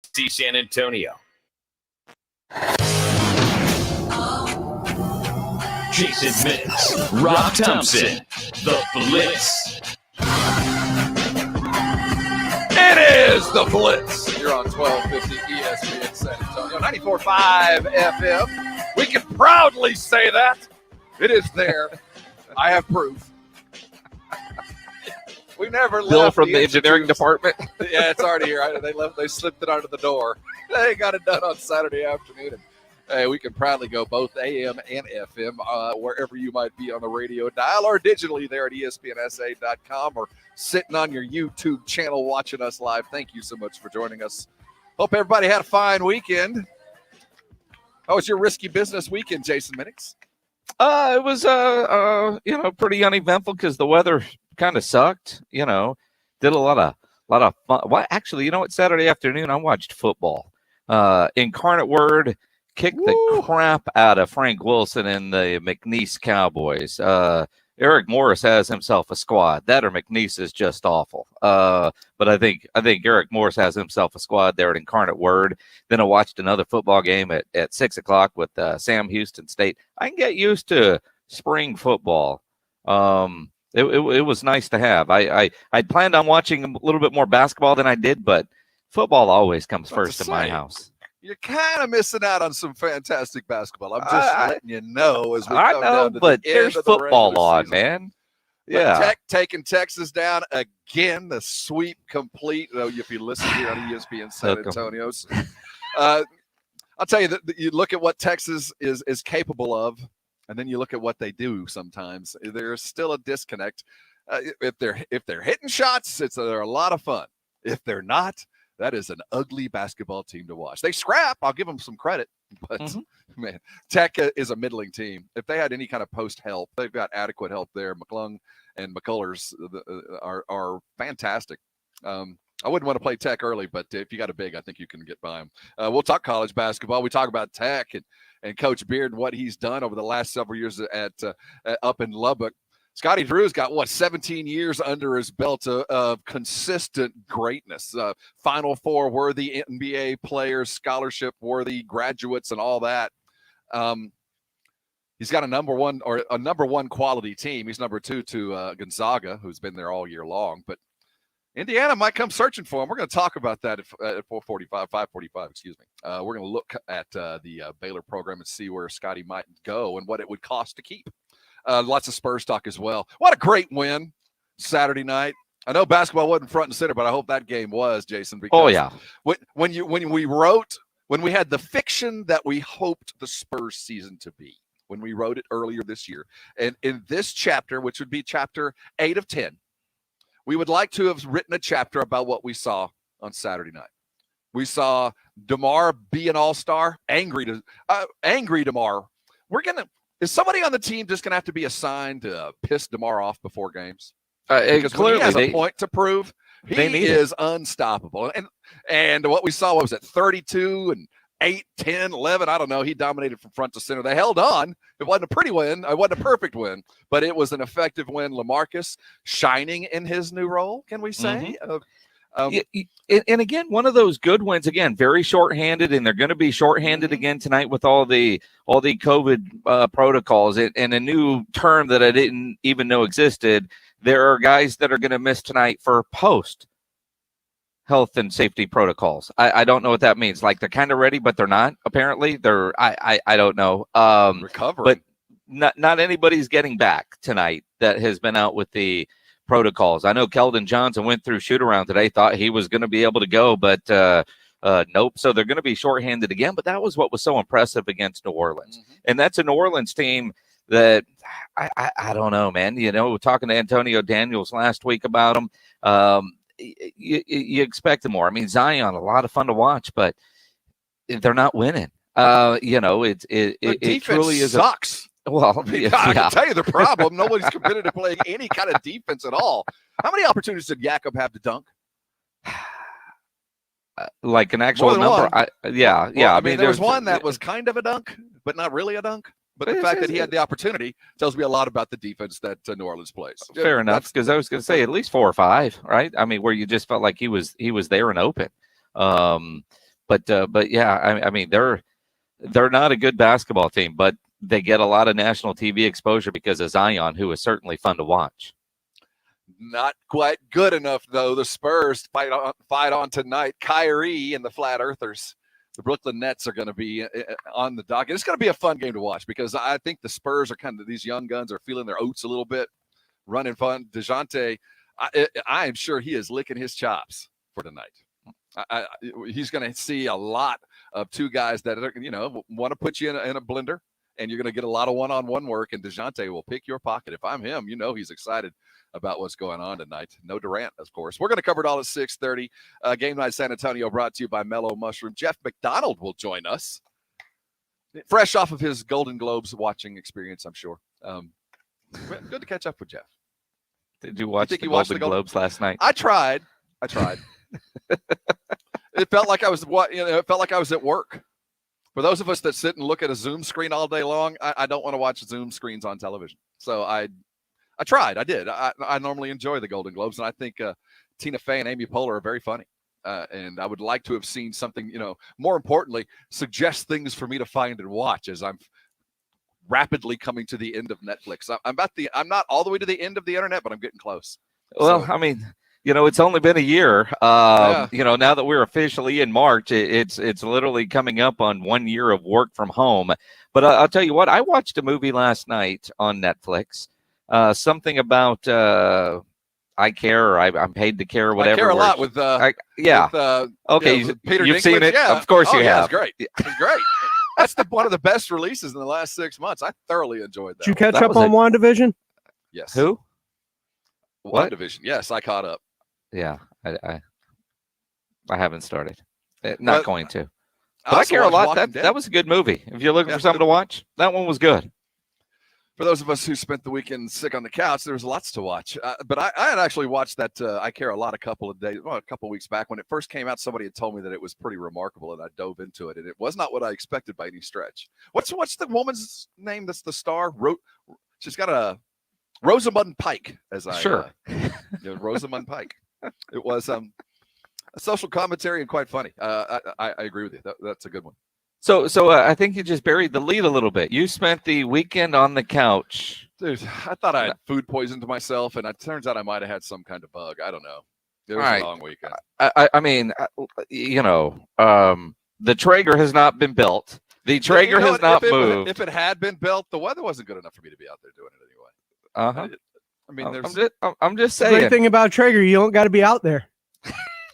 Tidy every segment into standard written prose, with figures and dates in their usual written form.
KC San Antonio. Jason Minix, Rob Thompson, The Blitz. It is The Blitz. You're on 1250 ESPN San Antonio, 94.5 FM. We can proudly say that. It is there. I have proof. We never left. Bill from the engineering department. Yeah, it's already here. They slipped it under the door. They got it done on Saturday afternoon. And, hey, we can proudly go both AM and FM wherever you might be on the radio dial or digitally there at ESPNSA.com or sitting on your YouTube channel watching us live. Thank you so much for joining us. Hope everybody had a fine weekend. How was your risky business weekend, Jason Minix? It was pretty uneventful because the weather kind of sucked. Did a lot of fun. Well, actually, you know what? Saturday afternoon I watched football. Incarnate Word kicked the crap out of Frank Wilson and the McNeese Cowboys. Eric Morris has himself a squad. That or McNeese is just awful. But I think Eric Morris has himself a squad there at Incarnate Word. Then I watched another football game at 6:00 with Sam Houston State. I can get used to spring football. It was nice to have. I planned on watching a little bit more basketball than I did, but football always comes first in my house. You're kind of missing out on some fantastic basketball. I'm just letting you know as we come down to but the end there's of the football on, season. man. Yeah. Tech taking Texas down again. The sweep complete. If you listen here on ESPN San Antonio's. I'll tell you that you look at what Texas is capable of, and then you look at what they do sometimes. There's still a disconnect. If they're hitting shots, they're a lot of fun. If they're not, that is an ugly basketball team to watch. They scrap. I'll give them some credit. But, man, Tech is a middling team. If they had any kind of post help, they've got adequate help there. McClung and McCullers are fantastic. I wouldn't want to play Tech early, but if you got a big, I think you can get by them. We'll talk college basketball. We talk about Tech and Coach Beard and what he's done over the last several years up in Lubbock. Scotty Drew's got, 17 years under his belt of consistent greatness. Final Four worthy NBA players, scholarship worthy graduates, and all that. He's got a number one quality team. He's number 2 to Gonzaga, who's been there all year long. But Indiana might come searching for him. We're going to talk about that at 5:45, excuse me. We're going to look at the Baylor program and see where Scotty might go and what it would cost to keep. Lots of Spurs talk as well. What a great win Saturday night. I know basketball wasn't front and center, but I hope that game was, Jason. Because when we had the fiction that we hoped the Spurs season to be, when we wrote it earlier this year, and in this chapter, which would be chapter 8 of 10, we would like to have written a chapter about what we saw on Saturday night. We saw DeMar be an all-star. Angry DeMar. Is somebody on the team just going to have to be assigned to piss DeMar off before games? Because clearly he has a point to prove. He is unstoppable. And what we saw was at 32 and 8, 10, 11. I don't know. He dominated from front to center. They held on. It wasn't a pretty win. It wasn't a perfect win, but it was an effective win. LaMarcus shining in his new role, can we say? And again, one of those good wins, again, very shorthanded, and they're going to be shorthanded again tonight with all the COVID protocols and a new term that I didn't even know existed. There are guys that are going to miss tonight for post health and safety protocols. I don't know what that means. Like they're kind of ready, but they're not. Apparently, I don't know. Recovery, but not anybody's getting back tonight that has been out with the protocols. I know Keldon Johnson went through shoot around today, thought he was going to be able to go, but nope. So they're going to be shorthanded again. But that was what was so impressive against New Orleans, and that's a New Orleans team that I don't know, man. Talking to Antonio Daniels last week about him. You expect more. I mean, Zion, a lot of fun to watch, but they're not winning. It truly is sucks. I can tell you the problem. Nobody's committed to playing any kind of defense at all. How many opportunities did Jakob have to dunk? Like an actual number? I mean, there was one that was kind of a dunk, but not really a dunk. But the fact that he had the opportunity tells me a lot about the defense that New Orleans plays. Fair enough, because I was going to say at least 4 or 5, right? I mean, where you just felt like he was there and open. But yeah, I mean they're not a good basketball team, but they get a lot of national TV exposure because of Zion, who is certainly fun to watch. Not quite good enough, though. The Spurs fight on tonight. Kyrie and the Flat Earthers, the Brooklyn Nets, are going to be on the docket. It's going to be a fun game to watch because I think the Spurs are kind of, these young guns are feeling their oats a little bit, running fun. DeJounte, I am sure he is licking his chops for tonight. He's going to see a lot of two guys that are, want to put you in a blender, and you're going to get a lot of one-on-one work, and DeJounte will pick your pocket. If I'm him, he's excited about what's going on tonight. No Durant, of course. We're going to cover it all at 6:30. Game Night San Antonio brought to you by Mellow Mushroom. Jeff McDonald will join us, fresh off of his Golden Globes watching experience, I'm sure. Good to catch up with Jeff. Did you watch the Golden Globes last night? I tried. It felt like I was at work. For those of us that sit and look at a Zoom screen all day long, I don't want to watch Zoom screens on television. So I tried. I did. I normally enjoy the Golden Globes, and I think Tina Fey and Amy Poehler are very funny. And I would like to have seen something, more importantly, suggest things for me to find and watch as I'm rapidly coming to the end of Netflix. I'm not all the way to the end of the internet, but I'm getting close. Well, I mean, it's only been a year. Now that we're officially in March, it's literally coming up on 1 year of work from home. But I'll tell you what, I watched a movie last night on Netflix. Something about I care, or I'm paid to care, or whatever. I care a lot with okay, Peter you've Dinklage. seen it, yeah. Of course you have. It's great. It's great. That's one of the best releases in the last 6 months. I thoroughly enjoyed that. Did you catch up on WandaVision? Yes. Who? WandaVision. Yes, I caught up. Yeah, I haven't started. Not going to. But I also care a lot. Walking Dead. That was a good movie. If you're looking for something to watch, that one was good. For those of us who spent the weekend sick on the couch, there was lots to watch. But I had actually watched that I Care a Lot a couple of weeks back. When it first came out, somebody had told me that it was pretty remarkable, and I dove into it, and it was not what I expected by any stretch. What's the woman's name that's the star? She's got a Rosamund Pike, Sure. Rosamund Pike. It was a social commentary and quite funny. I agree with you. That's a good one. So I think you just buried the lead a little bit. You spent the weekend on the couch. Dude, I thought I had food poisoned myself, and it turns out I might have had some kind of bug. I don't know. It was a long weekend. I mean, the Traeger has not been built. The Traeger has not moved. If it had been built, the weather wasn't good enough for me to be out there doing it anyway. I mean, I'm just saying. The great thing about Traeger, you don't got to be out there.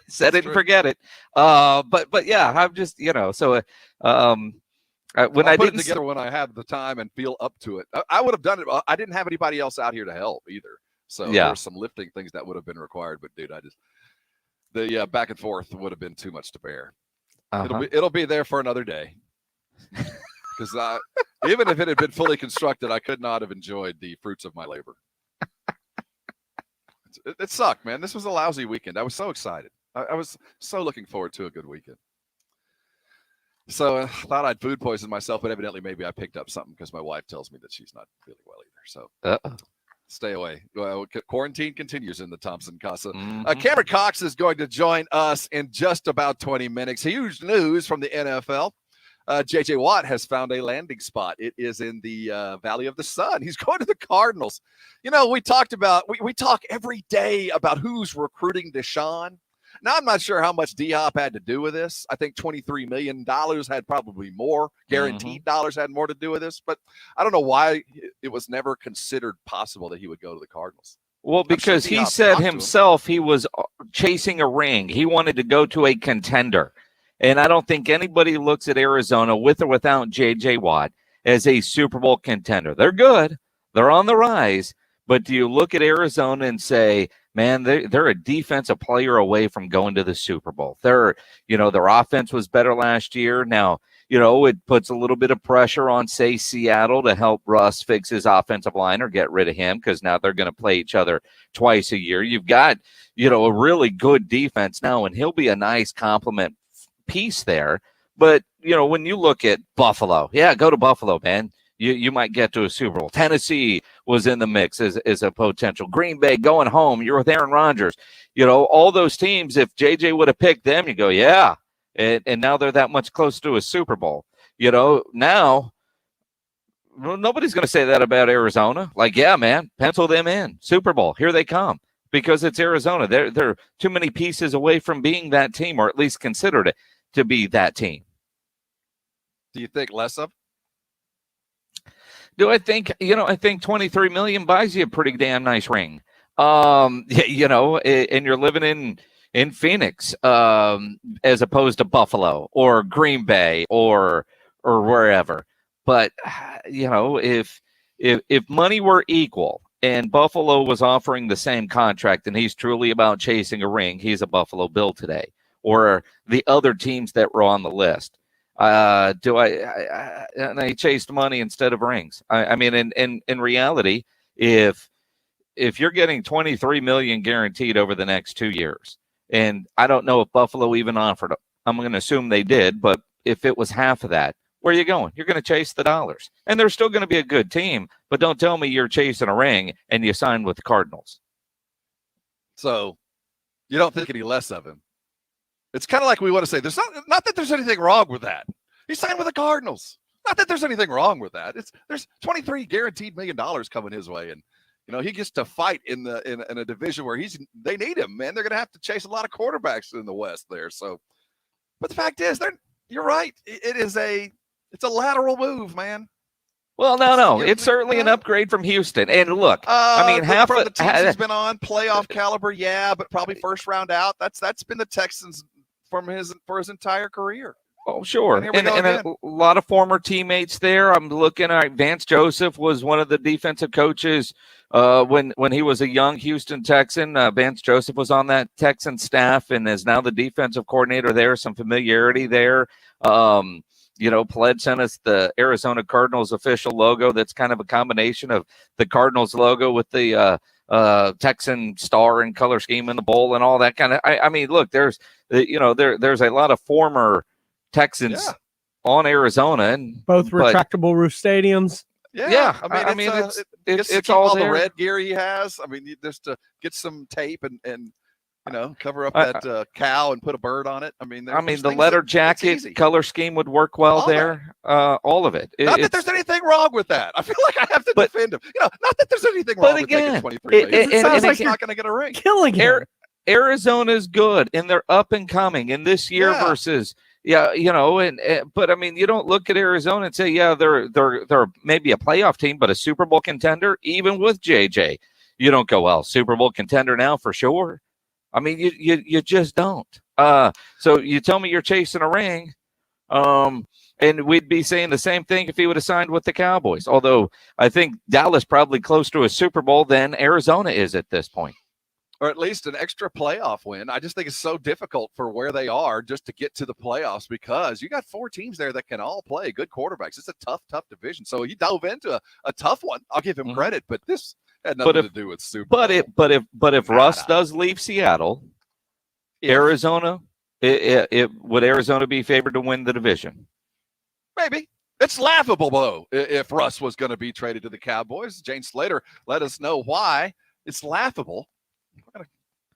Set it and forget it. But yeah, I'm just so when I put didn't it together when I had the time and feel up to it, I would have done it. I didn't have anybody else out here to help either, so there were some lifting things that would have been required. But dude, the back and forth would have been too much to bear. It'll be there for another day. Because even if it had been fully constructed, I could not have enjoyed the fruits of my labor. It sucked, man. This was a lousy weekend. I was so excited. I was so looking forward to a good weekend. So I thought I'd food poison myself, but evidently maybe I picked up something because my wife tells me that she's not feeling well either. So stay away. Well, quarantine continues in the Thompson Casa. Cameron Cox is going to join us in just about 20 minutes. Huge news from the NFL. J.J. Watt has found a landing spot. It is in the Valley of the Sun. He's going to the Cardinals. We talked about we talk every day about who's recruiting Deshaun. Now, I'm not sure how much D-Hop had to do with this. I think $23 million had probably more. Guaranteed dollars had more to do with this. But I don't know why it was never considered possible that he would go to the Cardinals. Well, because he said himself he was chasing a ring. He wanted to go to a contender. And I don't think anybody looks at Arizona with or without J.J. Watt as a Super Bowl contender. They're good. They're on the rise. But do you look at Arizona and say, man, they're a defensive player away from going to the Super Bowl? Their offense was better last year. Now, it puts a little bit of pressure on, say, Seattle to help Russ fix his offensive line or get rid of him because now they're going to play each other twice a year. You've got, a really good defense now, and he'll be a nice complement piece there. But, when you look at Buffalo, go to Buffalo, man. You might get to a Super Bowl. Tennessee was in the mix as a potential. Green Bay going home. You're with Aaron Rodgers. All those teams, if JJ would have picked them, you go, yeah, and now they're that much close to a Super Bowl. Now nobody's going to say that about Arizona. Like, yeah, man, pencil them in. Super Bowl, here they come. Because it's Arizona. They're too many pieces away from being that team, or at least considered it to be that team. Do you think less of? Do I think, I think 23 million buys you a pretty damn nice ring. And you're living in Phoenix, as opposed to Buffalo or Green Bay or wherever. But, if money were equal, and Buffalo was offering the same contract, and he's truly about chasing a ring, he's a Buffalo Bill today, or the other teams that were on the list. And they chased money instead of rings. I mean, in reality, if you're getting 23 million guaranteed over the next 2 years, and I don't know if Buffalo even offered it, I'm going to assume they did, but if it was half of that, where are you going? You're going to chase the dollars. And they're still going to be a good team, but don't tell me you're chasing a ring and you signed with the Cardinals. So you don't think any less of him. It's kind of like we want to say, there's not that there's anything wrong with that. He signed with the Cardinals. Not that there's anything wrong with that. There's 23 guaranteed $1 million coming his way. And, he gets to fight in a division where they need him, man. They're going to have to chase a lot of quarterbacks in the West there. So, but the fact is, you're right. It's a lateral move, man. Well, no. It's certainly an upgrade from Houston. And look, half of the teams he's been on, playoff caliber, yeah, but probably first round out. That's been the Texans for his entire career. Oh, sure. And a lot of former teammates there. I'm looking at Vance Joseph was one of the defensive coaches when he was a young Houston Texan. Vance Joseph was on that Texan staff and is now the defensive coordinator there. Some familiarity there. Pled sent us the Arizona Cardinals official logo. That's kind of a combination of the Cardinals logo with the Texan star and color scheme in the bowl and all that kind of. I mean, look, there's a lot of former Texans on Arizona, and both retractable roof stadiums. Yeah. I mean, it's all all the red gear he has. I mean, just to get some tape and cover up that cow and put a bird on it. I mean, the leather jacket color scheme would work well all there. All of it. Not that there's anything wrong with that. I feel like I have to defend him. Not that there's anything wrong with taking 23 million. It sounds like he's not going to get a ring. Killing him. Arizona's good, and they're up and coming. And this year versus. But I mean, you don't look at Arizona and say, they're maybe a playoff team, but a Super Bowl contender, even with JJ. You don't go, well, Super Bowl contender now for sure. I mean, you just don't. So you tell me you're chasing a ring, and we'd be saying the same thing if he would have signed with the Cowboys. Although I think Dallas probably close to a Super Bowl than Arizona is at this point. Or at least an extra playoff win. I just think it's so difficult for where they are just to get to the playoffs because you got 4 teams there that can all play good quarterbacks. It's a tough division. So he dove into a tough one. I'll give him credit, but this had nothing to do with Super Bowl. But if Russ does leave Seattle, Arizona, would Arizona be favored to win the division? Maybe. It's laughable, though, if Russ was going to be traded to the Cowboys. Jane Slater let us know why it's laughable.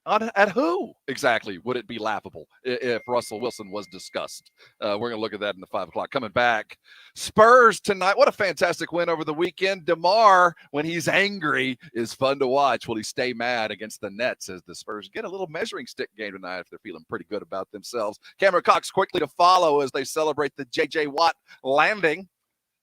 At who exactly would it be laughable if Russell Wilson was discussed? We're going to look at that in the 5 o'clock. Coming back, Spurs tonight. What a fantastic win over the weekend. DeMar, when he's angry, is fun to watch. Will he stay mad against the Nets as the Spurs get a little measuring stick game tonight if they're feeling pretty good about themselves? Cameron Cox quickly to follow as they celebrate the J.J. Watt landing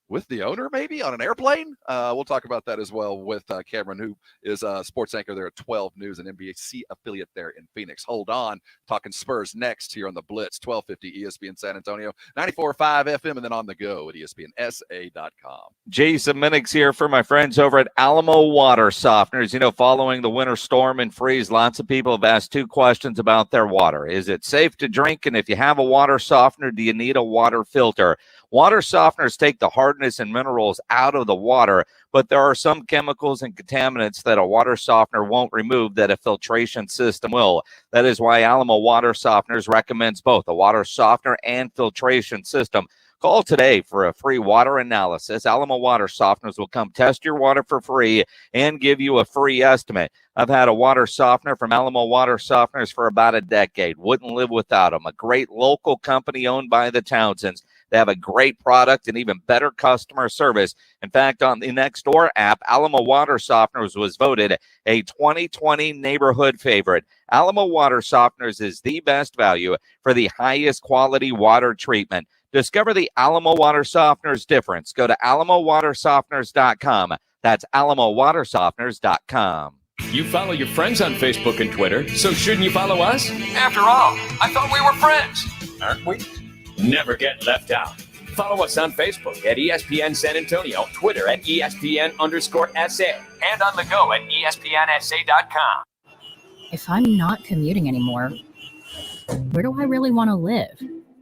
with the owner, maybe on an airplane. We'll talk about that as well with Cameron, who is a sports anchor there at 12 News, an NBC affiliate there in Phoenix. Hold on. Talking Spurs next here on the Blitz, 1250 ESPN San Antonio, 94.5 FM, and then on the go at ESPNSA.com. Jason Minix here for my friends over at Alamo Water Softeners. Following the winter storm and freeze, lots of people have asked 2 questions about their water. Is it safe to drink? And if you have a water softener, do you need a water filter? Water softeners take the hardness and minerals out of the water, but there are some chemicals and contaminants that a water softener won't remove that a filtration system will. That is why Alamo Water Softeners recommends both a water softener and filtration system. Call today for a free water analysis. Alamo Water Softeners will come test your water for free and give you a free estimate. I've had a water softener from Alamo Water Softeners for about a decade. Wouldn't live without them. A great local company owned by the Townsends. They have a great product and even better customer service. In fact, on the Nextdoor app, Alamo Water Softeners was voted a 2020 neighborhood favorite. Alamo Water Softeners is the best value for the highest quality water treatment. Discover the Alamo Water Softeners difference. Go to alamowatersofteners.com. That's alamowatersofteners.com. You follow your friends on Facebook and Twitter, so shouldn't you follow us? After all, I thought we were friends, aren't we? Never get left out. Follow us on Facebook at ESPN San Antonio, Twitter at ESPN_SA, and on the go at ESPNSA.com. If I'm not commuting anymore, where do I really want to live?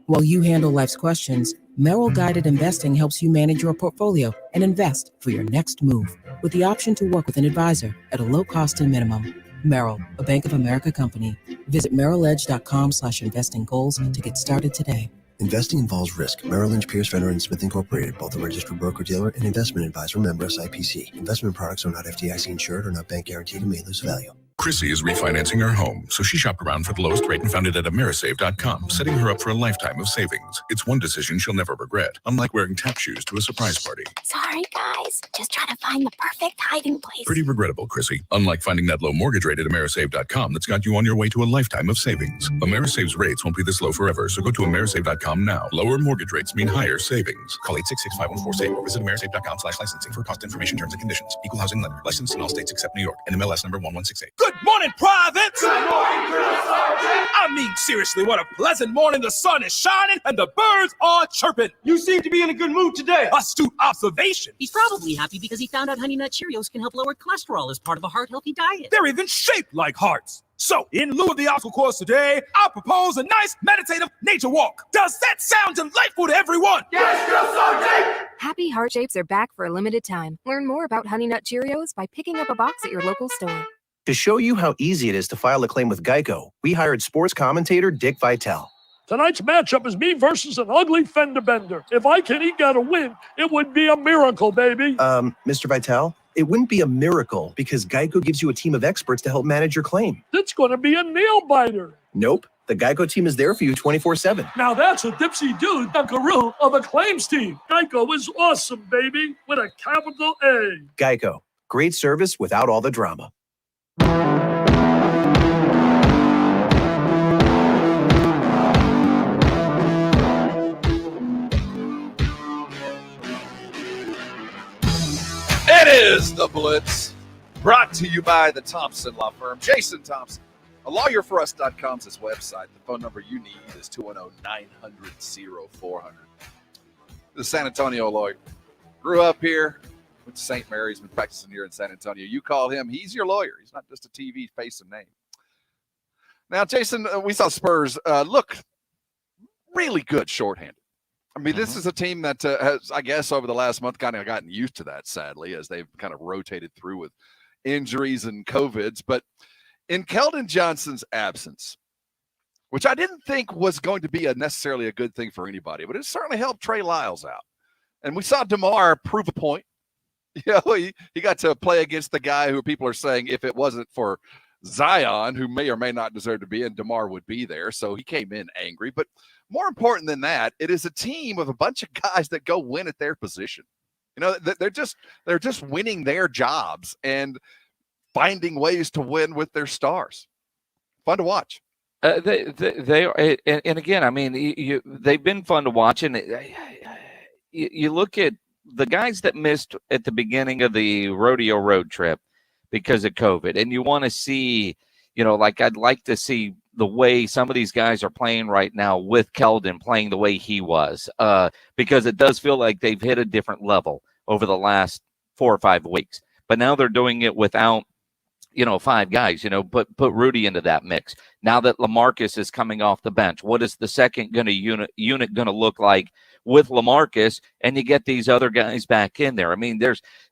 While you handle life's questions, Merrill Guided Investing helps you manage your portfolio and invest for your next move with the option to work with an advisor at a low cost and minimum. Merrill, a Bank of America company. Visit merrilledge.com/investing goals to get started today. Investing involves risk. Merrill Lynch, Pierce, Fenner & Smith Incorporated, both a registered broker-dealer and investment advisor, member SIPC. Investment products are not FDIC insured or not bank guaranteed and may lose value. Chrissy is refinancing her home, so she shopped around for the lowest rate and found it at Amerisave.com, setting her up for a lifetime of savings. It's one decision she'll never regret, unlike wearing tap shoes to a surprise party. Sorry, guys. Just trying to find the perfect hiding place. Pretty regrettable, Chrissy. Unlike finding that low mortgage rate at Amerisave.com that's got you on your way to a lifetime of savings. Amerisave's rates won't be this low forever, so go to Amerisave.com now. Lower mortgage rates mean higher savings. Call 866-514-SAVE or visit Amerisave.com/licensing for cost information, terms and conditions. Equal housing lender. Licensed in all states except New York. NMLS number 1168. Good morning, privates! Good morning, Drill Sergeant! I mean, seriously, what a pleasant morning. The sun is shining and the birds are chirping. You seem to be in a good mood today. Astute observation. He's probably happy because he found out Honey Nut Cheerios can help lower cholesterol as part of a heart-healthy diet. They're even shaped like hearts. So, in lieu of the obstacle course today, I propose a nice meditative nature walk. Does that sound delightful to everyone? Yes, Drill Sergeant! Happy Heart Shapes are back for a limited time. Learn more about Honey Nut Cheerios by picking up a box at your local store. To show you how easy it is to file a claim with Geico, we hired sports commentator Dick Vitale. Tonight's matchup is me versus an ugly fender bender. If I can eke out a win, it would be a miracle, baby. Mr. Vitale, it wouldn't be a miracle because Geico gives you a team of experts to help manage your claim. It's going to be a nail-biter. Nope. The Geico team is there for you 24/7. Now that's a dipsy-do dunkaroo of a claims team. Geico is awesome, baby, with a capital A. Geico. Great service without all the drama. It is the Blitz, brought to you by the Thompson Law Firm. Jason Thompson, a lawyerforus.com is his website. The phone number you need is 210-900-0400. The San Antonio lawyer. Grew up here, went to St. Mary's, been practicing here in San Antonio. You call him, he's your lawyer. He's not just a TV face and name. Now, Jason, we saw Spurs look really good shorthanded. I mean, this is a team that has, I guess, over the last month kind of gotten used to that, sadly, as they've kind of rotated through with injuries and COVIDs. But in Keldon Johnson's absence, which I didn't think was going to be necessarily a good thing for anybody, but it certainly helped Trey Lyles out. And we saw DeMar prove a point. You know, he got to play against the guy who people are saying if it wasn't for Zion, who may or may not deserve to be in, DeMar would be there. So he came in angry. But more important than that, it is a team of a bunch of guys that go win at their position. You know, they're just winning their jobs and finding ways to win with their stars. Fun to watch. They are, and again, I mean, they've been fun to watch. And you look at the guys that missed at the beginning of the rodeo road trip because of COVID, and you want to see, you know, like I'd like to see the way some of these guys are playing right now with Keldon playing the way he was, because it does feel like they've hit a different level over the last 4 or 5 weeks. But now they're doing it without, you know, 5 guys. You know, put Rudy into that mix. Now that LaMarcus is coming off the bench, what is the second unit going to look like with LaMarcus? And you get these other guys back in there. I mean,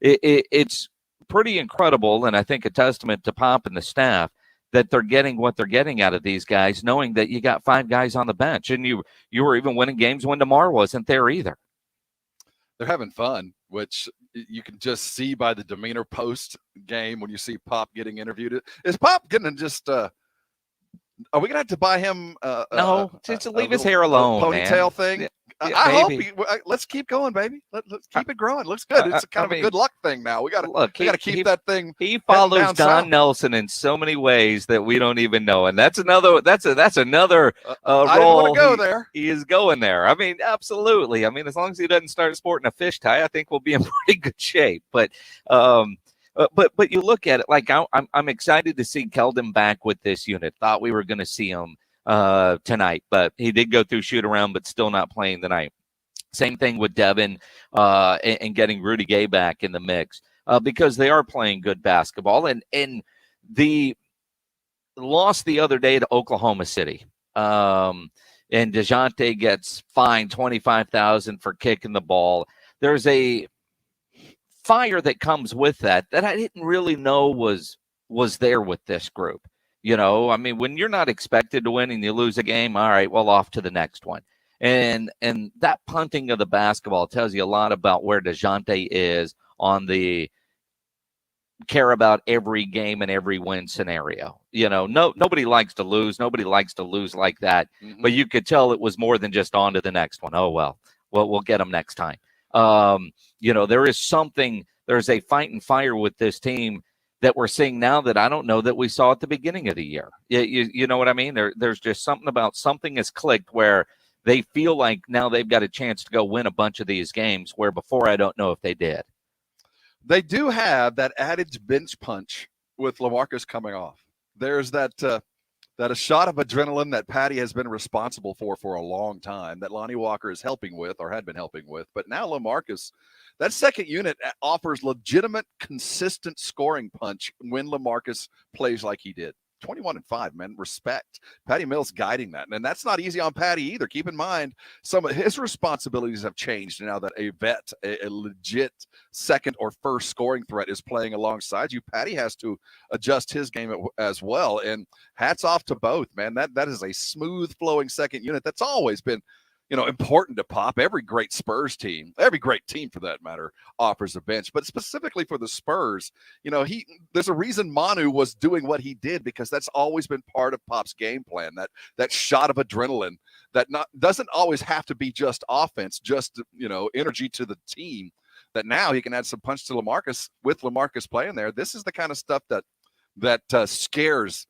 it's pretty incredible, and I think a testament to Pop and the staff that they're getting what they're getting out of these guys, knowing that you got 5 guys on the bench, and you were even winning games when DeMar wasn't there either. They're having fun, which you can just see by the demeanor post game when you see Pop getting interviewed. Is Pop getting just? Are we gonna have to buy him? No, just leave his hair alone, ponytail man. thing. Yeah, I hope. Let's keep going, baby. Let's keep it growing. Looks good. It's kind of a good luck thing now. We got to keep that thing. He follows down Don south. Nelson in so many ways that we don't even know, and that's another. That's another I didn't role. want to go there. He is going there. I mean, absolutely. I mean, as long as he doesn't start sporting a fish tie, I think we'll be in pretty good shape. But you look at it, like I'm excited to see Keldon back with this unit. Thought we were going to see him tonight, but he did go through shoot around, but still not playing tonight. Same thing with Devin and getting Rudy Gay back in the mix because they are playing good basketball. And the loss the other day to Oklahoma City, and DeJounte gets fined $25,000 for kicking the ball. There's a fire that comes with that I didn't really know was there with this group. You know, I mean, when you're not expected to win and you lose a game, all right, well, off to the next one. And that punting of the basketball tells you a lot about where DeJounte is on the care about every game and every win scenario. You know, nobody likes to lose. Nobody likes to lose like that. Mm-hmm. But you could tell it was more than just on to the next one. Oh, well, we'll get them next time. You know, there's a fight and fire with this team that we're seeing now that I don't know that we saw at the beginning of the year. You know what I mean? There's just something about something has clicked where they feel like now they've got a chance to go win a bunch of these games where before I don't know if they did. They do have that added bench punch with LaMarcus coming off. There's that a shot of adrenaline that Patty has been responsible for a long time, that Lonnie Walker is helping with or had been helping with. But now LaMarcus, that second unit offers legitimate, consistent scoring punch when LaMarcus plays like he did. 21-5, man. Respect. Patty Mills guiding that. And that's not easy on Patty either. Keep in mind, some of his responsibilities have changed now that a vet, a legit second or first scoring threat is playing alongside you. Patty has to adjust his game as well. And hats off to both, man. That is a smooth flowing second unit. That's always been, you know, important to Pop. Every great Spurs team, every great team for that matter, offers a bench. But specifically for the Spurs, you know, there's a reason Manu was doing what he did, because that's always been part of Pop's game plan. That shot of adrenaline that doesn't always have to be just offense, just, you know, energy to the team. That now he can add some punch to LaMarcus with LaMarcus playing there. This is the kind of stuff that scares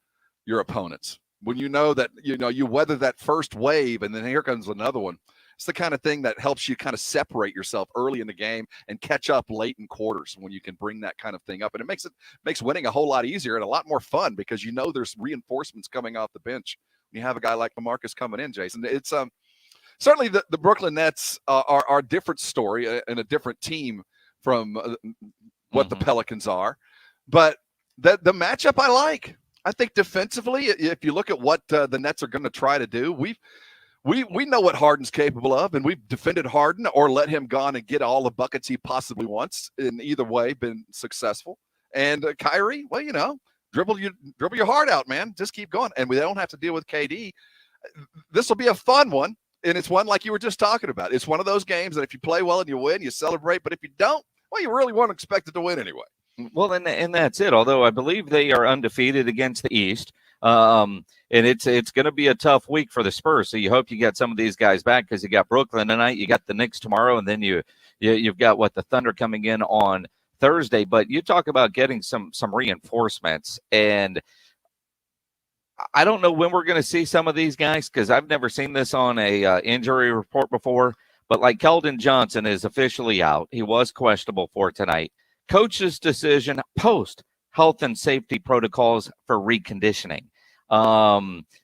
your opponents. When you know that, you know, you weather that first wave and then here comes another one. It's the kind of thing that helps you kind of separate yourself early in the game and catch up late in quarters when you can bring that kind of thing up. And it makes winning a whole lot easier and a lot more fun because you know there's reinforcements coming off the bench when you have a guy like LaMarcus coming in, Jason. It's certainly the Brooklyn Nets are a different story and a different team from what the Pelicans are. But the matchup I like. I think defensively, if you look at what the Nets are going to try to do, we know what Harden's capable of, and we've defended Harden or let him go on and get all the buckets he possibly wants. In either way, been successful. And Kyrie, well, you know, dribble your heart out, man. Just keep going, and we don't have to deal with KD. This will be a fun one, and it's one like you were just talking about. It's one of those games that if you play well and you win, you celebrate. But if you don't, well, you really weren't expected to win anyway. Well, and that's it. Although I believe they are undefeated against the East, and it's going to be a tough week for the Spurs. So you hope you get some of these guys back because you got Brooklyn tonight, you got the Knicks tomorrow, and then you've got the Thunder coming in on Thursday. But you talk about getting some reinforcements, and I don't know when we're going to see some of these guys because I've never seen this on a injury report before. But like Keldon Johnson is officially out; he was questionable for tonight. Coach's decision post health and safety protocols for reconditioning.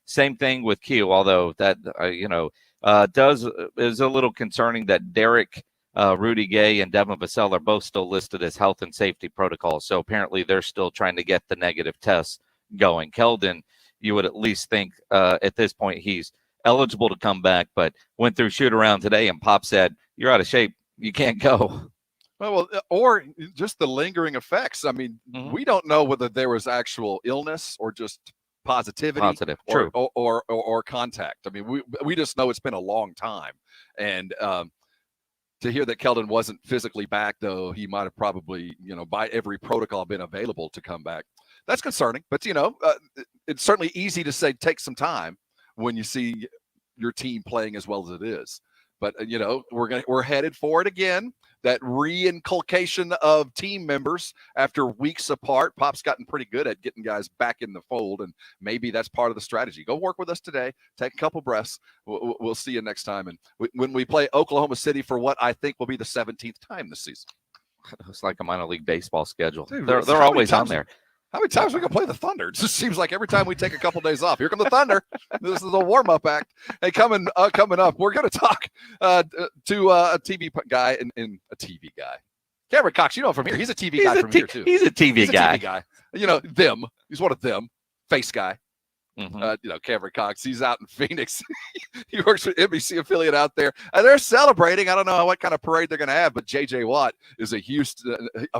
Same thing with Q, although that, is a little concerning that Derek, Rudy Gay, and Devin Vassell are both still listed as health and safety protocols. So apparently they're still trying to get the negative tests going. Keldon, you would at least think at this point he's eligible to come back, but went through shoot around today and Pop said, "You're out of shape. You can't go." Well, or just the lingering effects. I mean, we don't know whether there was actual illness or just positivity True. or contact. I mean, we just know it's been a long time. And to hear that Keldon wasn't physically back, though, he might have probably, by every protocol been available to come back. That's concerning. But, it's certainly easy to say take some time when you see your team playing as well as it is. But, we're headed for it again. That reinculcation of team members after weeks apart. Pop's gotten pretty good at getting guys back in the fold, and maybe that's part of the strategy. Go work with us today. Take a couple breaths. We'll see you next time. And when we play Oklahoma City for what I think will be the 17th time this season. It's like a minor league baseball schedule. Dude, they're always on there. How many times are we going to play the Thunder? It just seems like every time we take a couple days off, here come the Thunder. This is a warm-up act. Hey, coming up, we're going to talk to a TV guy and a TV guy. Cameron Cox, from here. He's a TV guy from here, too. He's a TV guy. Them. He's one of them. Face guy. Mm-hmm. Cameron Cox, he's out in Phoenix. He works for NBC affiliate out there. And they're celebrating. I don't know what kind of parade they're going to have, but J.J. Watt is a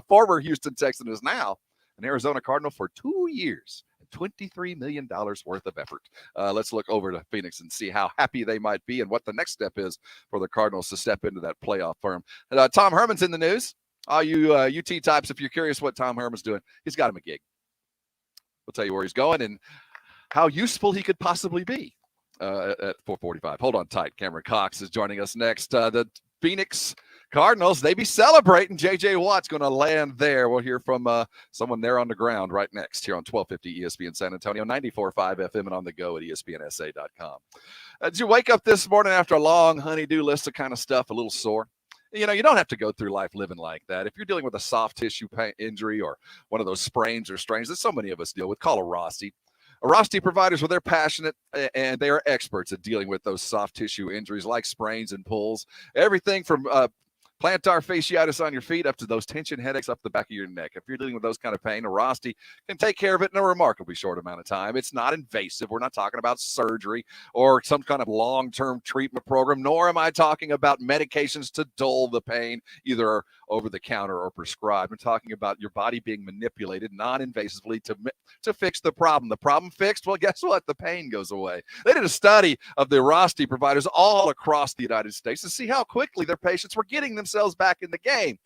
former Houston Texan, is now an Arizona Cardinal for 2 years, $23 million worth of effort. Let's look over to Phoenix and see how happy they might be and what the next step is for the Cardinals to step into that playoff firm. Tom Herman's in the news. All you UT types, if you're curious what Tom Herman's doing, he's got him a gig. We'll tell you where he's going and how useful he could possibly be at 4:45. Hold on tight. Cameron Cox is joining us next. The Phoenix Cardinals, they be celebrating. J.J. Watt's going to land there. We'll hear from someone there on the ground right next here on 1250 ESPN San Antonio, 94.5 FM and on the go at ESPNSA.com. Did you wake up this morning after a long honey-do list of kind of stuff, a little sore? You don't have to go through life living like that. If you're dealing with a soft tissue pain injury or one of those sprains or strains that so many of us deal with, call a Rosti. Rosti providers, well, they're passionate and they are experts at dealing with those soft tissue injuries like sprains and pulls. Everything from plantar fasciitis on your feet up to those tension headaches up the back of your neck. If you're dealing with those kind of pain, a Rosti can take care of it in a remarkably short amount of time. It's not invasive. We're not talking about surgery or some kind of long-term treatment program, nor am I talking about medications to dull the pain, either over the counter or prescribed. I'm talking about your body being manipulated non-invasively to fix the problem. The problem fixed? Well, guess what? The pain goes away. They did a study of the Rosti providers all across the United States to see how quickly their patients were getting themselves back in the game.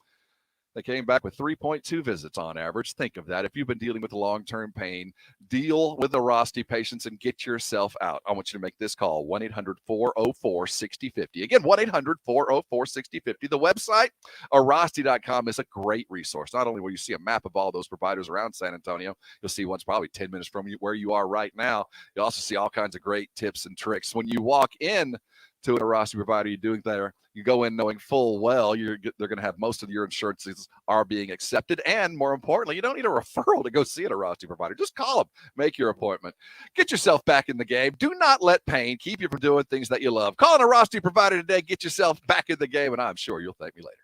They came back with 3.2 visits on average. Think of that. If you've been dealing with long-term pain, deal with the Rosti patients and get yourself out. I want you to make this call, 1-800-404-6050. Again, 1-800-404-6050. The website, Rosti.com, is a great resource. Not only will you see a map of all those providers around San Antonio, you'll see one's probably 10 minutes from you where you are right now. You'll also see all kinds of great tips and tricks. When you walk in to a Rosti provider you're doing there, you go in knowing full well they're going to have most of your insurances are being accepted. And more importantly, you don't need a referral to go see a Rosti provider. Just call them, make your appointment, get yourself back in the game. Do not let pain keep you from doing things that you love. Call a Rosti provider today, get yourself back in the game, and I'm sure you'll thank me later.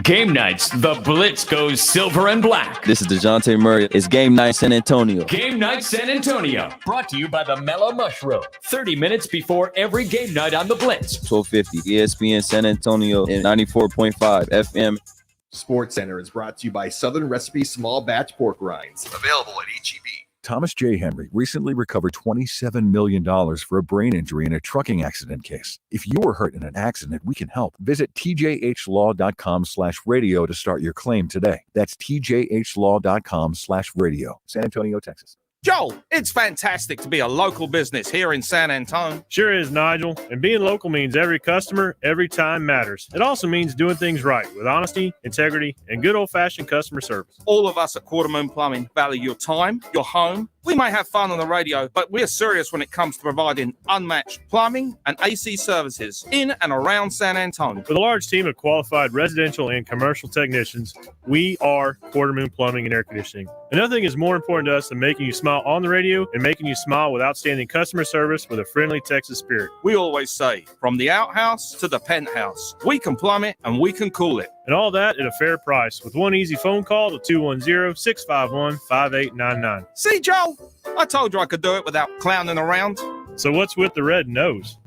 Game nights, the Blitz goes silver and black. This is DeJounte Murray. It's Game Night San Antonio. Game Night San Antonio, brought to you by the Mellow Mushroom. 30 minutes before every game night on the Blitz. 1250 ESPN San Antonio and 94.5 FM. Sports Center is brought to you by Southern Recipe Small Batch Pork Rinds. Available at HEB. Thomas J. Henry recently recovered $27 million for a brain injury in a trucking accident case. If you were hurt in an accident, we can help. Visit tjhlaw.com/radio to start your claim today. That's tjhlaw.com/radio. San Antonio, Texas. Joel, it's fantastic to be a local business here in San Antonio. Sure is, Nigel. And being local means every customer, every time matters. It also means doing things right with honesty, integrity, and good old-fashioned customer service. All of us at Quarter Moon Plumbing value your time, your home. We may have fun on the radio, but we're serious when it comes to providing unmatched plumbing and AC services in and around San Antonio. With a large team of qualified residential and commercial technicians, we are Quarter Moon Plumbing and Air Conditioning. And nothing is more important to us than making you smile on the radio and making you smile with outstanding customer service with a friendly Texas spirit. We always say, from the outhouse to the penthouse, we can plumb it and we can cool it. And all that at a fair price with one easy phone call to 210-651-5899. See, Joe? I told you I could do it without clowning around. So what's with the red nose?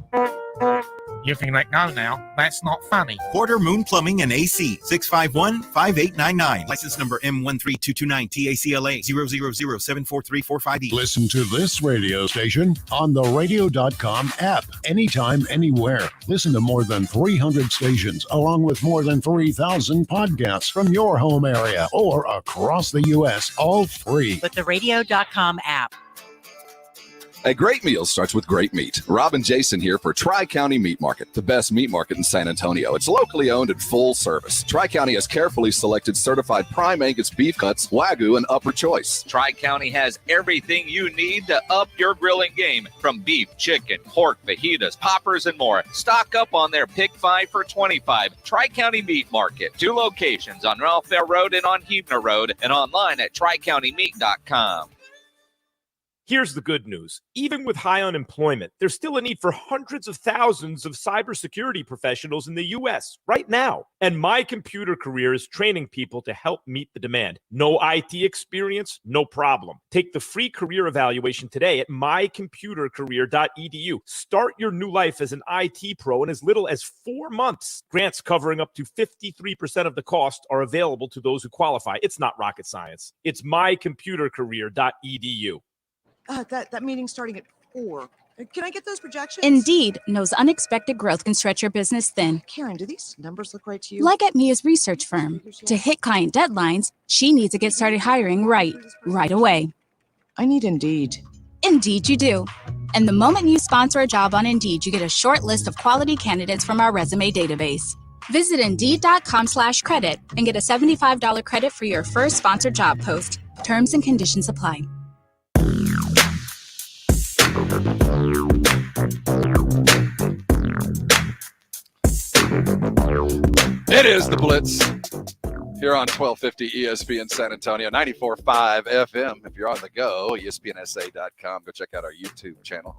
You can let go now. That's not funny. Porter Moon Plumbing and AC, 651-5899. License number M13229, TACLA 000743458. Listen to this radio station on the radio.com app anytime, anywhere. Listen to more than 300 stations along with more than 3,000 podcasts from your home area or across the U.S., all free. With the radio.com app. A great meal starts with great meat. Rob and Jason here for Tri-County Meat Market, the best meat market in San Antonio. It's locally owned and full service. Tri-County has carefully selected certified prime Angus beef cuts, Wagyu, and upper choice. Tri-County has everything you need to up your grilling game, from beef, chicken, pork, fajitas, poppers, and more. Stock up on their Pick 5 for $25. Tri-County Meat Market, 2 locations on Ralphdale Road and on Huebner Road, and online at tricountymeat.com. Here's the good news. Even with high unemployment, there's still a need for hundreds of thousands of cybersecurity professionals in the U.S. right now. And My Computer Career is training people to help meet the demand. No IT experience? No problem. Take the free career evaluation today at mycomputercareer.edu. Start your new life as an IT pro in as little as 4 months. Grants covering up to 53% of the cost are available to those who qualify. It's not rocket science. It's mycomputercareer.edu. That meeting's starting at 4. Can I get those projections? Indeed knows unexpected growth can stretch your business thin. Karen, do these numbers look right to you? Like at Mia's research firm. To hit client deadlines, she needs to get started hiring right away. I need Indeed. Indeed you do. And the moment you sponsor a job on Indeed, you get a short list of quality candidates from our resume database. Visit Indeed.com/credit and get a $75 credit for your first sponsored job post. Terms and conditions apply. It is the Blitz here on 1250 ESPN San Antonio, 94.5 FM. If you're on the go, ESPNSA.com. Go check out our YouTube channel.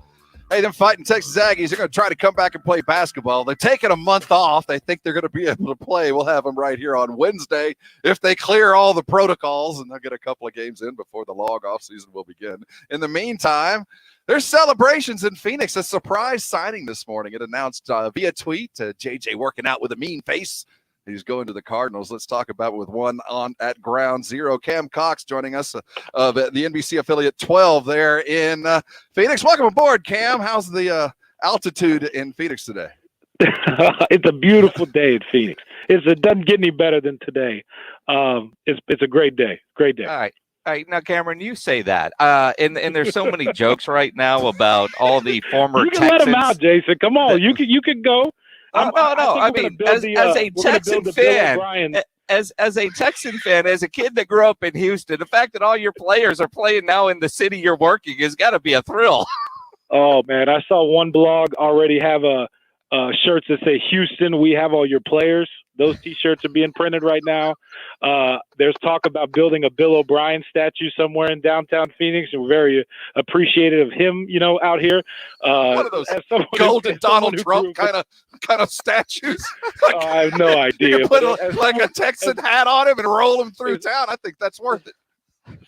Hey, them Fighting Texas Aggies, they're going to try to come back and play basketball. They're taking a month off. They think they're going to be able to play. We'll have them right here on Wednesday if they clear all the protocols, and they'll get a couple of games in before the long-off season will begin. In the meantime, there's celebrations in Phoenix. A surprise signing this morning. It announced via tweet, JJ working out with a mean face. He's going to the Cardinals. Let's talk about it with one on at ground zero. Cam Cox joining us of the NBC affiliate 12 there in Phoenix. Welcome aboard, Cam. How's the altitude in Phoenix today? It's a beautiful day in Phoenix. It doesn't get any better than today. It's a great day. Great day. All right. Now, Cameron, you say that, and there's so many jokes right now about all the former Texans. You can let them out, Jason. Come on, you can go. No. I mean, as a Texan fan, as a Texan fan, as a kid that grew up in Houston, the fact that all your players are playing now in the city you're working has got to be a thrill. Oh man, I saw one blog already have shirts that say "Houston, we have all your players." Those T-shirts are being printed right now. There's talk about building a Bill O'Brien statue somewhere in downtown Phoenix, and we're very appreciative of him, out here. One of those golden Donald Trump kind of statues. I have no idea. Put a Texan hat on him and roll him through town. I think that's worth it.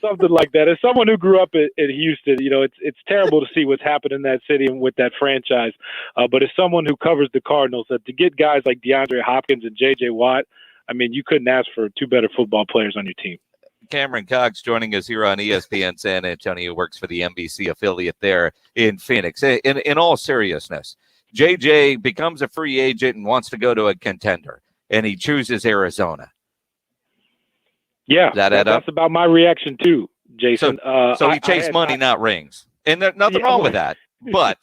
Something like that. As someone who grew up in Houston, it's terrible to see what's happened in that city and with that franchise. But as someone who covers the Cardinals, to get guys like DeAndre Hopkins and J.J. Watt, I mean, you couldn't ask for 2 better football players on your team. Cameron Cox joining us here on ESPN San Antonio, works for the NBC affiliate there in Phoenix. In all seriousness, JJ becomes a free agent and wants to go to a contender, and he chooses Arizona. Yeah, that's about my reaction too, Jason. So he chased money, not rings, and there's nothing wrong with that. But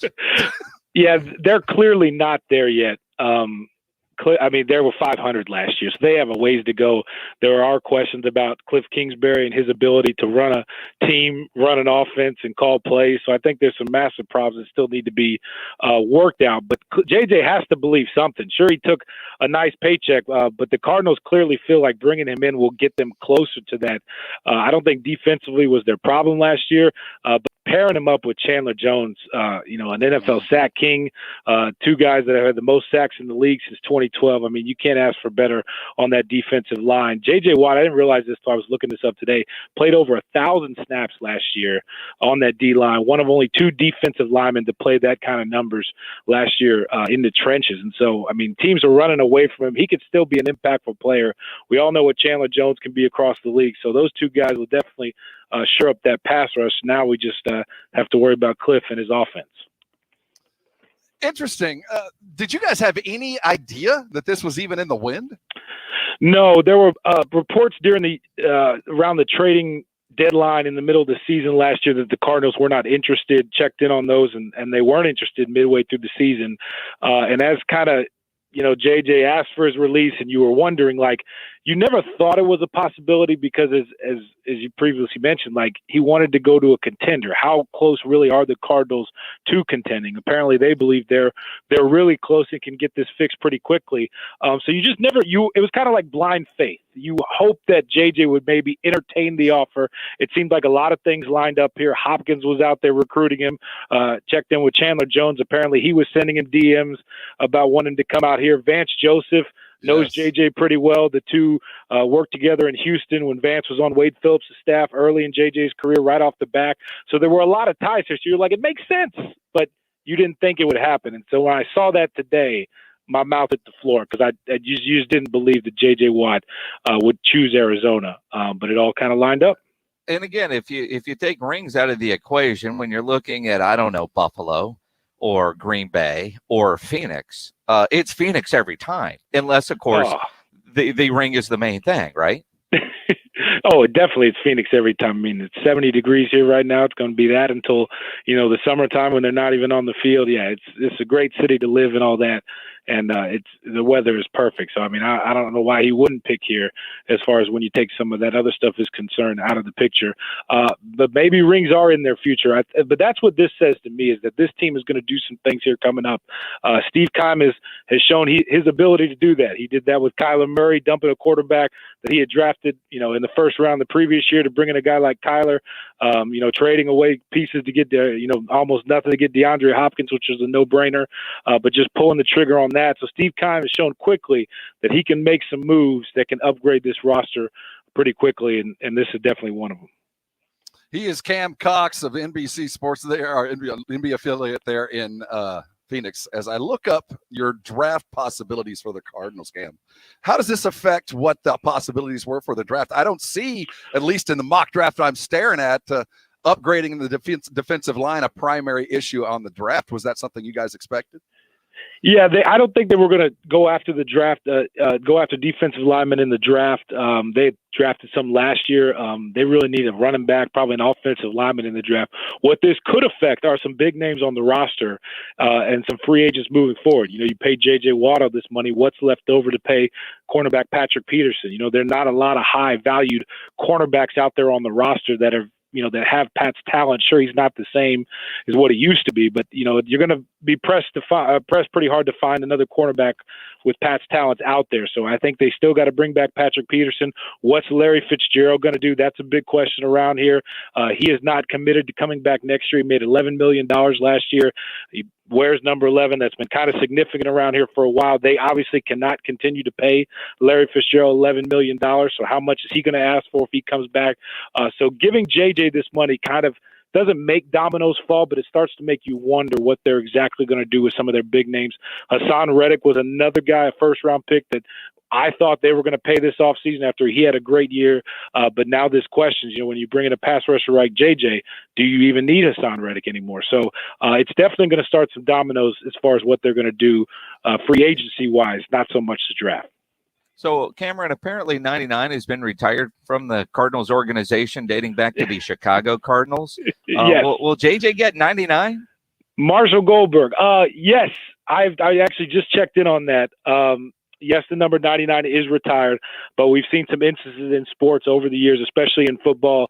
yeah, they're clearly not there yet. I mean, they were 500 last year, so they have a ways to go. There are questions about Cliff Kingsbury and his ability to run a team, run an offense, and call plays. So I think there's some massive problems that still need to be worked out. But JJ has to believe something. Sure, he took a nice paycheck, but the Cardinals clearly feel like bringing him in will get them closer to that. I don't think defensively was their problem last year, but pairing him up with Chandler Jones, an NFL sack king, two guys that have had the most sacks in the league since 2012. I mean, you can't ask for better on that defensive line. J.J. Watt, I didn't realize this until I was looking this up today, played over 1,000 snaps last year on that D-line, one of only two defensive linemen to play that kind of numbers last year in the trenches. And so, I mean, teams are running away from him. He could still be an impactful player. We all know what Chandler Jones can be across the league. So those two guys will definitely shore up that pass rush. Now we just have to worry about Cliff and his offense. Interesting. Did you guys have any idea that this was even in the wind? No, there were reports during the around the trading deadline in the middle of the season last year that the Cardinals were not interested. Checked in on those, and they weren't interested midway through the season. And as kind of JJ asked for his release, and you were wondering, like, you never thought it was a possibility because as you previously mentioned, like, he wanted to go to a contender. How close really are the Cardinals to contending? Apparently they believe they're really close and can get this fixed pretty quickly. So you just never, it was kind of like blind faith. You hope that JJ would maybe entertain the offer. It seemed like a lot of things lined up here. Hopkins was out there recruiting him, checked in with Chandler Jones. Apparently he was sending him DMs about wanting to come out here. Vance Joseph knows JJ pretty well. The two worked together in Houston when Vance was on Wade Phillips' staff early in JJ's career, right off the back. So there were a lot of ties here. So you're like, it makes sense, but you didn't think it would happen. And so when I saw that today, my mouth hit the floor because I just didn't believe that JJ Watt would choose Arizona, but it all kind of lined up. And again, if you take rings out of the equation, when you're looking at, I don't know, Buffalo or Green Bay or Phoenix, it's Phoenix every time, unless, of course, the ring is the main thing, right? Oh, definitely it's Phoenix every time. I mean, it's 70 degrees here right now. It's going to be that until, the summertime when they're not even on the field. Yeah, it's a great city to live and all that. And the weather is perfect. So, I mean, I don't know why he wouldn't pick here as far as when you take some of that other stuff is concerned out of the picture. But maybe rings are in their future. But that's what this says to me, is that this team is going to do some things here coming up. Steve Keim has shown his ability to do that. He did that with Kyler Murray, dumping a quarterback that he had drafted, in the first round the previous year, to bring in a guy like Kyler, trading away pieces to get almost nothing to get DeAndre Hopkins, which was a no-brainer, but just pulling the trigger on that. So Steve Keim has shown quickly that he can make some moves that can upgrade this roster pretty quickly, and this is definitely one of them. He is Cam Cox of NBC Sports. They are NBA affiliate there in Phoenix. As I look up your draft possibilities for the Cardinals, Cam, how does this affect what the possibilities were for the draft? I don't see, at least in the mock draft I'm staring at, upgrading the defensive line a primary issue on the draft. Was that something you guys expected? Yeah, I don't think they were going to go after the draft, go after defensive linemen in the draft. They drafted some last year. They really need a running back, probably an offensive lineman in the draft. What this could affect are some big names on the roster and some free agents moving forward. You pay J.J. Watt all this money. What's left over to pay cornerback Patrick Peterson? There are not a lot of high-valued cornerbacks out there on the roster that are that have Pat's talent. Sure, he's not the same as what he used to be, but you're going to be pressed pretty hard to find another cornerback with Pat's talents out there. So I think they still got to bring back Patrick Peterson. What's Larry Fitzgerald going to do? That's a big question around here. He is not committed to coming back next year. He made $11 million last year. He wears number 11. That's been kind of significant around here for a while. They obviously cannot continue to pay Larry Fitzgerald $11 million. So how much is he going to ask for if he comes back? So giving JJ this money kind of doesn't make dominoes fall, but it starts to make you wonder what they're exactly going to do with some of their big names. Hassan Reddick was another guy, a first-round pick that I thought they were going to pay this offseason after he had a great year. But now this questions, when you bring in a pass rusher like JJ, do you even need Hassan Reddick anymore? So it's definitely going to start some dominoes as far as what they're going to do free agency-wise, not so much the draft. So, Cameron, apparently 99 has been retired from the Cardinals organization dating back to the Chicago Cardinals. Yes. Will JJ get 99? Marshall Goldberg. Yes, I actually just checked in on that. Yes, the number 99 is retired, but we've seen some instances in sports over the years, especially in football.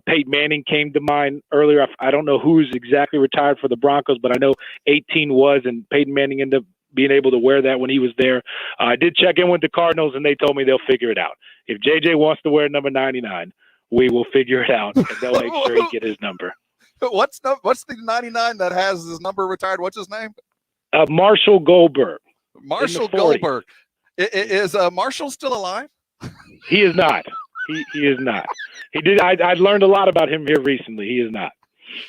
Peyton Manning came to mind earlier. I don't know who's exactly retired for the Broncos, but I know 18 was, and Peyton Manning ended up being able to wear that when he was there. I did check in with the Cardinals, and they told me they'll figure it out. If JJ wants to wear number 99, we will figure it out, and they'll make sure he get his number. What's the 99 that has his number retired? What's his name? Marshall Goldberg. Marshall Goldberg. Is Marshall still alive? He is not. He is not. He did. I learned a lot about him here recently. He is not.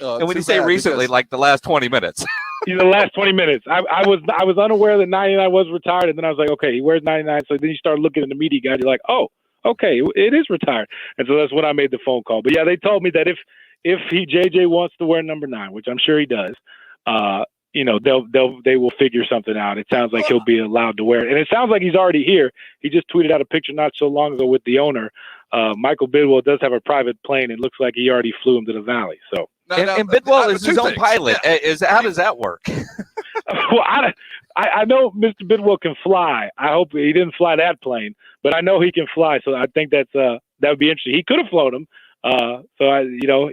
And when you say recently, like the last 20 minutes. The last 20 minutes. I was unaware that 99 was retired, and then I was like, okay, he wears 99. So then you start looking at the media guide. You're like, oh, okay, it is retired. And so that's when I made the phone call. But yeah, they told me that if JJ wants to wear number 9, which I'm sure he does, they will figure something out. It sounds like he'll be allowed to wear it, and it sounds like he's already here. He just tweeted out a picture not so long ago with the owner. Michael Bidwell does have a private plane. It looks like he already flew him to the Valley. So. And Bidwell is his own pilot. Yeah. How does that work? Well, I know Mr. Bidwell can fly. I hope he didn't fly that plane, but I know he can fly. So I think that would be interesting. He could have flown him.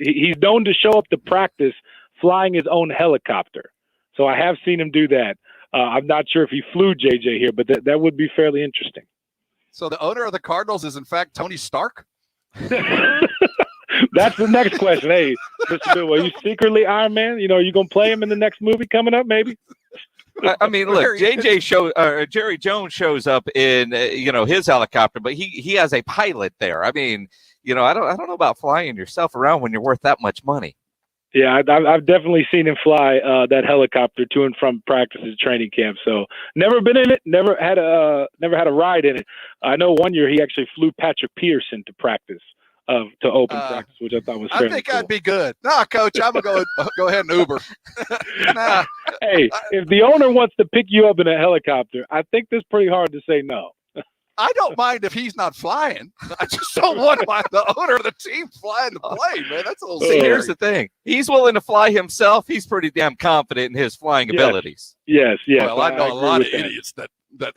He's known to show up to practice flying his own helicopter. So I have seen him do that. I'm not sure if he flew JJ here, but that would be fairly interesting. So the owner of the Cardinals is in fact Tony Stark? That's the next question. Hey, Mr. Bidwell, you secretly Iron Man? You going to play him in the next movie coming up, maybe? I mean, look, Jerry Jones shows up in, his helicopter, but he has a pilot there. I mean, I don't know about flying yourself around when you're worth that much money. Yeah, I've definitely seen him fly that helicopter to and from practices, training camp. So never been in it, never had a ride in it. I know one year he actually flew Patrick Peterson to practice. To open practice, which I thought was fairly I think cool. I'd be good. Nah, Coach, I'm going to go ahead and Uber. Hey, if the owner wants to pick you up in a helicopter, I think it's pretty hard to say no. I don't mind if he's not flying. I just don't want the owner of the team flying the plane, man. That's a little scary. Here's the thing. He's willing to fly himself. He's pretty damn confident in his flying abilities. Yes. Well, I know a lot of idiots that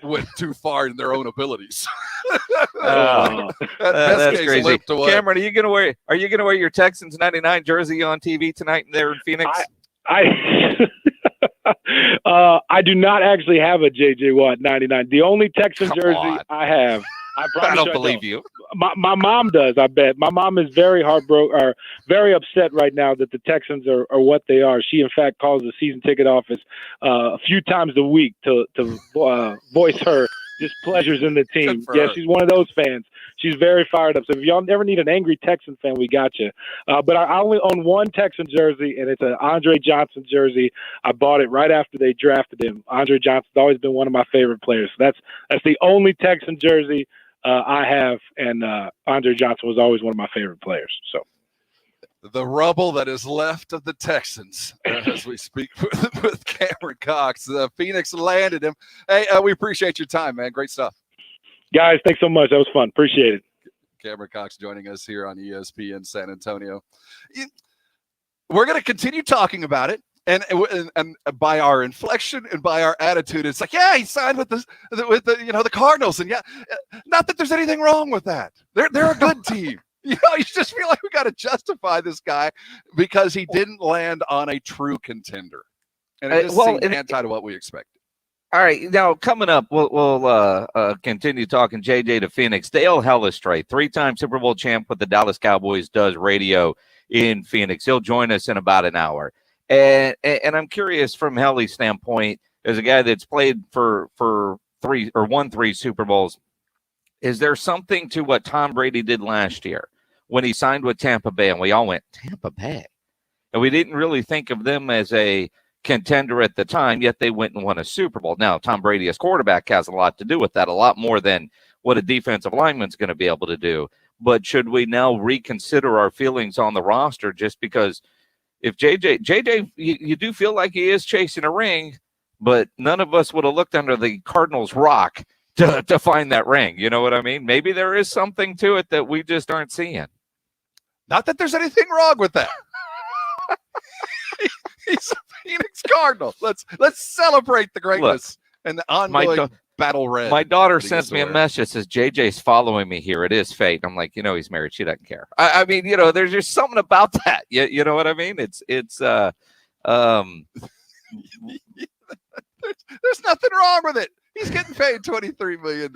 went too far in their own abilities. That's crazy. Cameron, are you gonna wear your Texans 99 jersey on TV tonight there in Phoenix? I do not actually have a JJ Watt 99. The only Texan jersey I have, I don't believe you. My mom does, I bet. My mom is very heartbroken or very upset right now that the Texans are what they are. She, in fact, calls the season ticket office a few times a week to voice her displeasures in the team. Yeah, she's one of those fans. She's very fired up. So if y'all ever need an angry Texan fan, we got you. But I only own one Texan jersey, and it's an Andre Johnson jersey. I bought it right after they drafted him. Andre Johnson's always been one of my favorite players. So that's the only Texan jersey I have, and Andre Johnson was always one of my favorite players. So the rubble that is left of the Texans as we speak with Cameron Cox. Phoenix landed him. Hey, we appreciate your time, man. Great stuff. Guys, thanks so much. That was fun. Appreciate it. Cameron Cox joining us here on ESPN San Antonio. We're going to continue talking about it. And by our inflection and by our attitude, it's like, yeah, he signed with the Cardinals, and yeah, not that there's anything wrong with that. They're a good team. You just feel like we got to justify this guy because he didn't land on a true contender, and it just seemed anti to what we expected. All right, now coming up, we'll continue talking JJ to Phoenix. Dale Hellestrae, 3-time Super Bowl champ with the Dallas Cowboys, does radio in Phoenix. He'll join us in about an hour. And I'm curious from Helly's standpoint, as a guy that's played for won 3 Super Bowls, is there something to what Tom Brady did last year when he signed with Tampa Bay? And we all went, Tampa Bay? And we didn't really think of them as a contender at the time, yet they went and won a Super Bowl. Now, Tom Brady as quarterback has a lot to do with that, a lot more than what a defensive lineman's going to be able to do. But should we now reconsider our feelings on the roster just because if JJ, you do feel like he is chasing a ring, but none of us would have looked under the Cardinals' rock to find that ring. You know what I mean? Maybe there is something to it that we just aren't seeing. Not that there's anything wrong with that. He's a Phoenix Cardinal. Let's celebrate the greatness and the ongoing battle red. My daughter sends me a message that says, JJ's following me here. It is fate. I'm like, he's married. She doesn't care. I mean, there's just something about that. You know what I mean? It's there's nothing wrong with it. He's getting paid $23 million.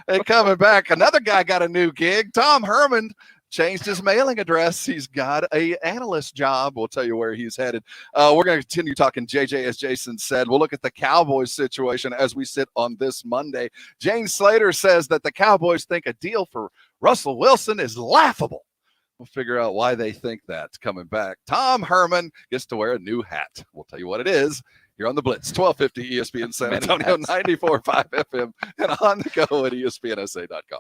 And coming back, another guy got a new gig. Tom Herman changed his mailing address. He's got a analyst job. We'll tell you where he's headed. We're going to continue talking JJ, as Jason said. We'll look at the Cowboys situation as we sit on this Monday. Jane Slater says that the Cowboys think a deal for Russell Wilson is laughable. We'll figure out why they think that's coming back. Tom Herman gets to wear a new hat. We'll tell you what it is. You're on the Blitz, 1250 ESPN San Antonio, 94.5 FM, and on the go at ESPNSA.com.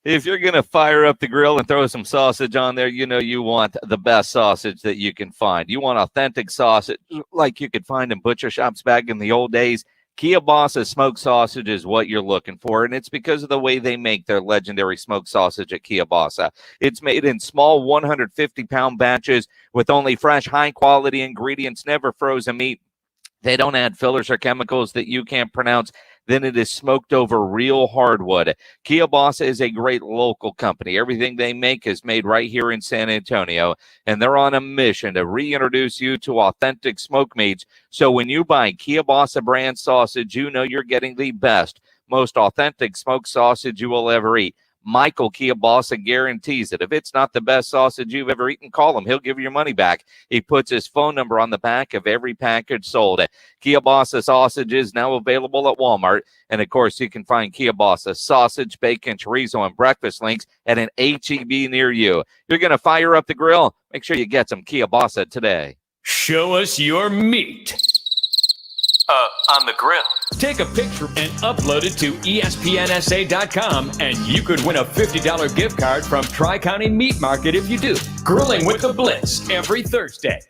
If you're going to fire up the grill and throw some sausage on there, you know you want the best sausage that you can find. You want authentic sausage like you could find in butcher shops back in the old days. Kielbasa smoked sausage is what you're looking for, and it's because of the way they make their legendary smoked sausage at Kielbasa. It's made in small 150-pound batches with only fresh, high-quality ingredients, never frozen meat. They don't add fillers or chemicals that you can't pronounce. Then it is smoked over real hardwood. Kielbasa is a great local company. Everything they make is made right here in San Antonio, and they're on a mission to reintroduce you to authentic smoked meats. So when you buy Kielbasa brand sausage, you know you're getting the best, most authentic smoked sausage you will ever eat. Michael Kielbasa guarantees it. If it's not the best sausage you've ever eaten, call him. He'll give you your money back. He puts his phone number on the back of every package sold. Kielbasa sausage is now available at Walmart. And, of course, you can find Kielbasa sausage, bacon, chorizo, and breakfast links at an H-E-B near you. You're going to fire up the grill? Make sure you get some Kielbasa today. Show us your meat. On the grill. Take a picture and upload it to ESPNSA.com, and you could win a $50 gift card from Tri-County Meat Market if you do. Grilling with the Blitz every Thursday.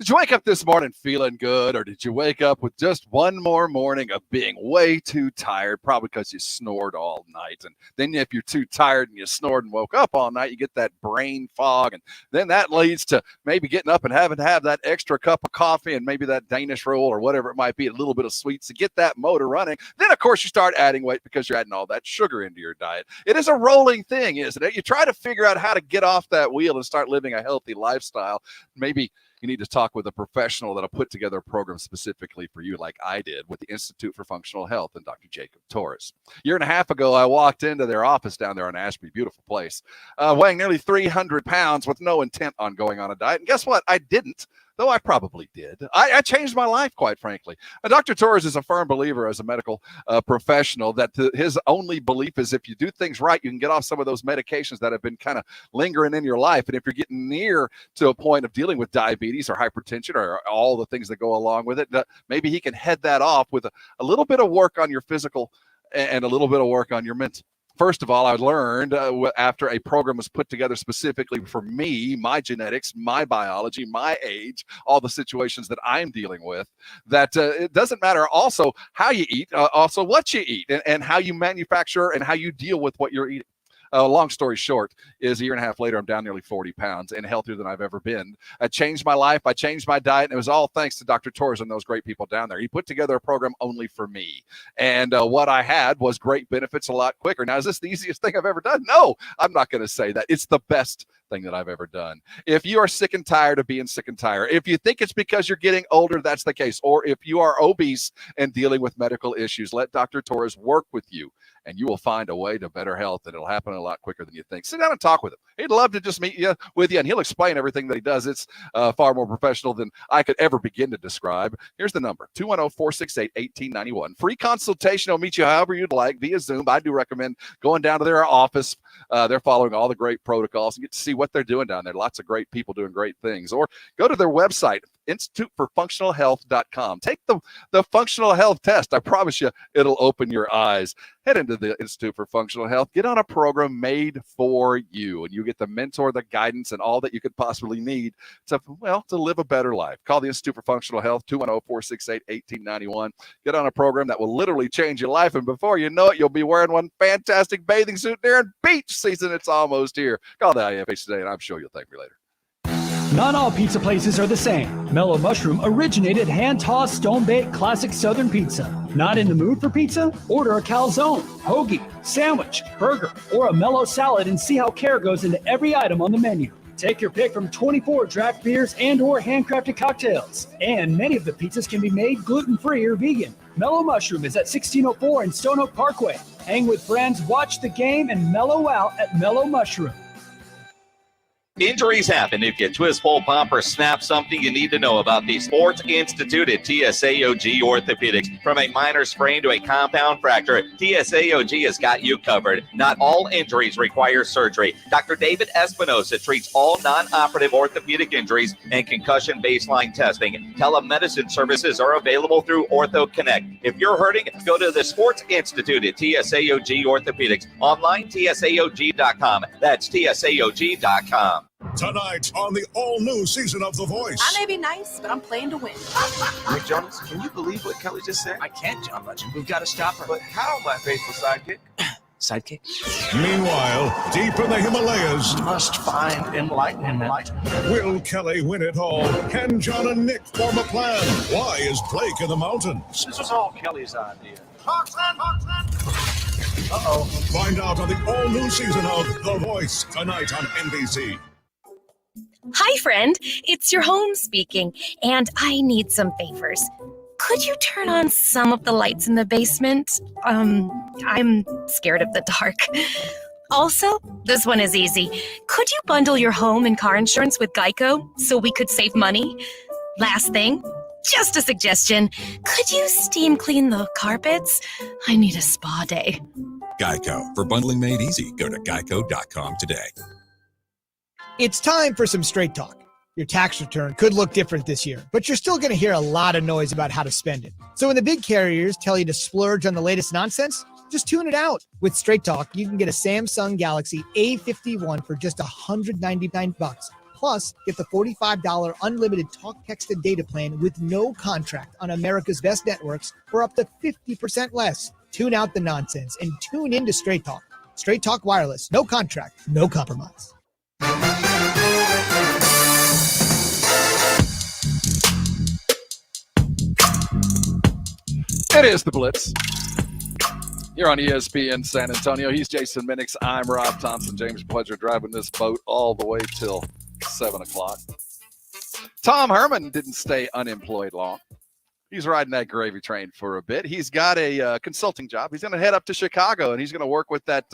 Did you wake up this morning feeling good, or did you wake up with just one more morning of being way too tired, probably because you snored all night? And then if you're too tired and you snored and woke up all night, you get that brain fog, and then that leads to maybe getting up and having to have that extra cup of coffee and maybe that Danish roll or whatever it might be, a little bit of sweets to get that motor running. Then, of course, you start adding weight because you're adding all that sugar into your diet. It is a rolling thing, isn't it? You try to figure out how to get off that wheel and start living a healthy lifestyle. Maybe you need to talk with a professional that'll put together a program specifically for you, like I did with the Institute for Functional Health and Dr. Jacob Torres. A year and a half ago, I walked into their office down there on Ashby, beautiful place, weighing nearly 300 pounds with no intent on going on a diet. And guess what? I didn't, though I probably did. I changed my life, quite frankly. Dr. Torres is a firm believer as a medical professional that his only belief is if you do things right, you can get off some of those medications that have been kind of lingering in your life. And if you're getting near to a point of dealing with diabetes or hypertension or all the things that go along with it, maybe he can head that off with a little bit of work on your physical and a little bit of work on your mental. First of all, I learned after a program was put together specifically for me, my genetics, my biology, my age, all the situations that I'm dealing with, that it doesn't matter also how you eat, also what you eat, and how you manufacture and how you deal with what you're eating. Long story short is a year and a half later, I'm down nearly 40 pounds and healthier than I've ever been. I changed my life. I changed my diet. And it was all thanks to Dr. Torres and those great people down there. He put together a program only for me. And what I had was great benefits a lot quicker. Now, is this the easiest thing I've ever done? No, I'm not going to say that. It's the best thing that I've ever done. If you are sick and tired of being sick and tired, if you think it's because you're getting older, that's the case. Or if you are obese and dealing with medical issues, let Dr. Torres work with you, and you will find a way to better health, and it'll happen a lot quicker than you think. Sit down and talk with him. He'd love to just meet you with you, and he'll explain everything that he does. It's far more professional than I could ever begin to describe. Here's the number, 210-468-1891. Free consultation. He'll meet you however you'd like via Zoom. I do recommend going down to their office. They're following all the great protocols and get to see what they're doing down there. Lots of great people doing great things. Or go to their website, instituteforfunctionalhealth.com. Take the functional health test. I promise you it'll open your eyes. Head into the Institute for Functional Health. Get on a program made for you, and you get the mentor, the guidance, and all that you could possibly need to live a better life. Call the Institute for Functional Health, 210-468-1891. Get on a program that will literally change your life, and before you know it, you'll be wearing one fantastic bathing suit during beach season. It's almost here. Call the IFH today, and I'm sure you'll thank me later. Not all pizza places are the same. Mellow Mushroom originated hand-tossed, stone-baked classic Southern pizza. Not in the mood for pizza? Order a calzone, hoagie, sandwich, burger, or a mellow salad and see how care goes into every item on the menu. Take your pick from 24 draft beers and or handcrafted cocktails. And many of the pizzas can be made gluten-free or vegan. Mellow Mushroom is at 1604 in Stone Oak Parkway. Hang with friends, watch the game, and mellow out at Mellow Mushroom. Injuries happen if you twist, pull, pop, or snap something. You need to know about the Sports Institute at TSAOG Orthopedics. From a minor sprain to a compound fracture, TSAOG has got you covered. Not all injuries require surgery. Dr. David Espinosa treats all non-operative orthopedic injuries and concussion baseline testing. Telemedicine services are available through Ortho Connect. If you're hurting, go to the Sports Institute at TSAOG Orthopedics. Online, TSAOG.com. That's TSAOG.com. Tonight on the all-new season of The Voice. I may be nice, but I'm playing to win. Nick Jonas, can you believe what Kelly just said? I can't, John Legend. We've got to stop her. But how, my faithful sidekick? Sidekick? Meanwhile, deep in the Himalayas, Must find enlightenment. will Kelly win it all? Can John and Nick form a plan? Why is Blake in the mountains? This was all Kelly's idea. Uh-oh. Find out on the all-new season of The Voice tonight on NBC. Hi, friend. It's your home speaking, and I need some favors. Could you turn on some of the lights in the basement? I'm scared of the dark. Also, this one is easy. Could you bundle your home and car insurance with Geico so we could save money? Last thing, just a suggestion. Could you steam clean the carpets? I need a spa day. Geico. For bundling made easy, go to geico.com today. It's time for some straight talk. Your tax return could look different this year, but you're still going to hear a lot of noise about how to spend it. So when the big carriers tell you to splurge on the latest nonsense, just tune it out. With Straight Talk, you can get a Samsung Galaxy A51 for just $199. Plus, get the $45 unlimited talk, text, and data plan with no contract on America's best networks for up to 50% less. Tune out the nonsense and tune into Straight Talk. Straight Talk Wireless. No contract, no compromise. It is the Blitz. You're on ESPN San Antonio. He's Jason Minix. I'm Rob Thompson. James Pledger driving this boat all the way till 7 o'clock. Tom Herman didn't stay unemployed long. He's riding that gravy train for a bit. He's got a consulting job. He's going to head up to Chicago, and he's going to work with that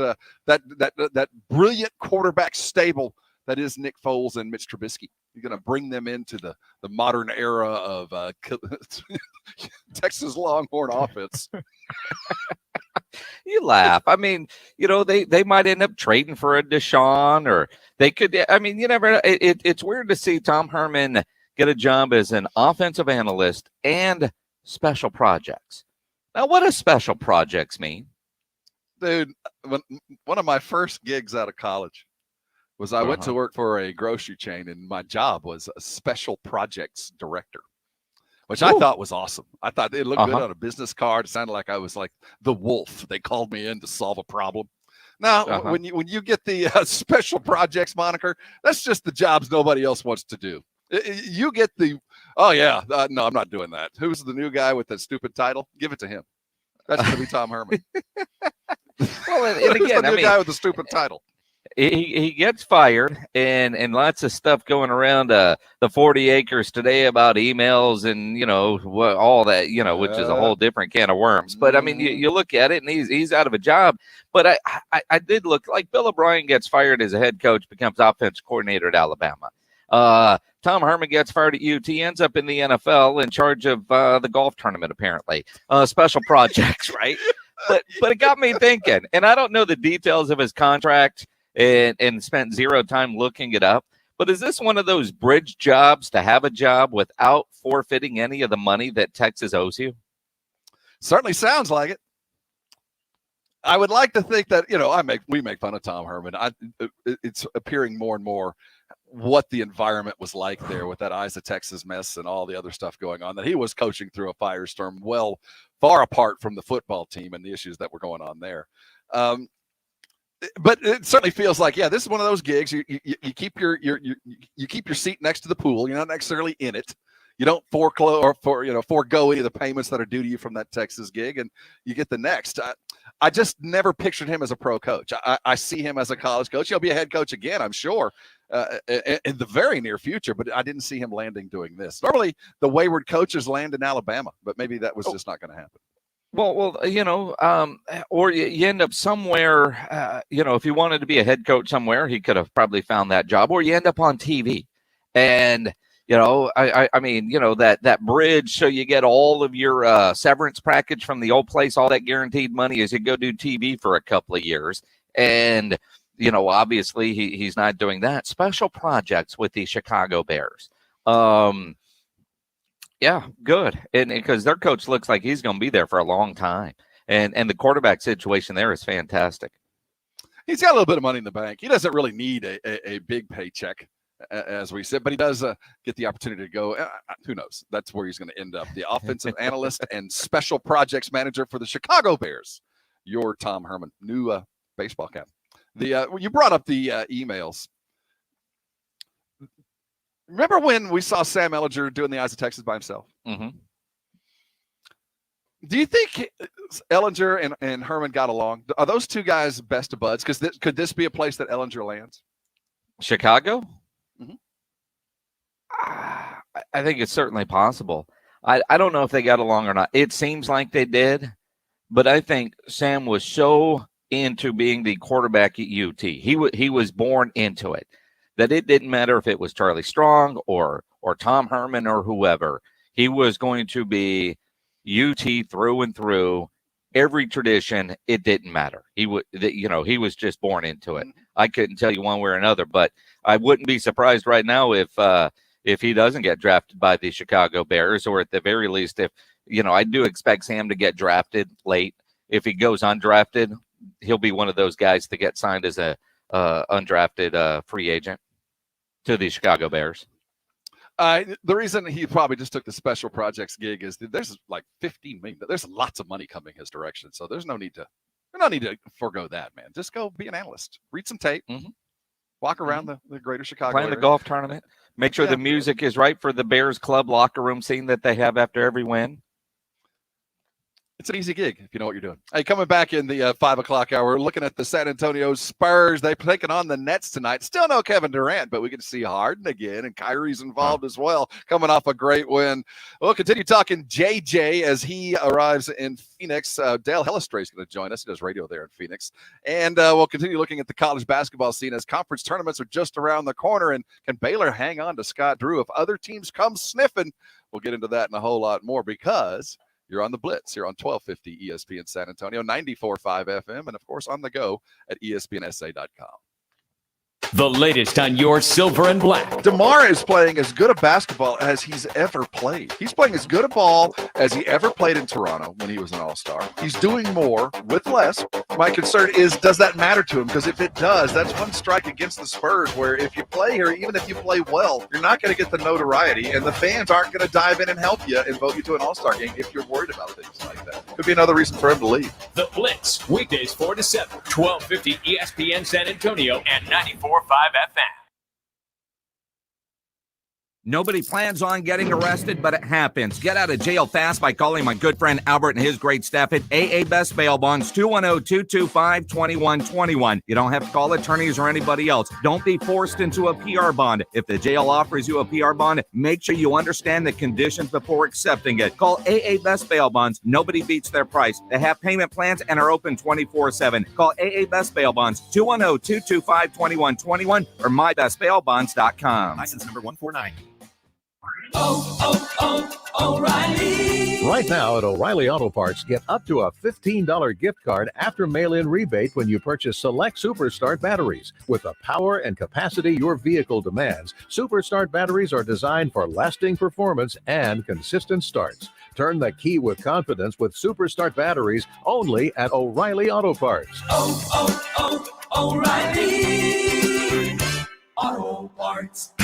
brilliant quarterback stable that is Nick Foles and Mitch Trubisky. You're going to bring them into the modern era of Texas Longhorn offense. You laugh. I mean, they might end up trading for a Deshaun, or they could. I mean, you never. It's weird to see Tom Herman get a job as an offensive analyst and special projects. Now, what does special projects mean? Dude, one of my first gigs out of college was I went to work for a grocery chain, and my job was a special projects director, which I thought was awesome. I thought it looked good on a business card. It sounded like I was like the wolf. They called me in to solve a problem. Now, when you get the special projects moniker, that's just the jobs nobody else wants to do. You get the, no, I'm not doing that. Who's the new guy with that stupid title? Give it to him. That's going to be Tom Herman. Well, and again, the new guy with the stupid title. He gets fired, and lots of stuff going around the 40 acres today about emails and all that, which is a whole different can of worms. But I mean, you look at it, and he's out of a job. But I did look like Bill O'Brien gets fired as a head coach, becomes offense coordinator at Alabama. Tom Herman gets fired at UT, ends up in the NFL in charge of the golf tournament, apparently. Special projects, right? But it got me thinking, and I don't know the details of his contract and spent zero time looking it up. But is this one of those bridge jobs to have a job without forfeiting any of the money that Texas owes you? Certainly sounds like it. I would like to think that, we make fun of Tom Herman. It's appearing more and more what the environment was like there with that Eyes of Texas mess and all the other stuff going on, that he was coaching through a firestorm far apart from the football team and the issues that were going on there. But it certainly feels like, this is one of those gigs. You keep your seat next to the pool. You're not necessarily in it. You don't forego any of the payments that are due to you from that Texas gig, and you get the next. I just never pictured him as a pro coach. I see him as a college coach. He'll be a head coach again, I'm sure, in the very near future, but I didn't see him landing doing this. Normally, the wayward coaches land in Alabama, but maybe that was just not going to happen. Well, or you end up somewhere, if he wanted to be a head coach somewhere, he could have probably found that job, or you end up on TV. And, that bridge, so you get all of your severance package from the old place, all that guaranteed money as you go do TV for a couple of years. And, obviously he's not doing that. Special projects with the Chicago Bears. Yeah, good. And because their coach looks like he's going to be there for a long time. And the quarterback situation there is fantastic. He's got a little bit of money in the bank. He doesn't really need a big paycheck, as we said, but he does get the opportunity to go. Who knows? That's where he's going to end up. The offensive analyst and special projects manager for the Chicago Bears. Your Tom Herman, new baseball cap. You brought up the emails. Remember when we saw Sam Ehlinger doing the Eyes of Texas by himself? Mm-hmm. Do you think Ehlinger and Herman got along? Are those two guys best of buds? Because could this be a place that Ehlinger lands? Chicago? Mm-hmm. I think it's certainly possible. I don't know if they got along or not. It seems like they did, but I think Sam was so into being the quarterback at UT. He was born into it. That it didn't matter if it was Charlie Strong or Tom Herman or whoever. He was going to be UT through and through. Every tradition, it didn't matter. He was just born into it. I couldn't tell you one way or another, but I wouldn't be surprised right now if he doesn't get drafted by the Chicago Bears, or at the very least, if I do expect Sam to get drafted late. If he goes undrafted, he'll be one of those guys that get signed as a undrafted free agent to the Chicago Bears. The reason he probably just took the special projects gig is that there's like $15 million. There's lots of money coming his direction, so there's no need to forego that, man. Just go be an analyst, read some tape, walk around the greater Chicago Play in the golf tournament. Make sure the music is right for the Bears club locker room scene that they have after every win. It's an easy gig if you know what you're doing. Hey, coming back in the 5 o'clock hour, we're looking at the San Antonio Spurs. They've taken on the Nets tonight. Still no Kevin Durant, but we get to see Harden again, and Kyrie's involved as well, coming off a great win. We'll continue talking JJ as he arrives in Phoenix. Dale Hellestray is going to join us. He does radio there in Phoenix. And we'll continue looking at the college basketball scene as conference tournaments are just around the corner. And can Baylor hang on to Scott Drew if other teams come sniffing? We'll get into that and a whole lot more, because you're on the Blitz here on 1250 ESPN San Antonio, 94.5 FM, and, of course, on the go at ESPNSA.com. The latest on your silver and black. DeMar is playing as good a basketball as he's ever played. He's playing as good a ball as he ever played in Toronto when he was an all-star. He's doing more with less. My concern is, does that matter to him? Because if it does, that's one strike against the Spurs, where if you play here, even if you play well, you're not going to get the notoriety, and the fans aren't going to dive in and help you and vote you to an all-star game if you're worried about things like that. Could be another reason for him to leave. The Blitz, weekdays 4 to 7, 1250 ESPN San Antonio and 94.5 FM. Nobody plans on getting arrested, but it happens. Get out of jail fast by calling my good friend Albert and his great staff at AA Best Bail Bonds, 210-225-2121. You don't have to call attorneys or anybody else. Don't be forced into a PR bond. If the jail offers you a PR bond, make sure you understand the conditions before accepting it. Call AA Best Bail Bonds. Nobody beats their price. They have payment plans and are open 24/7. Call AA Best Bail Bonds, 210-225-2121 or mybestbailbonds.com. License number 149. O'Reilly. Right now at O'Reilly Auto Parts, get up to a $15 gift card after mail-in rebate when you purchase select Superstart batteries. With the power and capacity your vehicle demands, Superstart batteries are designed for lasting performance and consistent starts. Turn the key with confidence with Superstart batteries only at O'Reilly Auto Parts. O'Reilly Auto Parts.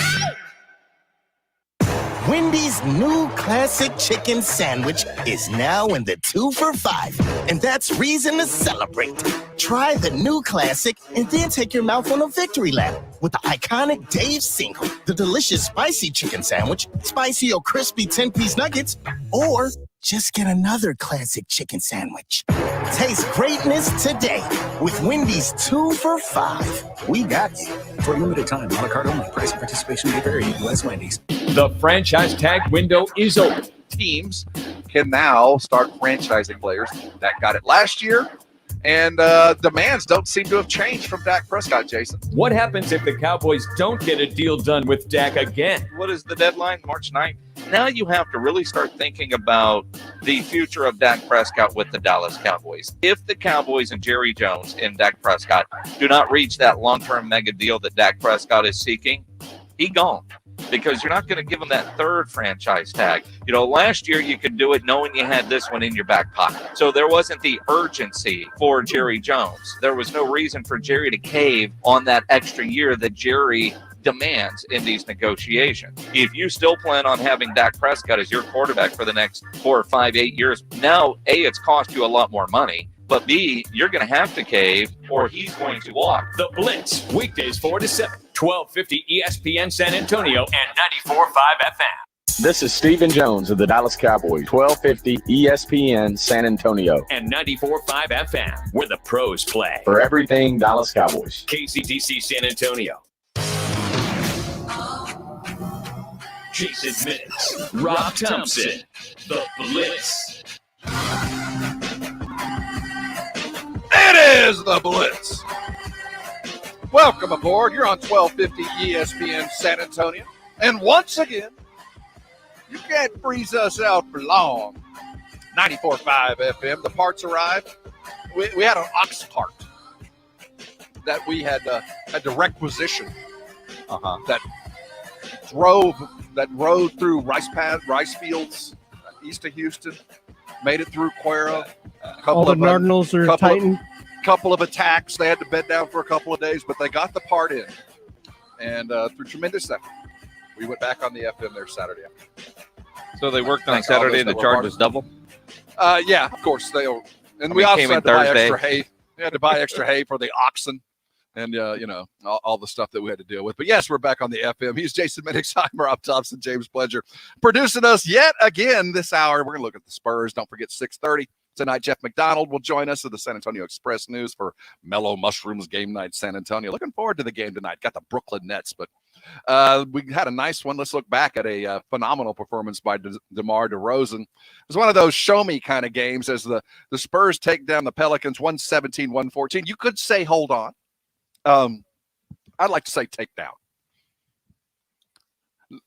Wendy's new classic chicken sandwich is now in the 2 for $5, and that's reason to celebrate. Try the new classic and then take your mouth on a victory lap with the iconic Dave Single, the delicious spicy chicken sandwich, spicy or crispy 10-piece nuggets, or just get another classic chicken sandwich. Taste greatness today with Wendy's 2 for $5. We got you. For a limited time, a la carte only. Price and participation may vary. U.S. Wendy's. The franchise tag window is open. Teams can now start franchising players. Dak got it last year, and demands don't seem to have changed from Dak Prescott, Jason. What happens if the Cowboys don't get a deal done with Dak again? What is the deadline? March 9th. Now you have to really start thinking about the future of Dak Prescott with the Dallas Cowboys. If the Cowboys and Jerry Jones and Dak Prescott do not reach that long-term mega deal that Dak Prescott is seeking, he gone. Because you're not going to give him that third franchise tag. You know, last year you could do it knowing you had this one in your back pocket. So there wasn't the urgency for Jerry Jones. There was no reason for Jerry to cave on that extra year that Jerry demands in these negotiations. If you still plan on having Dak Prescott as your quarterback for the next 4 or 5, 8 years, now, A, it's cost you a lot more money. But B, you're going to have to cave or he's going to walk. The Blitz, weekdays 4 to 7, 1250 ESPN San Antonio and 94.5 FM. This is Stephen Jones of the Dallas Cowboys, 1250 ESPN San Antonio. And 94.5 FM, where the pros play. For everything Dallas Cowboys. KCTC San Antonio. Jason Minutes, Rob Thompson, The Blitz. It is the Blitz. Welcome aboard. You're on 1250 ESPN San Antonio. And once again, you can't freeze us out for long. 94.5 FM. The parts arrived. We had an ox cart that we had to requisition. That rode through rice fields east of Houston, made it through Cuero. All the Cardinals are Titan. Couple of attacks. They had to bed down for a couple of days, but they got the part in. And through tremendous effort, we went back on the FM there Saturday afternoon. So they worked on Saturday and the charge was double? Yeah, of course. And we also had to buy extra hay. We had to buy extra hay for the oxen and, all the stuff that we had to deal with. But, yes, we're back on the FM. He's Jason Minix. I'm Rob Thompson, James Pledger, producing us yet again this hour. We're going to look at the Spurs. Don't forget 6:30. Tonight, Jeff McDonald will join us at the San Antonio Express News for Mellow Mushrooms Game Night San Antonio. Looking forward to the game tonight. Got the Brooklyn Nets, but we had a nice one. Let's look back at a phenomenal performance by DeMar DeRozan. It was one of those show-me kind of games as the Spurs take down the Pelicans 117-114. You could say hold on. I'd like to say take down.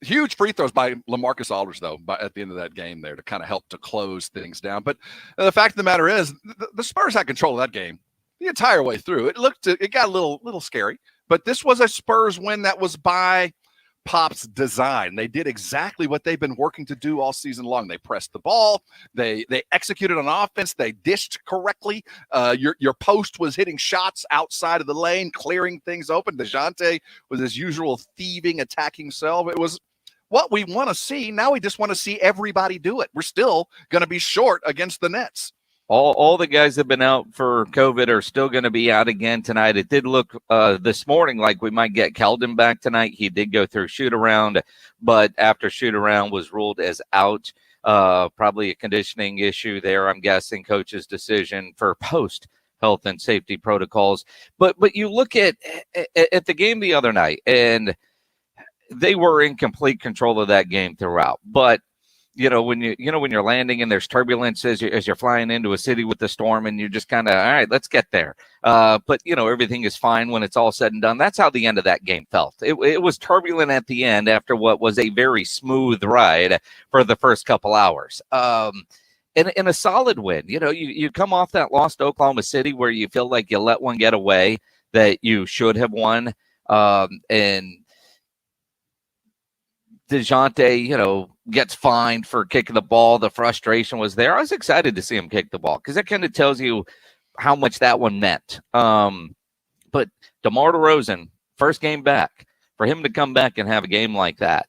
Huge free throws by LaMarcus Aldridge, though, at the end of that game there to kind of help to close things down. But the fact of the matter is, the Spurs had control of that game the entire way through. It got a little scary, but this was a Spurs win that was by Pop's design. They did exactly what they've been working to do all season long. They pressed the ball. They executed on offense. They dished correctly. Your post was hitting shots outside of the lane, clearing things open. DeJounte with his usual thieving, attacking self. It was what we want to see. Now we just want to see everybody do it. We're still going to be short against the Nets. All the guys that have been out for COVID are still going to be out again tonight. It did look this morning like we might get Keldon back tonight. He did go through shoot-around, but after shoot-around was ruled as out. Probably a conditioning issue there, I'm guessing. Coach's decision for post-health and safety protocols. But you look at the game the other night, and they were in complete control of that game throughout. But when you're landing and there's turbulence as you're flying into a city with the storm, and you're just kind of, all right, let's get there. But everything is fine when it's all said and done. That's how the end of that game felt. It was turbulent at the end after what was a very smooth ride for the first couple hours. In a solid win, you come off that loss to Oklahoma City where you feel like you let one get away that you should have won. And DeJounte, gets fined for kicking the ball. The frustration was there. I was excited to see him kick the ball because that kind of tells you how much that one meant. But DeMar DeRozan, first game back, for him to come back and have a game like that,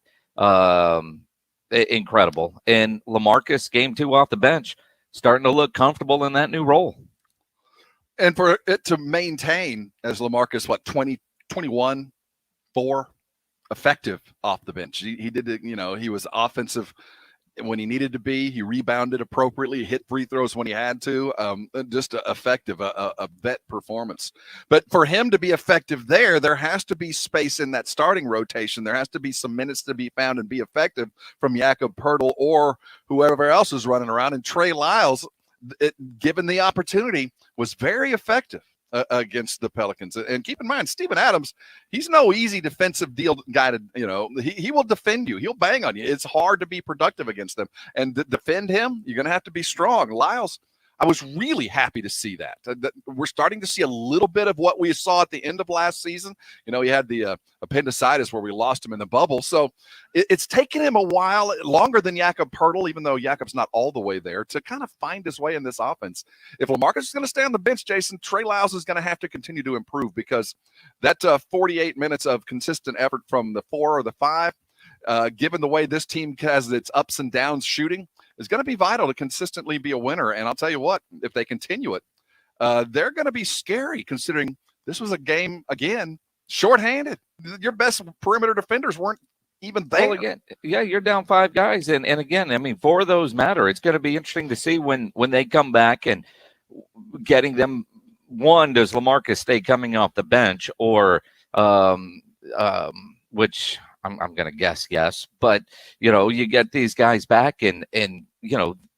incredible. And LaMarcus, game 2 off the bench, starting to look comfortable in that new role. And for it to maintain as LaMarcus, 21, 4 effective off the bench. He did it, he was offensive when he needed to be. He rebounded appropriately, hit free throws when he had to. Just effective, a vet performance. But for him to be effective there has to be space in that starting rotation. There has to be some minutes to be found and be effective from Jakob Poeltl or whoever else is running around. And Trey Lyles, given the opportunity, was very effective against the Pelicans. And keep in mind, Steven Adams, he's no easy defensive deal guy to, he will defend you. He'll bang on you. It's hard to be productive against them. And to defend him, you're going to have to be strong. Lyles, I was really happy to see that. We're starting to see a little bit of what we saw at the end of last season. He had the appendicitis where we lost him in the bubble. So it's taken him a while, longer than Jakob Poeltl, even though Jakob's not all the way there, to kind of find his way in this offense. If LaMarcus is going to stay on the bench, Jason, Trey Lyles is going to have to continue to improve, because that 48 minutes of consistent effort from the 4 or the 5, given the way this team has its ups and downs shooting, is going to be vital to consistently be a winner. And I'll tell you what, if they continue it, they're going to be scary, considering this was a game, again, shorthanded. Your best perimeter defenders weren't even there. Well, again, yeah, you're down 5 guys. And again, I mean, 4 of those matter. It's going to be interesting to see when they come back and getting them. One, does LaMarcus stay coming off the bench, or which I'm going to guess yes. But, you get these guys back and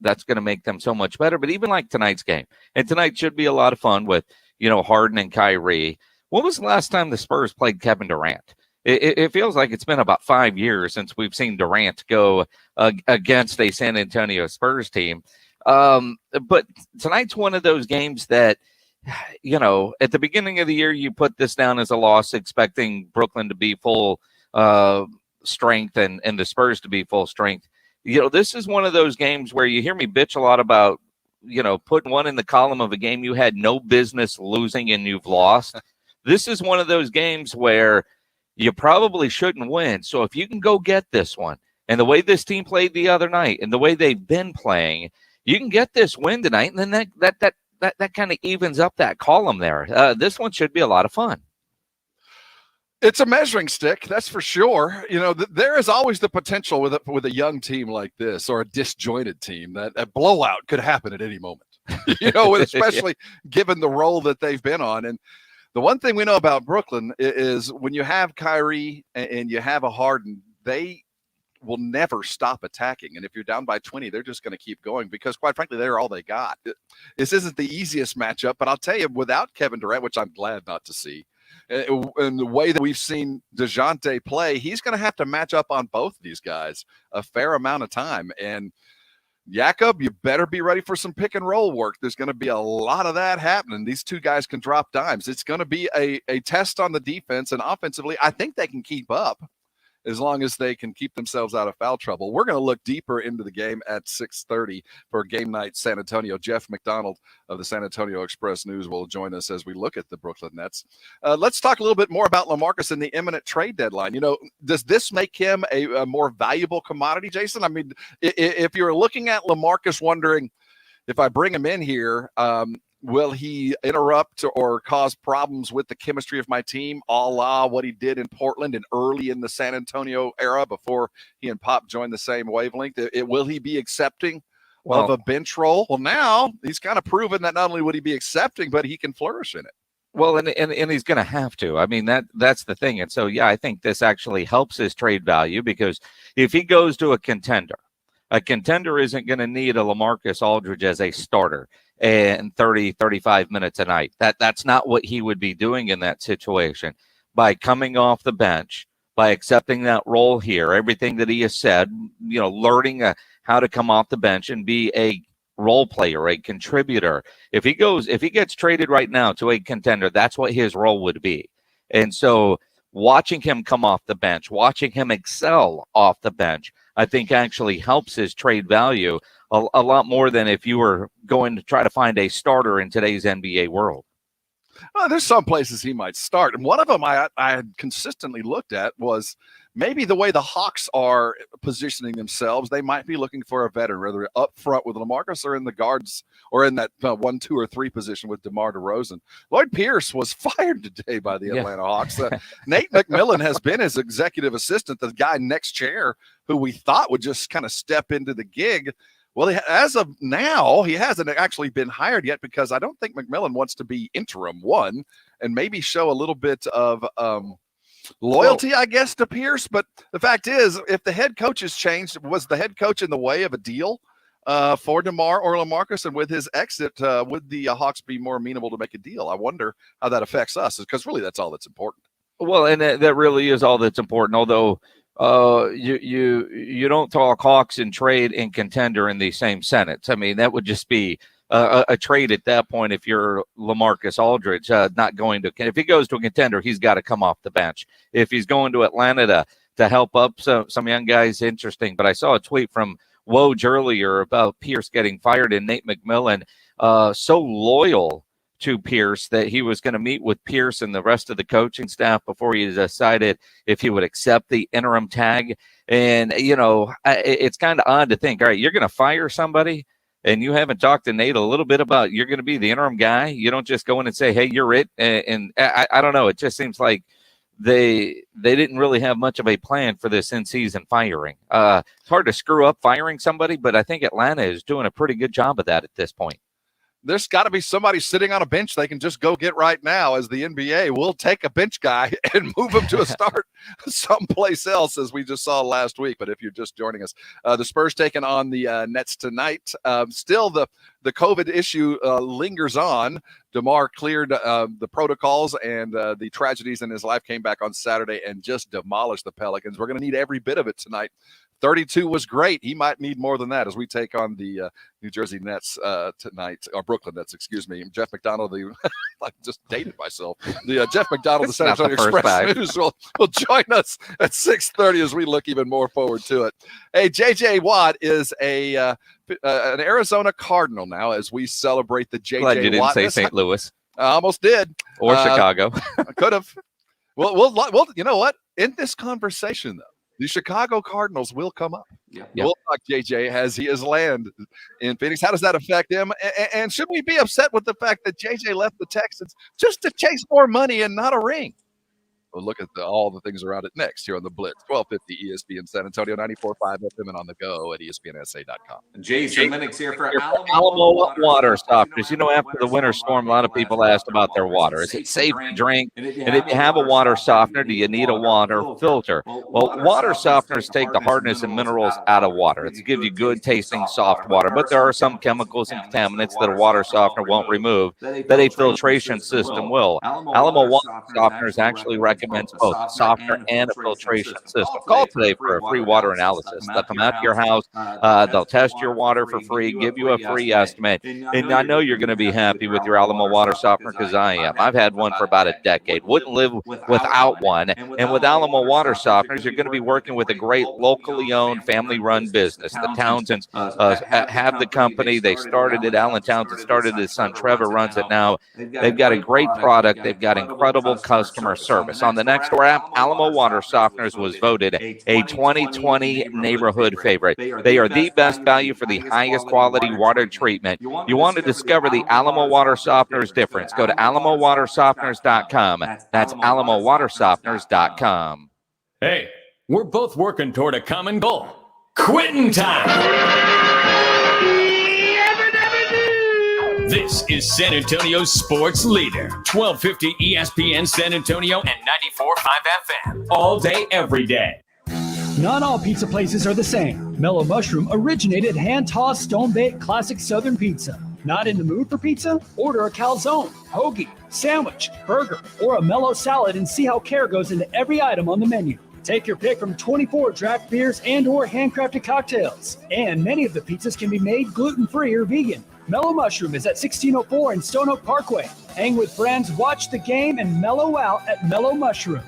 that's going to make them so much better. But even like tonight's game, and tonight should be a lot of fun with, Harden and Kyrie. When was the last time the Spurs played Kevin Durant? It feels like it's been about 5 years since we've seen Durant go against a San Antonio Spurs team. But tonight's one of those games that, at the beginning of the year, you put this down as a loss, expecting Brooklyn to be full strength and the Spurs to be full strength. This is one of those games where you hear me bitch a lot about, putting one in the column of a game you had no business losing and you've lost. This is one of those games where you probably shouldn't win. So if you can go get this one, and the way this team played the other night and the way they've been playing, you can get this win tonight, and then that kind of evens up that column there. This one should be a lot of fun. It's a measuring stick, that's for sure. There is always the potential with a young team like this, or a disjointed team, that a blowout could happen at any moment. Especially given the role that they've been on. And the one thing we know about Brooklyn is when you have Kyrie and you have a Harden, they will never stop attacking. And if you're down by 20, they're just going to keep going, because quite frankly, they're all they got. This isn't the easiest matchup, but I'll tell you, without Kevin Durant, which I'm glad not to see, and the way that we've seen DeJounte play, he's going to have to match up on both of these guys a fair amount of time. And Jakob, you better be ready for some pick and roll work. There's going to be a lot of that happening. These two guys can drop dimes. It's going to be a test on the defense, and offensively, I think they can keep up as long as they can keep themselves out of foul trouble. We're going to look deeper into the game at 6:30 for Game Night San Antonio. Jeff McDonald of the San Antonio Express-News will join us as we look at the Brooklyn Nets. Let's talk a little bit more about LaMarcus and the imminent trade deadline. Does this make him a more valuable commodity, Jason? I mean, if you're looking at LaMarcus wondering, if I bring him in here, will he interrupt or cause problems with the chemistry of my team, a la what he did in Portland and early in the San Antonio era before he and Pop joined the same wavelength? Will he be accepting of a bench role? Well, now he's kind of proven that not only would he be accepting, but he can flourish in it. Well, and he's going to have to. I mean, that's the thing. And so, yeah, I think this actually helps his trade value, because if he goes to a contender isn't going to need a LaMarcus Aldridge as a starter and 30, 35 minutes a night. That's not what he would be doing in that situation. By coming off the bench, by accepting that role here, everything that he has said, learning how to come off the bench and be a role player, a contributor. If he gets traded right now to a contender, that's what his role would be. And so watching him come off the bench, watching him excel off the bench, I think actually helps his trade value a lot more than if you were going to try to find a starter in today's NBA world. Well, there's some places he might start. And one of them I had consistently looked at was maybe the way the Hawks are positioning themselves. They might be looking for a veteran, whether up front with LaMarcus or in the guards or in that 1, 2, or 3 position with DeMar DeRozan. Lloyd Pierce was fired today by the Atlanta Hawks. Nate McMillan has been his executive assistant, the guy next chair who we thought would just kind of step into the gig. Well, as of now, he hasn't actually been hired yet because I don't think McMillan wants to be interim one and maybe show a little bit of loyalty, I guess, to Pierce. But the fact is, if the head coach has changed, was the head coach in the way of a deal for DeMar or LaMarcus? And with his exit, would the Hawks be more amenable to make a deal? I wonder how that affects us, because really that's all that's important. Well, and that really is all that's important, although you don't talk Hawks and trade and contender in the same sentence. I mean, that would just be a trade at that point if you're LaMarcus Aldridge not going to. If he goes to a contender, he's got to come off the bench. If he's going to Atlanta to help up some young guys, interesting. But I saw a tweet from Woj earlier about Pierce getting fired and Nate McMillan so loyal to Pierce that he was going to meet with Pierce and the rest of the coaching staff before he decided if he would accept the interim tag. And, you know, it's kind of odd to think, all right, you're going to fire somebody and you haven't talked to Nate a little bit about you're going to be the interim guy. You don't just go in and say, hey, you're it. And I don't know. It just seems like they didn't really have much of a plan for this in-season firing. It's hard to screw up firing somebody, but I think Atlanta is doing a pretty good job of that at this point. There's got to be somebody sitting on a bench they can just go get right now, as the NBA will take a bench guy and move him to a start someplace else, as we just saw last week. But if you're just joining us, the Spurs taking on the Nets tonight. Still, the COVID issue lingers on. DeMar cleared the protocols, and the tragedies in his life came back on Saturday and just demolished the Pelicans. We're going to need every bit of it tonight. 32 was great. He might need more than that as we take on the New Jersey Nets tonight, or Brooklyn Nets, excuse me. Jeff McDonald, I just dated myself. The Jeff McDonald, the San Antonio Express News, will join us at 6:30 as we look even more forward to it. Hey, J.J. Watt is an Arizona Cardinal now as we celebrate the J.J. Glad you didn't Watt. say St. Louis. I almost did. Or Chicago. I could have. Well, you know what? In this conversation, though, the Chicago Cardinals will come up. Yeah. We'll talk JJ as he has landed in Phoenix. How does that affect him? And should we be upset with the fact that JJ left the Texans just to chase more money and not a ring? We'll look at all the things around it next here on the Blitz. 1250 ESPN San Antonio, 94.5 FM, and on the go at ESPNSA.com. Jason Lennox here for Alamo Water Softeners. You know, after the winter storm, a lot of people asked about their water. Is it safe to drink? And if you have a water softener, do you need a water filter? Well, water softeners take the hardness and minerals out of water. It's to give you good tasting soft water. But there are some chemicals and contaminants that a water softener won't remove that a filtration system will. Alamo Water Softeners actually recommends both a softener and a filtration system. Call today for a free water analysis. They'll come out to your house. They'll test your water for free, give you a free estimate. And I know you're going to be happy with your Alamo Water Softener, because I am. I've had one for about a decade. Wouldn't live without one. And with Alamo Water Softeners, you're going to be working with a great locally owned, family-run business. The Townsends have the company. They started it. Alan Townsend started. His son Trevor runs it now. They've got a great product. They've got incredible customer service. On the next wrap, Alamo Water Softeners was voted a 2020 neighborhood favorite. They are the best value for the highest quality water treatment. You want to discover the Alamo Water Softeners difference. Go to alamowatersofteners.com. That's alamowatersofteners.com. Hey, we're both working toward a common goal. Quitting time! This is San Antonio's sports leader, 1250 ESPN San Antonio and 94.5 FM. All day, every day. Not all pizza places are the same. Mellow Mushroom originated hand-tossed, stone-baked classic Southern pizza. Not in the mood for pizza? Order a calzone, hoagie, sandwich, burger, or a mellow salad and see how care goes into every item on the menu. Take your pick from 24 draft beers and or handcrafted cocktails. And many of the pizzas can be made gluten-free or vegan. Mellow Mushroom is at 1604 in Stone Oak Parkway. Hang with friends, watch the game, and mellow out at Mellow Mushroom.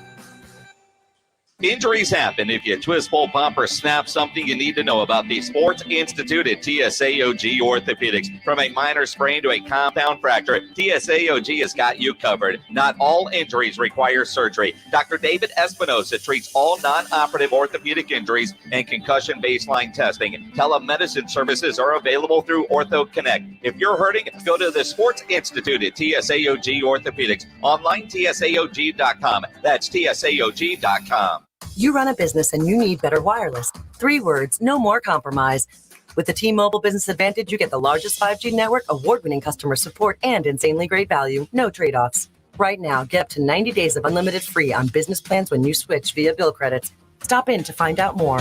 Injuries happen. If you twist, pull, pump, or snap something, you need to know about the Sports Institute at TSAOG Orthopedics. From a minor sprain to a compound fracture, TSAOG has got you covered. Not all injuries require surgery. Dr. David Espinosa treats all non-operative orthopedic injuries and concussion baseline testing. Telemedicine services are available through Ortho Connect. If you're hurting, go to the Sports Institute at TSAOG Orthopedics. Online, TSAOG.com. That's TSAOG.com. You run a business and you need better wireless. 3 words, no more compromise. With the T-Mobile Business Advantage, you get the largest 5G network, award-winning customer support, and insanely great value. No trade-offs. Right now, get up to 90 days of unlimited free on business plans when you switch via bill credits. Stop in to find out more.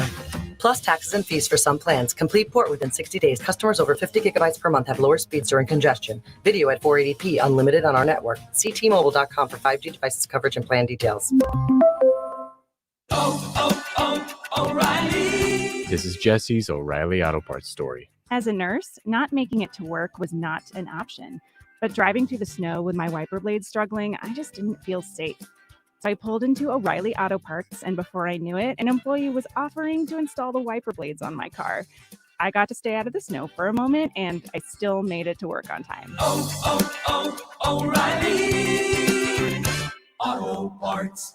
Plus taxes and fees for some plans. Complete port within 60 days. Customers over 50 gigabytes per month have lower speeds during congestion. Video at 480p, unlimited on our network. See T-Mobile.com for 5G devices coverage and plan details. O'Reilly. This is Jesse's O'Reilly Auto Parts story. As a nurse, not making it to work was not an option. But driving through the snow with my wiper blades struggling, I just didn't feel safe. So I pulled into O'Reilly Auto Parts, and before I knew it, an employee was offering to install the wiper blades on my car. I got to stay out of the snow for a moment, and I still made it to work on time. O'Reilly Auto Parts.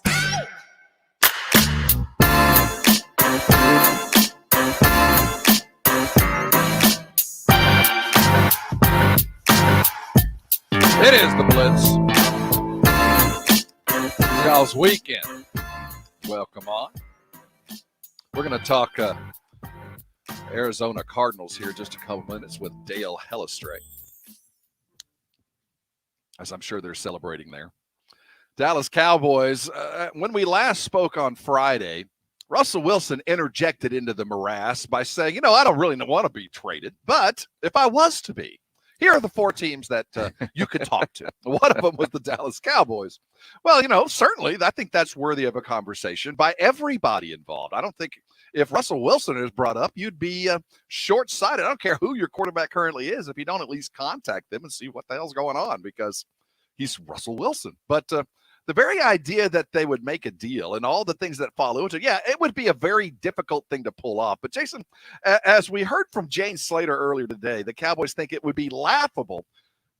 It is the Blitz. Y'all's weekend. Welcome on. We're going to talk Arizona Cardinals here just a couple minutes with Dale Hellestray, as I'm sure they're celebrating there. Dallas Cowboys, when we last spoke on Friday, Russell Wilson interjected into the morass by saying, I don't really want to be traded, but if I was to be, here are the 4 teams that you could talk to. One of them was the Dallas Cowboys. Well, certainly, I think that's worthy of a conversation by everybody involved. I don't think if Russell Wilson is brought up, you'd be short-sighted. I don't care who your quarterback currently is if you don't at least contact them and see what the hell's going on, because he's Russell Wilson. But the very idea that they would make a deal and all the things that follow into it, it would be a very difficult thing to pull off. But Jason, as we heard from Jane Slater earlier today, the Cowboys think it would be laughable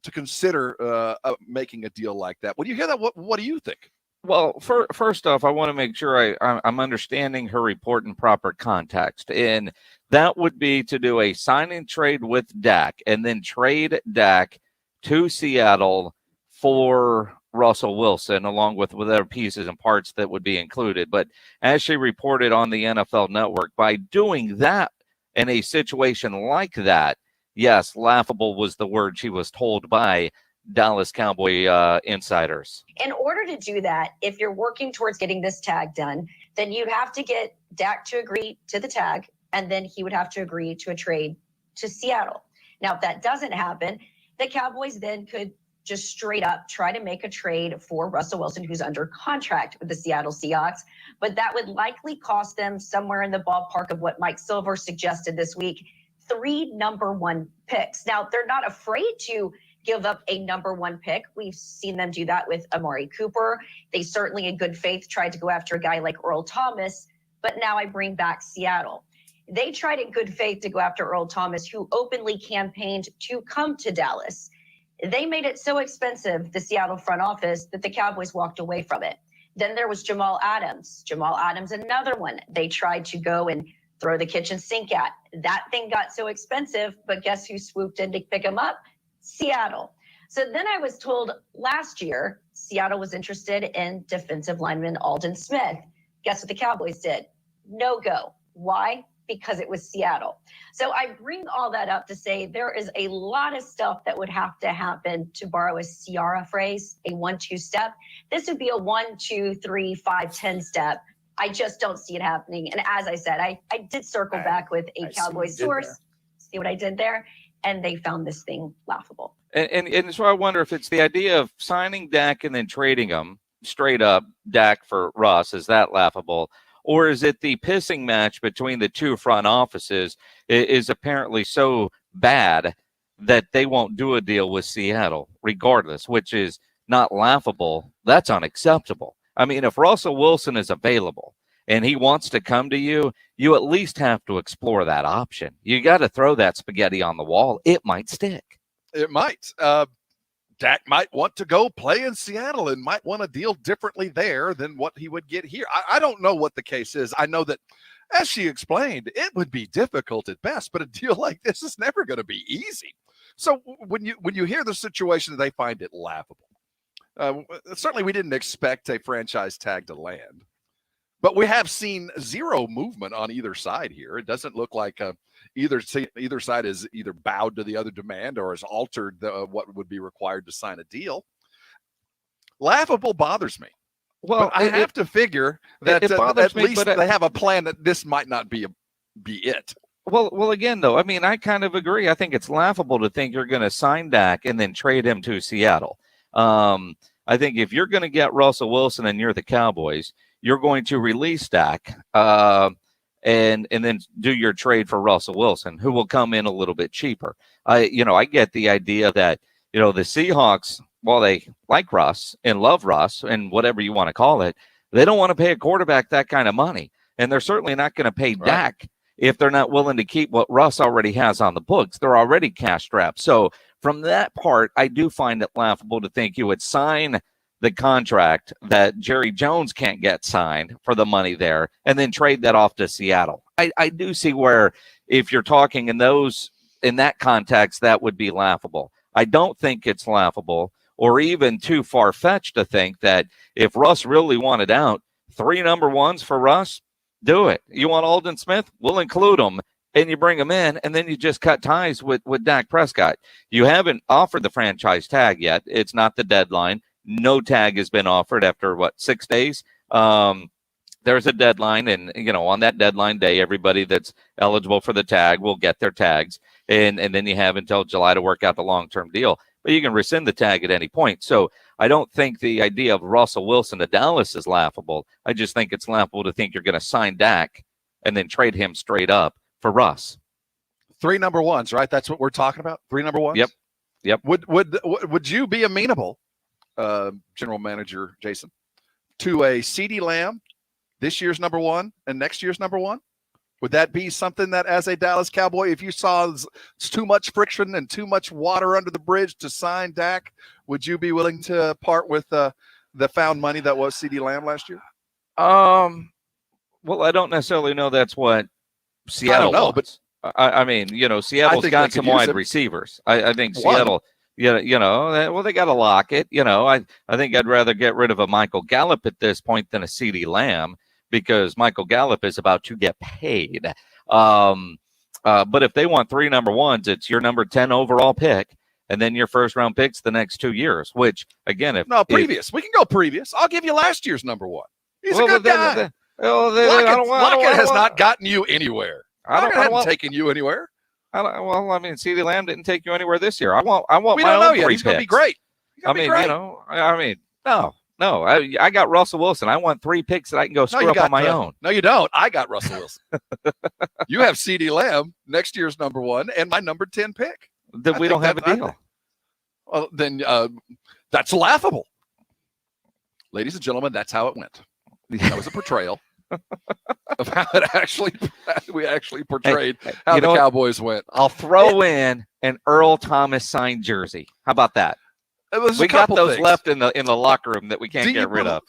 to consider making a deal like that. When you hear that, what do you think? Well, first off, I want to make sure I'm understanding her report in proper context. And that would be to do a sign and trade with Dak and then trade Dak to Seattle for Russell Wilson, along with other pieces and parts that would be included. But as she reported on the NFL Network, by doing that in a situation like that, yes, laughable was the word she was told by Dallas Cowboy insiders. In order to do that, if you're working towards getting this tag done, then you'd have to get Dak to agree to the tag, and then he would have to agree to a trade to Seattle. Now, if that doesn't happen, the Cowboys then could just straight up try to make a trade for Russell Wilson, who's under contract with the Seattle Seahawks. But that would likely cost them somewhere in the ballpark of what Mike Silver suggested this week, 3 number 1 picks. Now, they're not afraid to give up a number 1 pick. We've seen them do that with Amari Cooper. They certainly, in good faith, tried to go after a guy like Earl Thomas. But now I bring back Seattle. They tried in good faith to go after Earl Thomas, who openly campaigned to come to Dallas. They made it so expensive, the Seattle front office, that the Cowboys walked away from it. Then there was Jamal Adams. Jamal Adams, another one they tried to go and throw the kitchen sink at. That thing got so expensive, but guess who swooped in to pick him up? Seattle. So then I was told last year, Seattle was interested in defensive lineman Aldon Smith. Guess what the Cowboys did? No go. Why? Because it was Seattle. So I bring all that up to say there is a lot of stuff that would have to happen, to borrow a Ciara phrase, a 1-2 step. This would be a 1, 2, 3, 5, 10 step. I just don't see it happening. And as I said, I did circle back with a Cowboys source, see what I did there, and they found this thing laughable. And so I wonder if it's the idea of signing Dak and then trading him straight up, Dak for Russ, is that laughable? Or is it the pissing match between the two front offices is apparently so bad that they won't do a deal with Seattle regardless, which is not laughable. That's unacceptable. I mean, if Russell Wilson is available and he wants to come to you, you at least have to explore that option. You got to throw that spaghetti on the wall. It might stick. It might. Dak might want to go play in Seattle and might want to deal differently there than what he would get here. I don't know what the case is. I know that, as she explained, it would be difficult at best, but a deal like this is never going to be easy. So when you hear the situation, they find it laughable. Certainly we didn't expect a franchise tag to land, but we have seen zero movement on either side here. It doesn't look like either side is either bowed to the other demand or has altered what would be required to sign a deal. Laughable bothers me. Well, but I have to figure that at least they have a plan that this might not be it. Well, again, though, I mean, I kind of agree. I think it's laughable to think you're going to sign Dak and then trade him to Seattle. I think if you're going to get Russell Wilson and you're the Cowboys, you're going to release Dak and then do your trade for Russell Wilson, who will come in a little bit cheaper. I get the idea that, the Seahawks, while they like Russ and love Russ and whatever you want to call it, they don't want to pay a quarterback that kind of money. And they're certainly not going to pay Dak if they're not willing to keep what Russ already has on the books. They're already cash strapped. So from that part, I do find it laughable to think you would sign the contract that Jerry Jones can't get signed for the money there and then trade that off to Seattle. I do see where if you're talking in that context, that would be laughable. I don't think it's laughable or even too far-fetched to think that if Russ really wanted out, 3 number ones for Russ, do it. You want Aldon Smith? We'll include him. And you bring him in, and then you just cut ties with Dak Prescott. You haven't offered the franchise tag yet. It's not the deadline. No tag has been offered after, 6 days? There's a deadline, and, on that deadline day, everybody that's eligible for the tag will get their tags, and then you have until July to work out the long-term deal. But you can rescind the tag at any point. So I don't think the idea of Russell Wilson to Dallas is laughable. I just think it's laughable to think you're going to sign Dak and then trade him straight up for Russ. 3 number ones, right? That's what we're talking about. 3 number ones. Yep. Would you be amenable, General Manager Jason, to a CeeDee Lamb, this year's number 1 and next year's number 1? Would that be something that, as a Dallas Cowboy, if you saw it's too much friction and too much water under the bridge to sign Dak, would you be willing to part with the found money that was CeeDee Lamb last year? Well, I don't necessarily know that's what Seattle wants. But I mean, Seattle's got some wide receivers. I think Seattle, they got to lock it. I think I'd rather get rid of a Michael Gallup at this point than a CeeDee Lamb because Michael Gallup is about to get paid. But if they want 3 number ones, it's your number 10 overall pick and then your first round picks the next 2 years, which again, we can go previous. I'll give you last year's number 1. He's a good guy. Lockett has not gotten you anywhere. Lockett hasn't taken you anywhere. CeeDee Lamb didn't take you anywhere this year. I want we my don't own know yet. 3 He's picks. going to be great. No. I got Russell Wilson. I want 3 picks that I can go screw up on my own. No, you don't. I got Russell Wilson. You have CeeDee Lamb, next year's number 1, and my number 10 pick. Then we don't have a deal. Well, then that's laughable. Ladies and gentlemen, that's how it went. That was a portrayal of how we actually portrayed how the Cowboys went. I'll throw in an Earl Thomas signed jersey. How about that? We got those left in the locker room that we can't get rid of.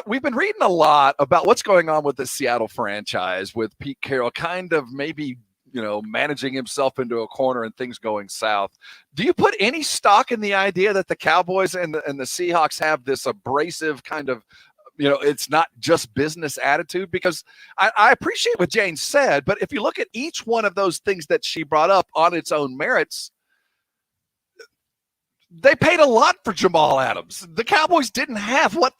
We've been reading a lot about what's going on with the Seattle franchise with Pete Carroll kind of maybe, managing himself into a corner and things going south. Do you put any stock in the idea that the Cowboys and the Seahawks have this abrasive kind of, it's not just business attitude? Because I appreciate what Jane said, but if you look at each one of those things that she brought up on its own merits, they paid a lot for Jamal Adams. The Cowboys didn't have what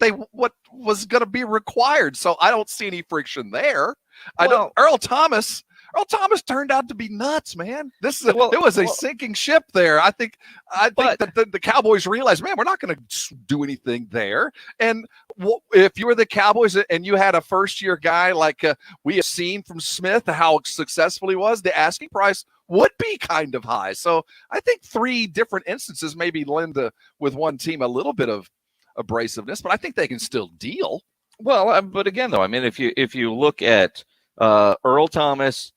was going to be required, so I don't see any friction there. Earl Thomas turned out to be nuts, man. It was a sinking ship there. I think that the Cowboys realized, man, we're not going to do anything there. And if you were the Cowboys and you had a first-year guy like we have seen from Smith, how successful he was, the asking price would be kind of high. So I think 3 different instances maybe lend with one team a little bit of abrasiveness, but I think they can still deal. Well, but again, though, I mean, if you look at Earl Thomas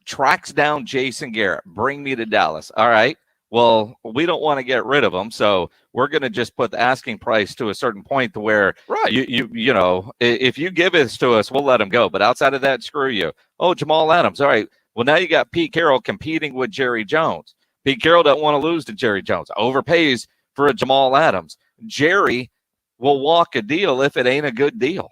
tracks down Jason Garrett, bring me to Dallas. All right. Well, we don't want to get rid of him, so we're going to just put the asking price to a certain point to where, right, you know, if you give this to us, we'll let him go. But outside of that, screw you. Oh, Jamal Adams. All right. Well, now you got Pete Carroll competing with Jerry Jones. Pete Carroll doesn't want to lose to Jerry Jones. Overpays for a Jamal Adams. Jerry will walk a deal if it ain't a good deal.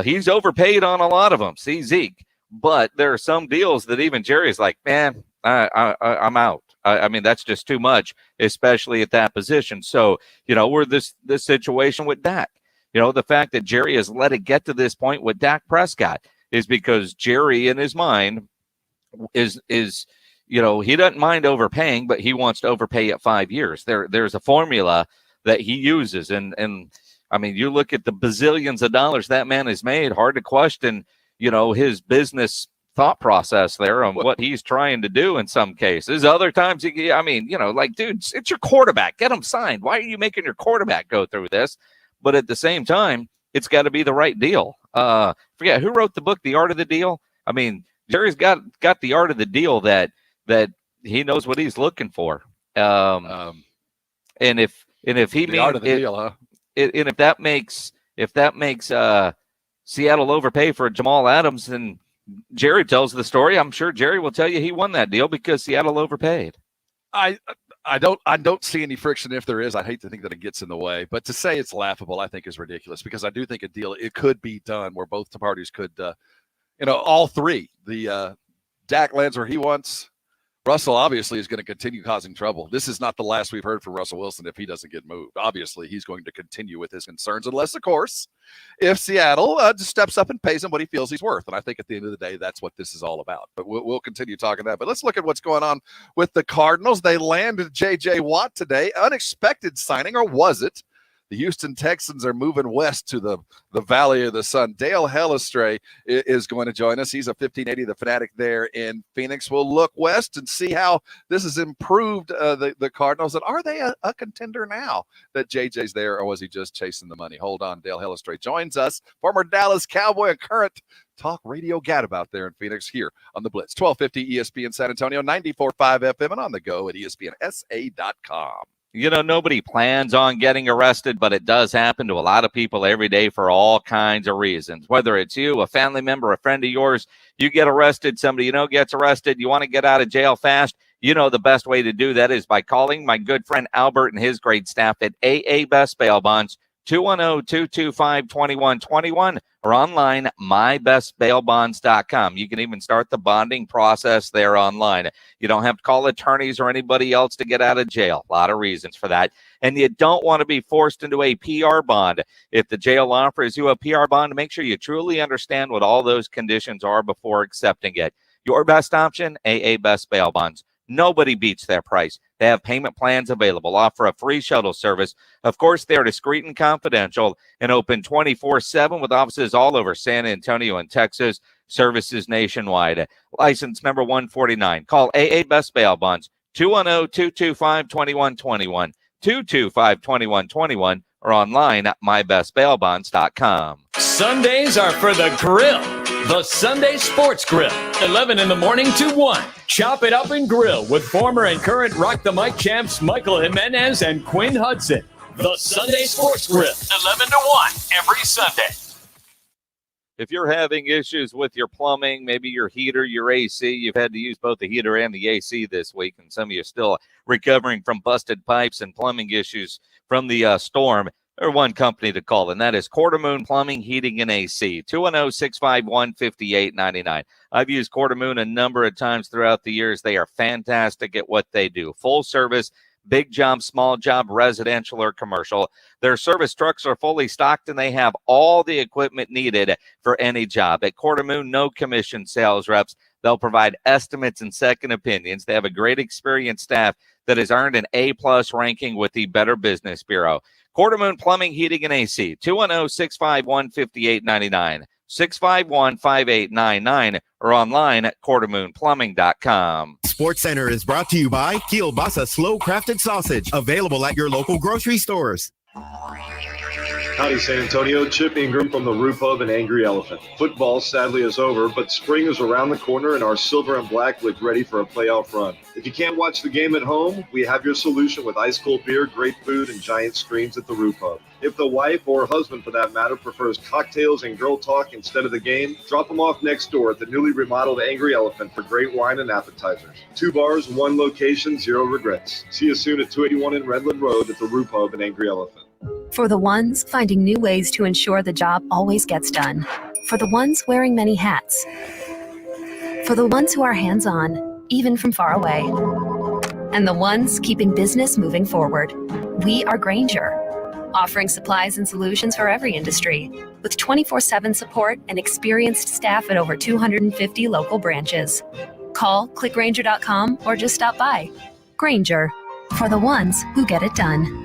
He's overpaid on a lot of them. See Zeke. But there are some deals that even Jerry's like, man, I'm out. I mean, that's just too much, especially at that position. So, you know, we're this situation with Dak. You know, the fact that Jerry has let it get to this point with Dak Prescott is because Jerry, in his mind, is you know, he doesn't mind overpaying, but he wants to overpay at 5 years. There's a formula that he uses, and I mean, you look at the bazillions of dollars that man has made. Hard to question, you know, his business thought process there on what he's trying to do in some cases. Other times, I mean, you know, like, dude, it's your quarterback. Get him signed. Why are you making your quarterback go through this? But at the same time, it's got to be the right deal. Forget who wrote the book, The Art of the Deal. I mean, Jerry's got the art of the deal that he knows what he's looking for. And if he the art of the deal, huh? And if that makes Seattle overpay for Jamal Adams, and Jerry tells the story, I'm sure Jerry will tell you he won that deal because Seattle overpaid. I don't see any friction. If there is, I hate to think that it gets in the way, but to say it's laughable, I think is ridiculous, because I do think a deal, it could be done where both parties could, you know, all three, the Dak lands where he wants. Russell obviously is going to continue causing trouble. This is not the last we've heard from Russell Wilson if he doesn't get moved. Obviously, he's going to continue with his concerns, unless, of course, if Seattle just steps up and pays him what he feels he's worth. And I think at the end of the day, that's what this is all about. But we'll continue talking that. But let's look at what's going on with the Cardinals. They landed J.J. Watt today. Unexpected signing, or was it? The Houston Texans are moving west to the Valley of the Sun. Dale Hellestray is going to join us. He's a 1580 The Fanatic there in Phoenix. We'll look west and see how this has improved the Cardinals. And are they a contender now that JJ's there, or was he just chasing the money? Hold on. Dale Hellestray joins us, former Dallas Cowboy and current talk radio gadabout there in Phoenix, here on the Blitz. 1250 ESPN San Antonio, 94.5 FM, and on the go at ESPNSA.com. You know, nobody plans on getting arrested, but it does happen to a lot of people every day for all kinds of reasons. Whether it's you, a family member, a friend of yours, you get arrested, somebody you know gets arrested, you want to get out of jail fast. You know the best way to do that is by calling my good friend Albert and his great staff at AA Best Bail Bonds, 210-225-2121, or online, mybestbailbonds.com. You can even start the bonding process there online. You don't have to call attorneys or anybody else to get out of jail. A lot of reasons for that. And you don't want to be forced into a PR bond. If the jail offers you a PR bond, make sure you truly understand what all those conditions are before accepting it. Your best option, AA Best Bail Bonds. Nobody beats their price. They have payment plans available, offer a free shuttle service. Of course, they're discreet and confidential and open 24/7 with offices all over San Antonio and Texas, services nationwide. License number 149. Call AA Best Bail Bonds, 210-225-2121, 225-2121, or online at mybestbailbonds.com. Sundays are for the grill. The Sunday Sports Grill, 11 in the morning to 1. Chop it up and grill with former and current Rock the Mic champs Michael Jimenez and Quinn Hudson. The Sunday Sports Grill, 11 to 1 every Sunday. If you're having issues with your plumbing, maybe your heater, your AC, you've had to use both the heater and the AC this week, and some of you are still recovering from busted pipes and plumbing issues from the storm, there's one company to call, and that is Quarter Moon Plumbing, Heating, and AC, 210-651-5899. I've used Quarter Moon a number of times throughout the years. They are fantastic at what they do. Full service, big job, small job, residential or commercial. Their service trucks are fully stocked, and they have all the equipment needed for any job. At Quarter Moon, no commission sales reps. They'll provide estimates and second opinions. They have a great experienced staff that has earned an A+ ranking with the Better Business Bureau. Quarter Moon Plumbing, Heating, and AC, 210-651-5899, 651-5899, or online at quartermoonplumbing.com. Sports Center is brought to you by Kielbasa Slow Crafted Sausage, available at your local grocery stores. Howdy, San Antonio. Chip Ingram from the Roof Hub and Angry Elephant. Football sadly is over, but spring is around the corner and our silver and black look ready for a playoff run. If you can't watch the game at home, we have your solution with ice cold beer, great food, and giant screens at the Roof Hub. If the wife or husband, for that matter, prefers cocktails and girl talk instead of the game, drop them off next door at the newly remodeled Angry Elephant for great wine and appetizers. 2 bars, 1 location, 0 regrets. See you soon at 281 in Redland Road at the Roof Hub and Angry Elephant. For the ones finding new ways to ensure the job always gets done. For the ones wearing many hats. For the ones who are hands-on, even from far away. And the ones keeping business moving forward. We are Grainger, offering supplies and solutions for every industry, with 24/7 support and experienced staff at over 250 local branches. Call, clickgrainger.com, or just stop by. Grainger, for the ones who get it done.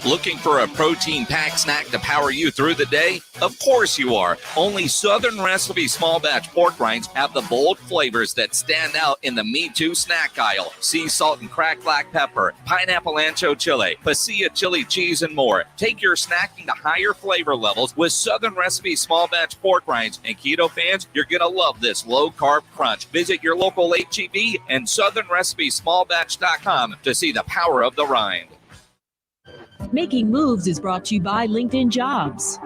Looking for a protein-packed snack to power you through the day? Of course you are. Only Southern Recipe small batch pork rinds have the bold flavors that stand out in the Me Too snack aisle. Sea salt and cracked black pepper, pineapple ancho chile, pasilla chili cheese, and more. Take your snacking to higher flavor levels with Southern Recipe small batch pork rinds. And keto fans, you're going to love this low-carb crunch. Visit your local HEB and southernrecipesmallbatch.com to see the power of the rind. Making Moves is brought to you by LinkedIn Jobs.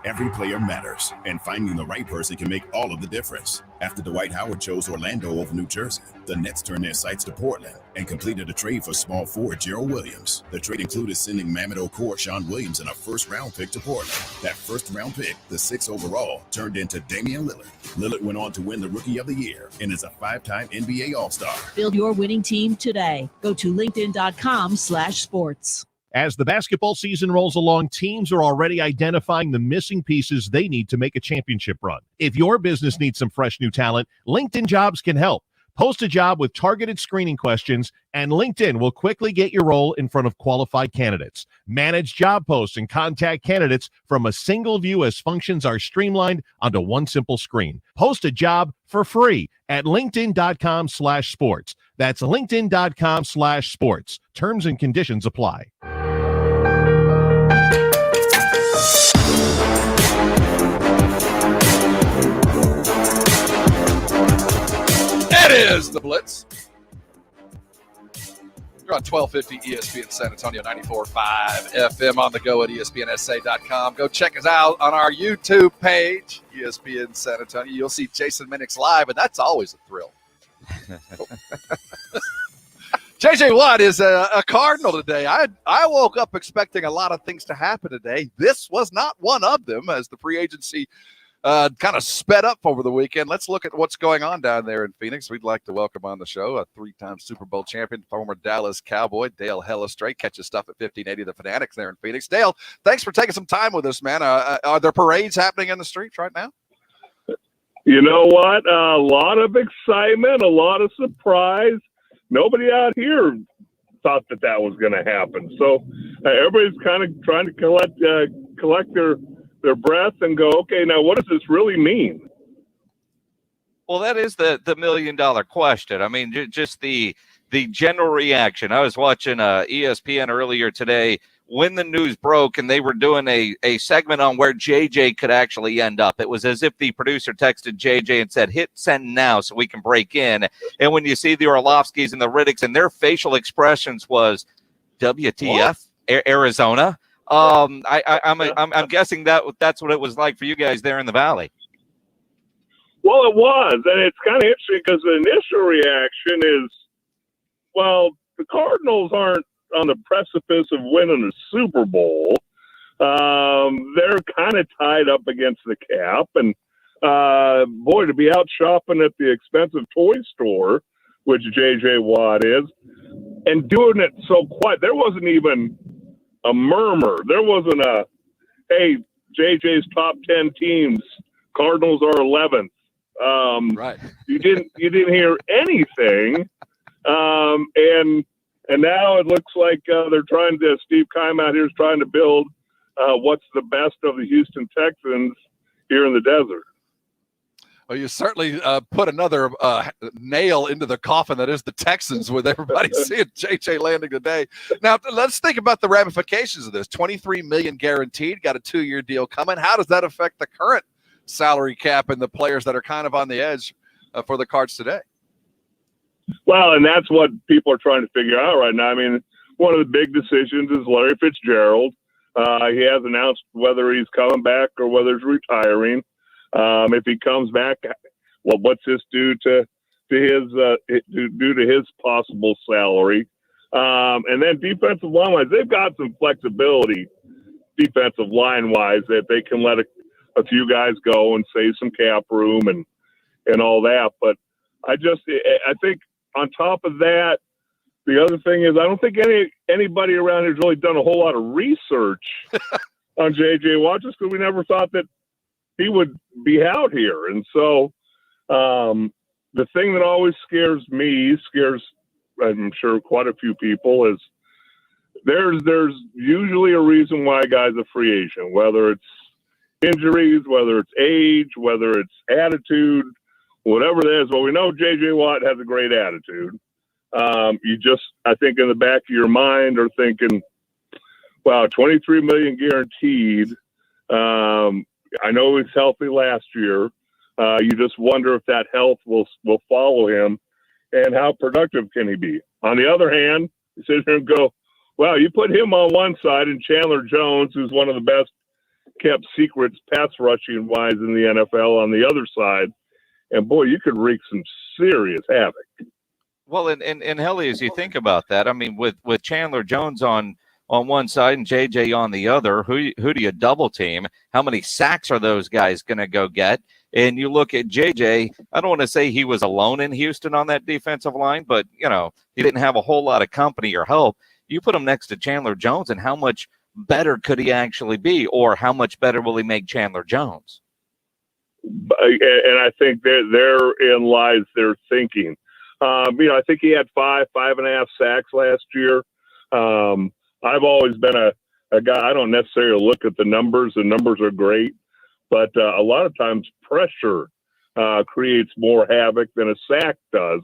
Every player matters, and finding the right person can make all of the difference. After Dwight Howard chose Orlando over New Jersey, the Nets turned their sights to Portland and completed a trade for small forward Gerald Williams. The trade included sending Mamad Okor, Sean Williams, and a first-round pick to Portland. That first-round pick, the 6th overall, turned into Damian Lillard. Lillard went on to win the Rookie of the Year and is a 5-time NBA All-Star. Build your winning team today. Go to linkedin.com/sports. As the basketball season rolls along, teams are already identifying the missing pieces they need to make a championship run. If your business needs some fresh new talent, LinkedIn Jobs can help. Post a job with targeted screening questions, and LinkedIn will quickly get your role in front of qualified candidates. Manage job posts and contact candidates from a single view as functions are streamlined onto one simple screen. Post a job for free at linkedin.com/sports. That's linkedin.com/sports. Terms and conditions apply. It is the Blitz. You're on 1250 ESPN San Antonio, 94.5 FM on the go at ESPNSA.com. Go check us out on our YouTube page, ESPN San Antonio. You'll see Jason Minnick's live, and that's always a thrill. J.J. Watt is a Cardinal today. I woke up expecting a lot of things to happen today. This was not one of them as the free agency kind of sped up over the weekend. Let's look at what's going on down there in Phoenix. We'd like to welcome on the show a 3-time Super Bowl champion, former Dallas Cowboy, Dale Hellestrate. Catch his stuff at 1580 The Fanatics there in Phoenix. Dale, thanks for taking some time with us, man. Are there parades happening in the streets right now? You know what? A lot of excitement, a lot of surprise. Nobody out here thought that was going to happen. So everybody's kind of trying to collect their breath and go, okay, now what does this really mean? Well, that is the $1 million question. I mean, just the general reaction. I was watching ESPN earlier today when the news broke, and they were doing a segment on where JJ could actually end up. It was as if the producer texted JJ and said, hit send now so we can break in. And when you see the Orlovskis and the Riddicks, and their facial expressions was, WTF, Arizona? I'm guessing that's what it was like for you guys there in the Valley. Well, it was, and it's kind of interesting because the initial reaction is, well, the Cardinals aren't on the precipice of winning a Super Bowl. They're kind of tied up against the cap, and boy, to be out shopping at the expensive toy store, which J.J. Watt is, and doing it so quiet, there wasn't even a murmur. There wasn't a, hey, JJ's top 10 teams, Cardinals are 11th. Right. You didn't hear anything. And now it looks like Steve Keim out here is trying to build what's the best of the Houston Texans here in the desert. Well, you certainly put another nail into the coffin that is the Texans with everybody seeing JJ landing today. Now, let's think about the ramifications of this. $23 million guaranteed, got a 2-year deal coming. How does that affect the current salary cap and the players that are kind of on the edge for the Cards today? Well, and that's what people are trying to figure out right now. I mean, one of the big decisions is Larry Fitzgerald. He has announced whether he's coming back or whether he's retiring. If he comes back, well, what's this do to his possible salary? And then defensive line-wise, they've got some flexibility defensive line-wise that they can let a few guys go and save some cap room and all that. But I think on top of that, the other thing is I don't think anybody around here has really done a whole lot of research on J.J. Watt just because we never thought that he would be out here. And so the thing that always scares I'm sure quite a few people is there's usually a reason why a guy's a free agent, whether it's injuries, whether it's age, whether it's attitude, whatever it is. Well, we know J.J. Watt has a great attitude. You just, I think in the back of your mind are thinking, wow, $23 million guaranteed. I know he's healthy last year. You just wonder if that health will follow him and how productive can he be. On the other hand, you sit here and go, well, you put him on one side and Chandler Jones, who's one of the best kept secrets pass rushing wise in the NFL, on the other side. And boy, you could wreak some serious havoc. Well, and Helly, as you think about that, I mean, with Chandler Jones on one side and JJ on the other, who do you double team? How many sacks are those guys going to go get? And you look at JJ, I don't want to say he was alone in Houston on that defensive line, but, you know, he didn't have a whole lot of company or help. You put him next to Chandler Jones, and how much better could he actually be, or how much better will he make Chandler Jones? And I think therein lies their thinking. I think he had 5.5 sacks last year. I've always been a guy, I don't necessarily look at the numbers. The numbers are great, but a lot of times pressure creates more havoc than a sack does.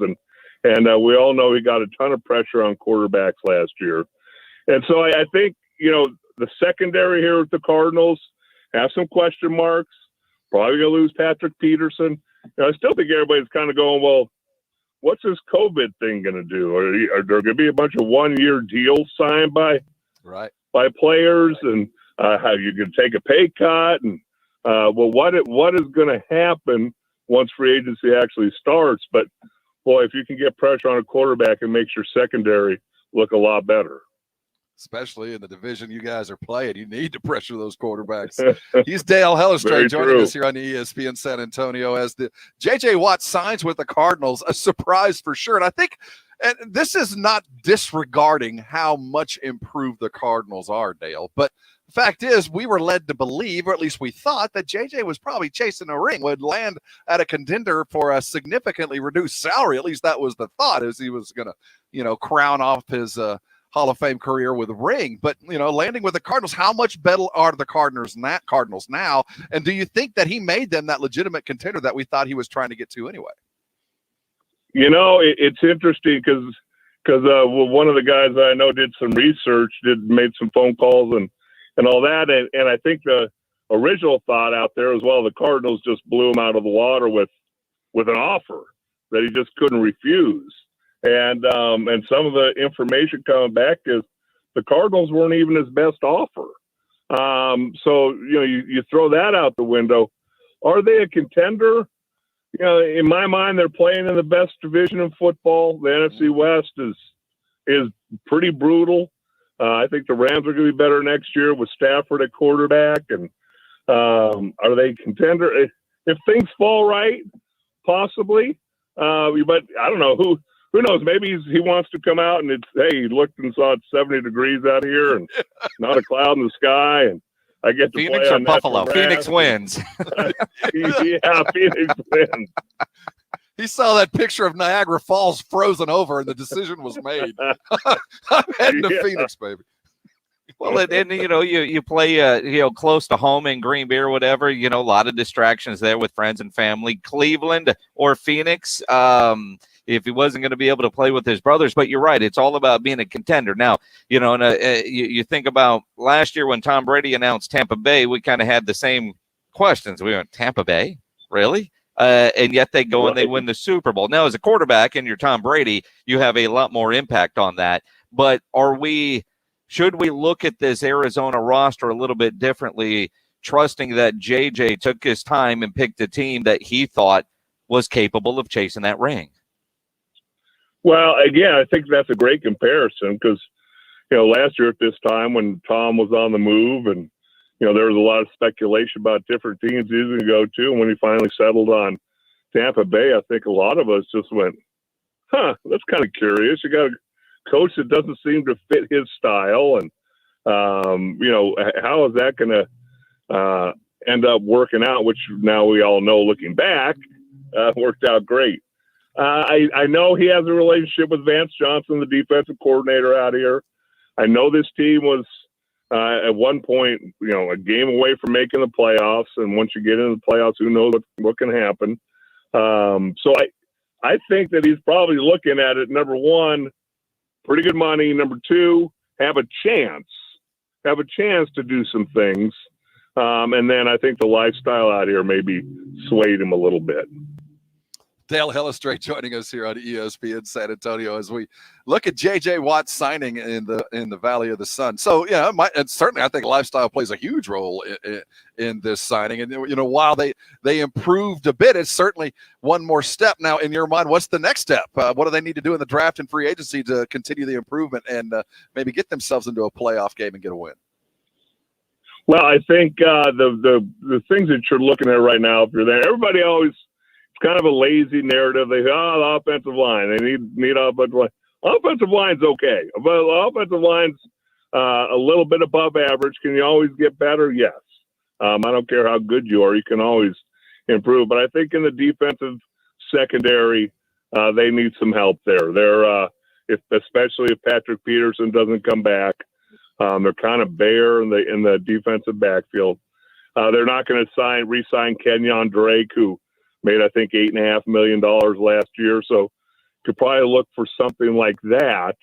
And we all know he got a ton of pressure on quarterbacks last year. And so I think, the secondary here with the Cardinals have some question marks. Probably going to lose Patrick Peterson. I still think everybody's kind of going, well, what's this COVID thing going to do? Are there going to be a bunch of 1-year deals signed by players, and how you can take a pay cut? And what is going to happen once free agency actually starts? But boy, if you can get pressure on a quarterback, it makes your secondary look a lot better. Especially in the division you guys are playing, you need to pressure those quarterbacks. He's Dale Hellestrand joining us here on ESPN San Antonio as the J.J. Watt signs with the Cardinals. A surprise for sure. And I think this is not disregarding how much improved the Cardinals are, Dale. But the fact is, we were led to believe, or at least we thought, that J.J. was probably chasing a ring, would land at a contender for a significantly reduced salary. At least that was the thought, as he was going to, crown off his Hall of Fame career with a ring. But, landing with the Cardinals, how much better are the Cardinals now? And do you think that he made them that legitimate contender that we thought he was trying to get to anyway? It's interesting because one of the guys I know did some research, made some phone calls and all that. And I think the original thought out there as well, the Cardinals just blew him out of the water with an offer that he just couldn't refuse. And some of the information coming back is the Cardinals weren't even his best offer. So, you throw that out the window. Are they a contender? In my mind, they're playing in the best division of football. The NFC West is pretty brutal. I think the Rams are going to be better next year with Stafford at quarterback. And are they a contender? If things fall right, possibly. But I don't know who knows? Maybe he wants to come out and he looked and saw it's 70 degrees out here and not a cloud in the sky, and I get to Phoenix play or on Buffalo. grass. Phoenix wins. Yeah, Phoenix wins. He saw that picture of Niagara Falls frozen over, and the decision was made. I'm heading to Phoenix, baby. Well, and you play close to home in Green Bay or whatever. A lot of distractions there with friends and family. Cleveland or Phoenix. If he wasn't going to be able to play with his brothers, but you're right, it's all about being a contender. Now, you think about last year when Tom Brady announced Tampa Bay, we kind of had the same questions. We went, Tampa Bay, really? And yet they go and they win the Super Bowl. Now, as a quarterback and you're Tom Brady, you have a lot more impact on that. But should we look at this Arizona roster a little bit differently, trusting that JJ took his time and picked a team that he thought was capable of chasing that ring? Well, again, I think that's a great comparison because, last year at this time when Tom was on the move and, there was a lot of speculation about different teams he was going to go to. And when he finally settled on Tampa Bay, I think a lot of us just went, that's kind of curious. You got a coach that doesn't seem to fit his style. And, how is that going to end up working out, which now we all know looking back, worked out great. I know he has a relationship with Vance Johnson, the defensive coordinator out here. I know this team was at one point, a game away from making the playoffs. And once you get into the playoffs, who knows what can happen. So I think that he's probably looking at it, number one, pretty good money. Number two, have a chance to do some things. And then I think the lifestyle out here maybe swayed him a little bit. Dale Hillestrate joining us here on ESPN San Antonio as we look at J.J. Watt's signing in the Valley of the Sun. So, and certainly I think lifestyle plays a huge role in this signing. And, while they improved a bit, it's certainly one more step. Now, in your mind, what's the next step? What do they need to do in the draft and free agency to continue the improvement and maybe get themselves into a playoff game and get a win? Well, I think the things that you're looking at right now, if you're there, everybody always – kind of a lazy narrative. They say, the offensive line. They need offensive line. Offensive line's okay. But offensive line's a little bit above average. Can you always get better? Yes. I don't care how good you are. You can always improve. But I think in the defensive secondary, they need some help there. They're especially if Patrick Peterson doesn't come back, they're kind of bare in the defensive backfield. They're not going to re-sign Kenyon Drake, who made, I think, $8.5 million last year. So could probably look for something like that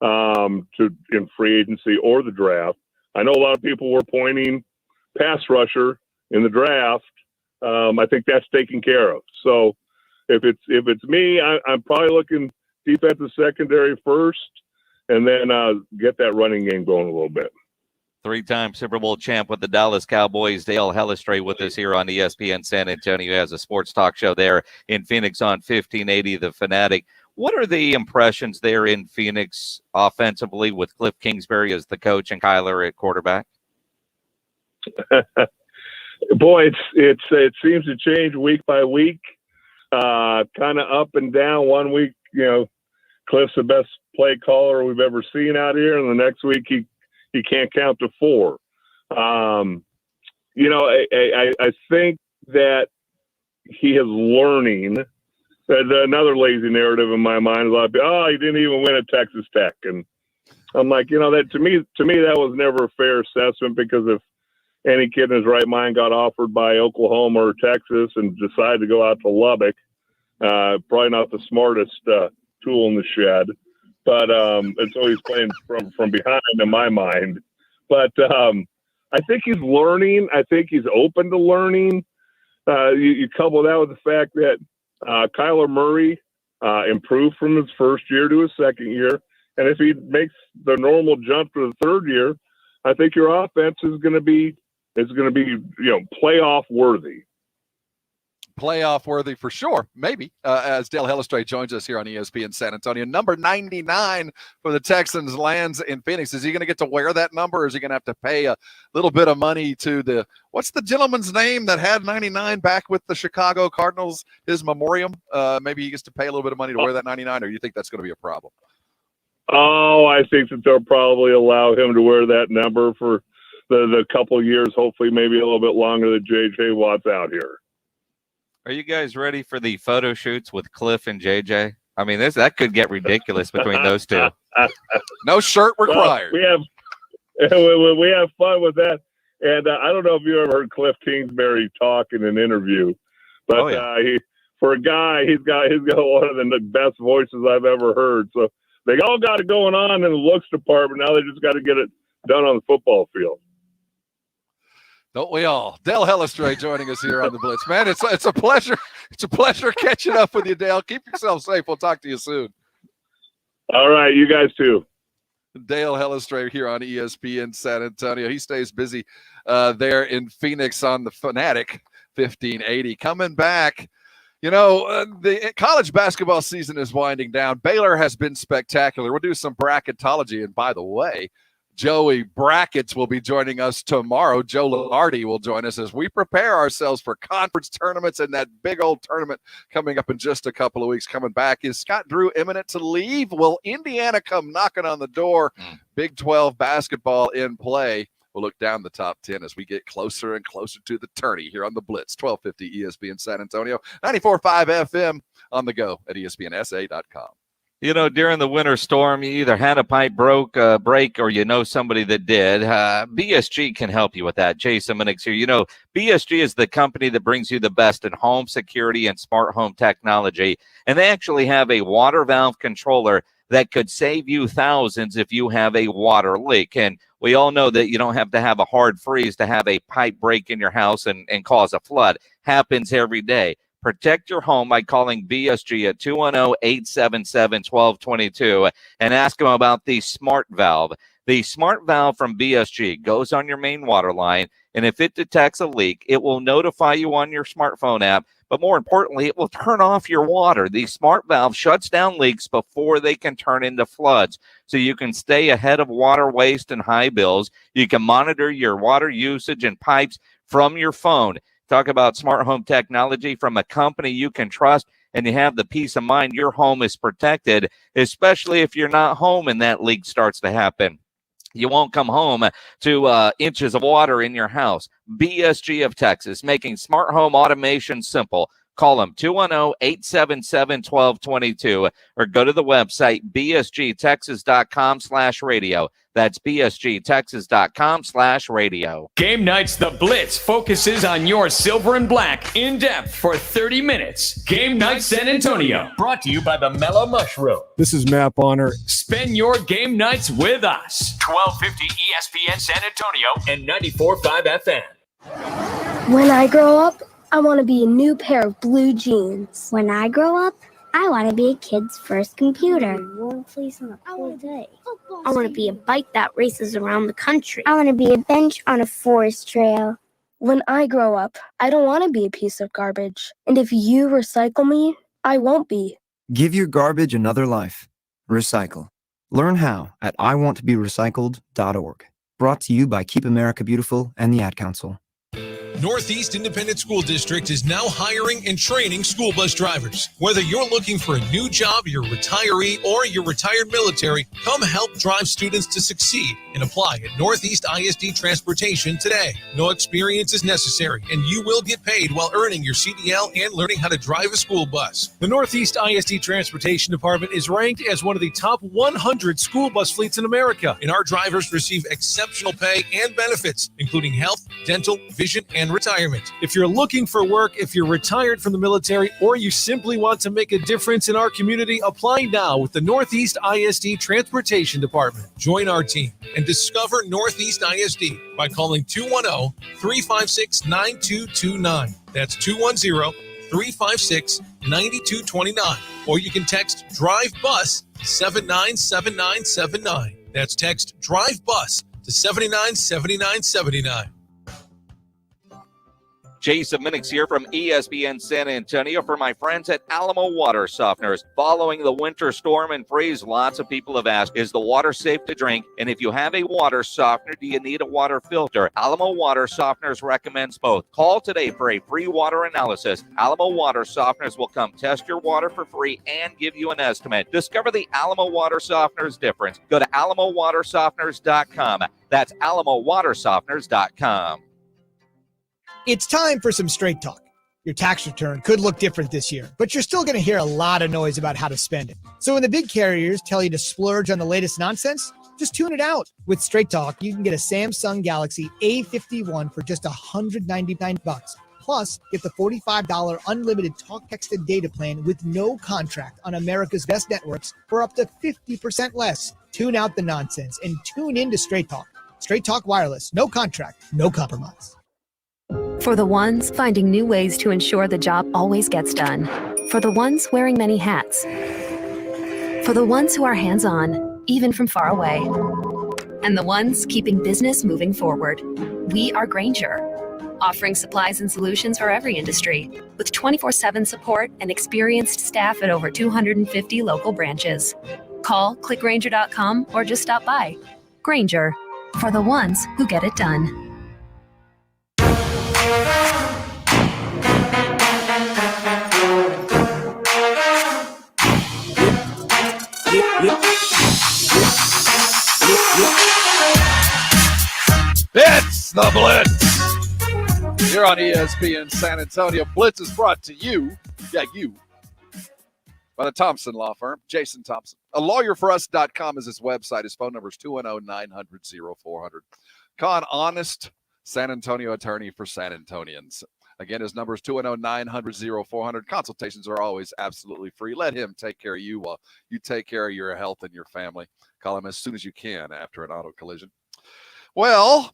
in free agency or the draft. I know a lot of people were pointing pass rusher in the draft. I think that's taken care of. So if it's me, I'm probably looking defensive secondary first and then get that running game going a little bit. Three-time Super Bowl champ with the Dallas Cowboys, Dale Hillestrate, with us here on ESPN San Antonio. He has a sports talk show there in Phoenix on 1580 The Fanatic. What are the impressions there in Phoenix offensively with Cliff Kingsbury as the coach and Kyler at quarterback? Boy, it seems to change week by week, kind of up and down. One week, Cliff's the best play caller we've ever seen out here, and the next week he can't count to four. I think that he is learning. Another lazy narrative in my mind is like, he didn't even win at Texas Tech. And I'm like, that to me, that was never a fair assessment, because if any kid in his right mind got offered by Oklahoma or Texas and decided to go out to Lubbock, probably not the smartest tool in the shed. But it's always playing from behind in my mind. But I think he's learning. I think he's open to learning. You couple that with the fact that Kyler Murray improved from his first year to his second year. And if he makes the normal jump to the third year, I think your offense is going to be playoff worthy. Playoff worthy for sure, maybe, as Dale Hillestrate joins us here on ESPN San Antonio. Number 99 for the Texans lands in Phoenix. Is he going to get to wear that number, or is he going to have to pay a little bit of money to what's the gentleman's name that had 99 back with the Chicago Cardinals, his memoriam? Maybe he gets to pay a little bit of money to wear that 99, or do you think that's going to be a problem? Oh, I think that they'll probably allow him to wear that number for the couple years, hopefully maybe a little bit longer than J.J. Watt's out here. Are you guys ready for the photo shoots with Cliff and JJ? I mean, that could get ridiculous between those two. No shirt required. We have fun with that. And I don't know if you ever heard Cliff Kingsbury talk in an interview, but for a guy, he's got one of the best voices I've ever heard. So they all got it going on in the looks department. Now they just got to get it done on the football field. Don't we all? Dale Hellestray joining us here on the Blitz. Man, it's a pleasure. It's a pleasure catching up with you, Dale. Keep yourself safe. We'll talk to you soon. All right, you guys too. Dale Hellestray here on ESPN San Antonio. He stays busy there in Phoenix on the Fanatic 1580. Coming back, the college basketball season is winding down. Baylor has been spectacular. We'll do some bracketology. And by the way, Joey Brackets will be joining us tomorrow. Joe Lenardi will join us as we prepare ourselves for conference tournaments and that big old tournament coming up in just a couple of weeks. Coming back, is Scott Drew imminent to leave? Will Indiana come knocking on the door? Big 12 basketball in play. We'll look down the top 10 as we get closer and closer to the tourney here on the Blitz. 1250 ESPN San Antonio, 94.5 FM on the go at ESPNSA.com. During the winter storm, you either had a pipe break or somebody that did. BSG can help you with that. Jason Minix here. BSG is the company that brings you the best in home security and smart home technology. And they actually have a water valve controller that could save you thousands if you have a water leak. And we all know that you don't have to have a hard freeze to have a pipe break in your house and cause a flood. Happens every day. Protect your home by calling BSG at 210-877-1222 and ask them about the smart valve. The smart valve from BSG goes on your main water line, and if it detects a leak, it will notify you on your smartphone app, but more importantly, it will turn off your water. The smart valve shuts down leaks before they can turn into floods, so you can stay ahead of water waste and high bills. You can monitor your water usage and pipes from your phone. Talk about smart home technology from a company you can trust, and you have the peace of mind your home is protected, especially if you're not home and that leak starts to happen. You won't come home to inches of water in your house. BSG of Texas, making smart home automation simple. Call them 210-877-1222 or go to the website bsgtexas.com/radio. That's bsgtexas.com/radio. Game Nights The Blitz focuses on your silver and black in depth for 30 minutes. Game Night San Antonio, brought to you by the Mellow Mushroom. This is Matt Bonner. Spend your game nights with us. 1250 ESPN San Antonio and 94.5 FM. When I grow up, I want to be a new pair of blue jeans. When I grow up, I want to be a kid's first computer. Warm place on a cold day. I want to be a bike that races around the country. I want to be a bench on a forest trail. When I grow up, I don't want to be a piece of garbage. And if you recycle me, I won't be. Give your garbage another life. Recycle. Learn how at iwanttoberecycled.org. Brought to you by Keep America Beautiful and the Ad Council. Northeast Independent School District is now hiring and training school bus drivers. Whether you're looking for a new job, you're a retiree, or you're retired military, come help drive students to succeed and apply at Northeast ISD Transportation today. No experience is necessary, and you will get paid while earning your CDL and learning how to drive a school bus. The Northeast ISD Transportation Department is ranked as one of the top 100 school bus fleets in America. And our drivers receive exceptional pay and benefits, including health, dental, vision, and retirement. If you're looking for work, if you're retired from the military, or you simply want to make a difference in our community, apply now with the Northeast ISD Transportation Department. Join our team and discover Northeast ISD by calling 210-356-9229. That's 210-356-9229. Or you can text Drive Bus to 797979. That's text Drive Bus to 797979. Jason Minix here from ESPN San Antonio for my friends at Alamo Water Softeners. Following the winter storm and freeze, lots of people have asked, is the water safe to drink? And if you have a water softener, do you need a water filter? Alamo Water Softeners recommends both. Call today for a free water analysis. Alamo Water Softeners will come test your water for free and give you an estimate. Discover the Alamo Water Softeners difference. Go to alamowatersofteners.com. That's alamowatersofteners.com. It's time for some straight talk. Your tax return could look different this year, but you're still going to hear a lot of noise about how to spend it. So when the big carriers tell you to splurge on the latest nonsense, Just tune it out. With Straight Talk, you can get a Samsung Galaxy A51 for just $199. Plus, get the $45 unlimited talk, text, and data plan with no contract on America's best networks for up to 50% less. Tune out the nonsense and tune in to Straight Talk. Straight Talk Wireless. No contract, no compromise. For the ones finding new ways to ensure the job always gets done. For the ones wearing many hats. For the ones who are hands-on, even from far away. And the ones keeping business moving forward. We are Grainger, offering supplies and solutions for every industry, with 24/7 support and experienced staff at over 250 local branches. Call, clickgrainger.com, or just stop by. Grainger, for the ones who get it done. It's the Blitz. Here on ESPN San Antonio. Blitz is brought to you, by the Thompson Law Firm, Jason Thompson. ALawyerForUs.com is his website. His phone number is 210-900-0400. Con, honest San Antonio attorney for San Antonians. Again, his number is 210-900-0400. Consultations are always absolutely free. Let him take care of you while you take care of your health and your family. Call him as soon as you can after an auto collision. Well,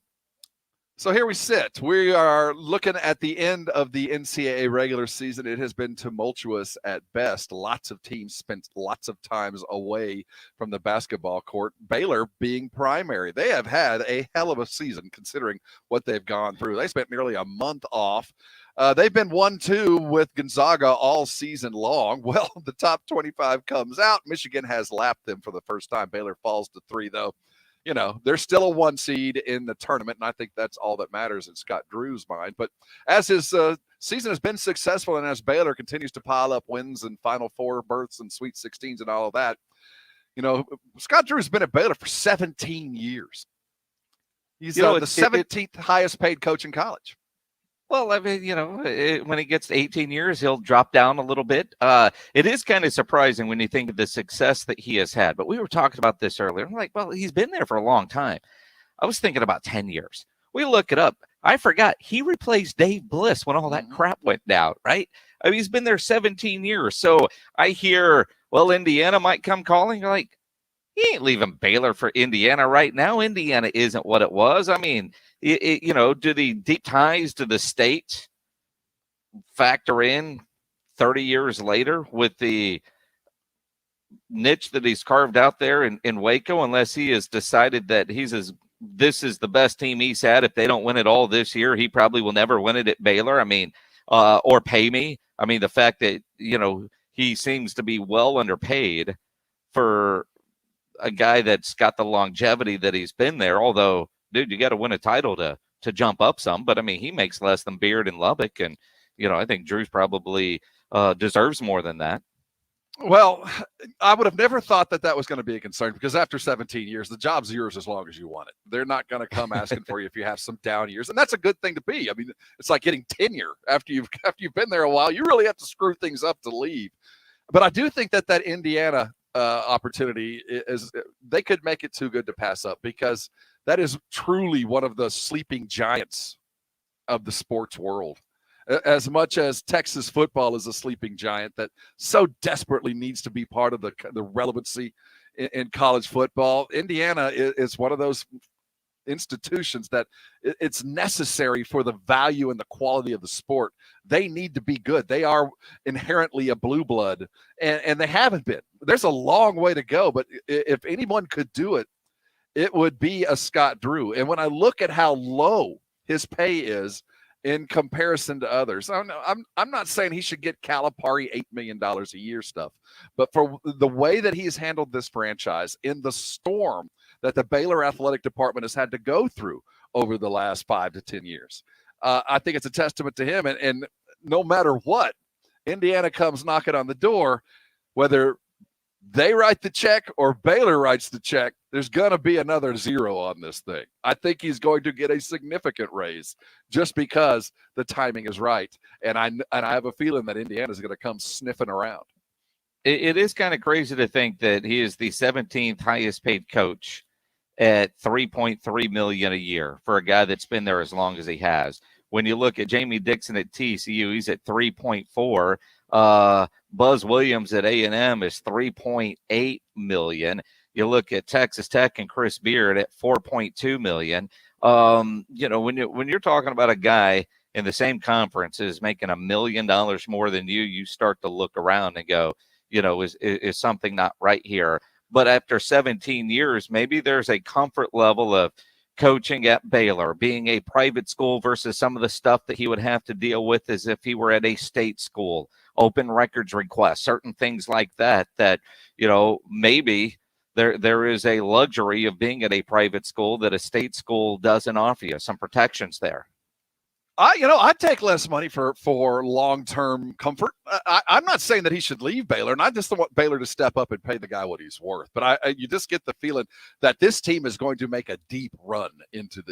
so here we sit. We are looking at the end of the NCAA regular season. It has been tumultuous at best. Lots of teams spent lots of times away from the basketball court, Baylor being primary. They have had a hell of a season considering what they've gone through. They spent nearly a month off. They've been 1-2 with Gonzaga all season long. Well, the top 25 comes out. Michigan has lapped them for the first time. Baylor falls to 3, though. You know, they're still a 1 seed in the tournament, and I think that's all that matters in Scott Drew's mind. But as his season has been successful and as Baylor continues to pile up wins and Final Four berths and Sweet 16s and all of that, you know, Scott Drew has been at Baylor for 17 years. He's the 17th highest paid coach in college. Well, I mean, you know, when he gets to 18 years, he'll drop down a little bit. It is kind of surprising when you think of the success that he has had. But we were talking about this earlier. I'm like, well, he's been there for a long time. I was thinking about 10 years. We look it up. I forgot. He replaced Dave Bliss when all that crap went down, right? I mean, he's been there 17 years. So I hear, well, Indiana might come calling. You're like, he ain't leaving Baylor for Indiana right now. Indiana isn't what it was. I mean, you know, do the deep ties to the state factor in 30 years later with the niche that he's carved out there in Waco, unless he has decided that this is the best team he's had. If they don't win it all this year, he probably will never win it at Baylor. I mean, or pay me. I mean, the fact that, you know, he seems to be well underpaid for a guy that's got the longevity that he's been there, although, dude, you got to win a title to jump up some. But, I mean, he makes less than Beard and Lubbock. And, you know, I think Drew's probably deserves more than that. Well, I would have never thought that was going to be a concern because after 17 years, the job's yours as long as you want it. They're not going to come asking for you if you have some down years. And that's a good thing to be. I mean, it's like getting tenure after you've been there a while. You really have to screw things up to leave. But I do think that Indiana opportunity is they could make it too good to pass up because that is truly one of the sleeping giants of the sports world. As much as Texas football is a sleeping giant that so desperately needs to be part of the relevancy in college football, Indiana is one of those institutions that it's necessary for the value and the quality of the sport. They need to be good. They are inherently a blue blood, and they haven't been. There's a long way to go, but if anyone could do it, it would be a Scott Drew. And when I look at how low his pay is in comparison to others, I'm not saying he should get Calipari $8 million a year stuff, but for the way that he's handled this franchise in the storm that the Baylor athletic department has had to go through over the last 5 to 10 years, I think it's a testament to him. And no matter what, Indiana comes knocking on the door, whether they write the check or Baylor writes the check, there's going to be another zero on this thing. I think he's going to get a significant raise just because the timing is right. And I have a feeling that Indiana is going to come sniffing around. It is kind of crazy to think that he is the 17th highest paid coach at $3.3 million a year for a guy that's been there as long as he has. When you look at Jamie Dixon at TCU, he's at 3.4. Buzz Williams at A&M is $3.8 million. You look at Texas Tech and Chris Beard at $4.2 million. When you're talking about a guy in the same conference is making $1 million more than you start to look around and go, is something not right here? But after 17 years, maybe there's a comfort level of coaching at Baylor, being a private school versus some of the stuff that he would have to deal with as if he were at a state school, open records requests, certain things like that, maybe there is a luxury of being at a private school that a state school doesn't offer you, some protections there. I'd take less money for long-term comfort. I'm not saying that he should leave Baylor, and I just want Baylor to step up and pay the guy what he's worth. But you just get the feeling that this team is going to make a deep run into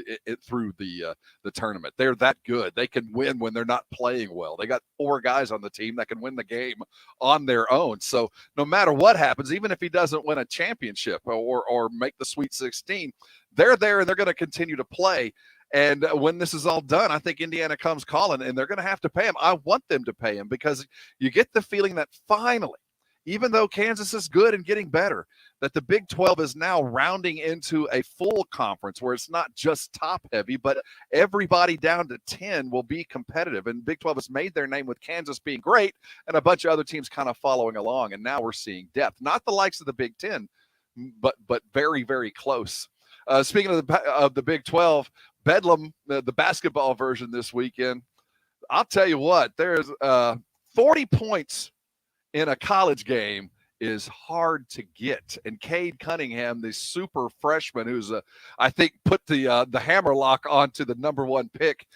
through the tournament. They're that good. They can win when they're not playing well. They got 4 guys on the team that can win the game on their own. So no matter what happens, even if he doesn't win a championship or make the Sweet 16, they're there and they're going to continue to play. And when this is all done, I think Indiana comes calling, and they're going to have to pay him. I want them to pay him because you get the feeling that finally, even though Kansas is good and getting better, that the Big 12 is now rounding into a full conference where it's not just top heavy, but everybody down to 10 will be competitive. And Big 12 has made their name with Kansas being great and a bunch of other teams kind of following along. And now we're seeing depth, not the likes of the Big 10, but very, very close. Speaking of the Big 12, Bedlam, the basketball version this weekend, I'll tell you what, there's 40 points in a college game is hard to get. And Cade Cunningham, the super freshman who's, I think, put the hammerlock onto the number 1 pick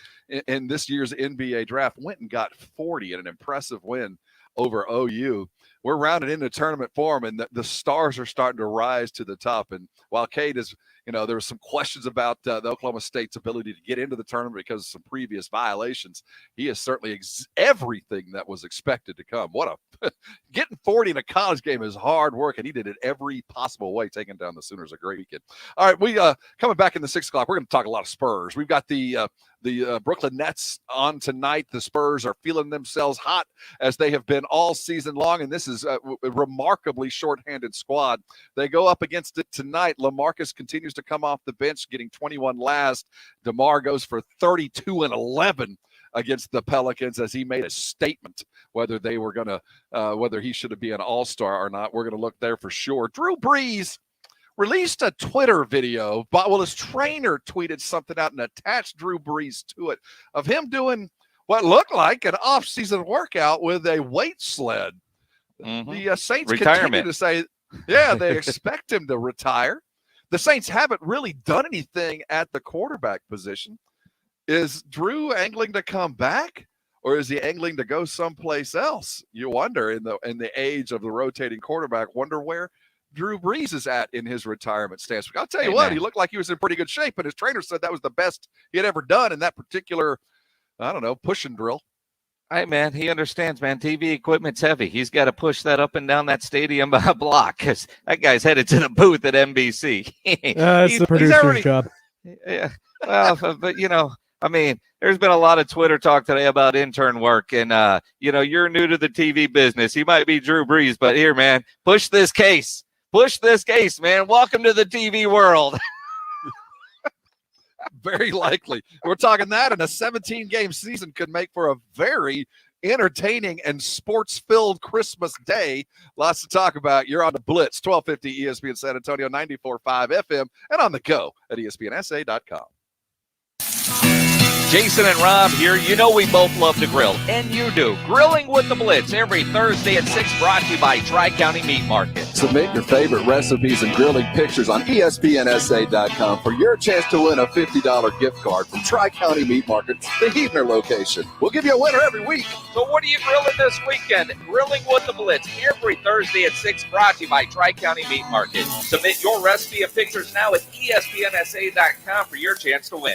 in this year's NBA draft, went and got 40 in an impressive win over OU. We're rounded into tournament form, and the stars are starting to rise to the top. And while Cade is, there were some questions about the Oklahoma State's ability to get into the tournament because of some previous violations, he is certainly everything that was expected to come. Getting 40 in a college game is hard work, and he did it every possible way, taking down the Sooners a great weekend. All right, we coming back in the 6 o'clock, we're going to talk a lot of Spurs. We've got the Brooklyn Nets on tonight. The Spurs are feeling themselves hot as they have been all season long, and this is a remarkably shorthanded squad. They go up against it tonight. LaMarcus continues to come off the bench, getting 21 last. DeMar goes for 32 and 11 against the Pelicans as he made a statement whether they were going to whether he should be an all-star or not. We're going to look there for sure. Drew Brees released a Twitter video, but his trainer tweeted something out and attached Drew Brees to it of him doing what looked like an off-season workout with a weight sled. Mm-hmm. The Saints continue to say, they expect him to retire. The Saints haven't really done anything at the quarterback position. Is Drew angling to come back, or is he angling to go someplace else? You wonder in the age of the rotating quarterback, wonder where Drew Brees is at in his retirement stance. I'll tell you what, he looked like he was in pretty good shape, but his trainer said that was the best he had ever done in that particular, push and drill. Hey, man, he understands, man. TV equipment's heavy. He's got to push that up and down that stadium block because that guy's headed to the booth at NBC. It's the producer's job. Yeah, well, but, there's been a lot of Twitter talk today about intern work, and, you're new to the TV business. You might be Drew Brees, but here, man, push this case. Push this case, man. Welcome to the TV world. Very likely. We're talking that, and a 17-game season could make for a very entertaining and sports-filled Christmas day. Lots to talk about. You're on the Blitz, 1250 ESPN San Antonio, 94.5 FM, and on the go at ESPNSA.com. Jason and Rob here. You know we both love to grill, and you do. Grilling with the Blitz every Thursday at 6, brought to you by Tri-County Meat Market. Submit your favorite recipes and grilling pictures on ESPNSA.com for your chance to win a $50 gift card from Tri-County Meat Market, the Heathner location. We'll give you a winner every week. So what are you grilling this weekend? Grilling with the Blitz every Thursday at 6, brought to you by Tri-County Meat Market. Submit your recipe and pictures now at ESPNSA.com for your chance to win.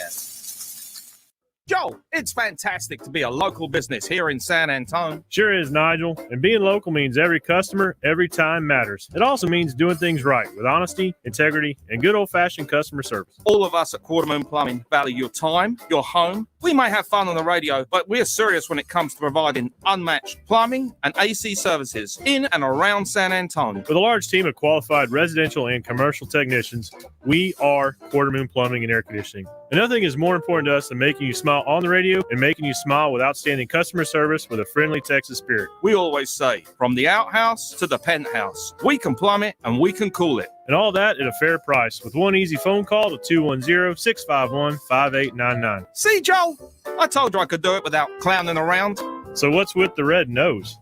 Joel, it's fantastic to be a local business here in San Antonio. Sure is, Nigel. And being local means every customer, every time matters. It also means doing things right with honesty, integrity, and good old-fashioned customer service. All of us at Quarter Moon Plumbing value your time, your home. We may have fun on the radio, but we're serious when it comes to providing unmatched plumbing and AC services in and around San Antonio. With a large team of qualified residential and commercial technicians, we are Quarter Moon Plumbing and Air Conditioning. And nothing is more important to us than making you smile on the radio and making you smile with outstanding customer service with a friendly Texas spirit. We always say, from the outhouse to the penthouse, we can plumb it and we can cool it. And all that at a fair price with one easy phone call to 210-651-5899. See, Joel? I told you I could do it without clowning around. So what's with the red nose?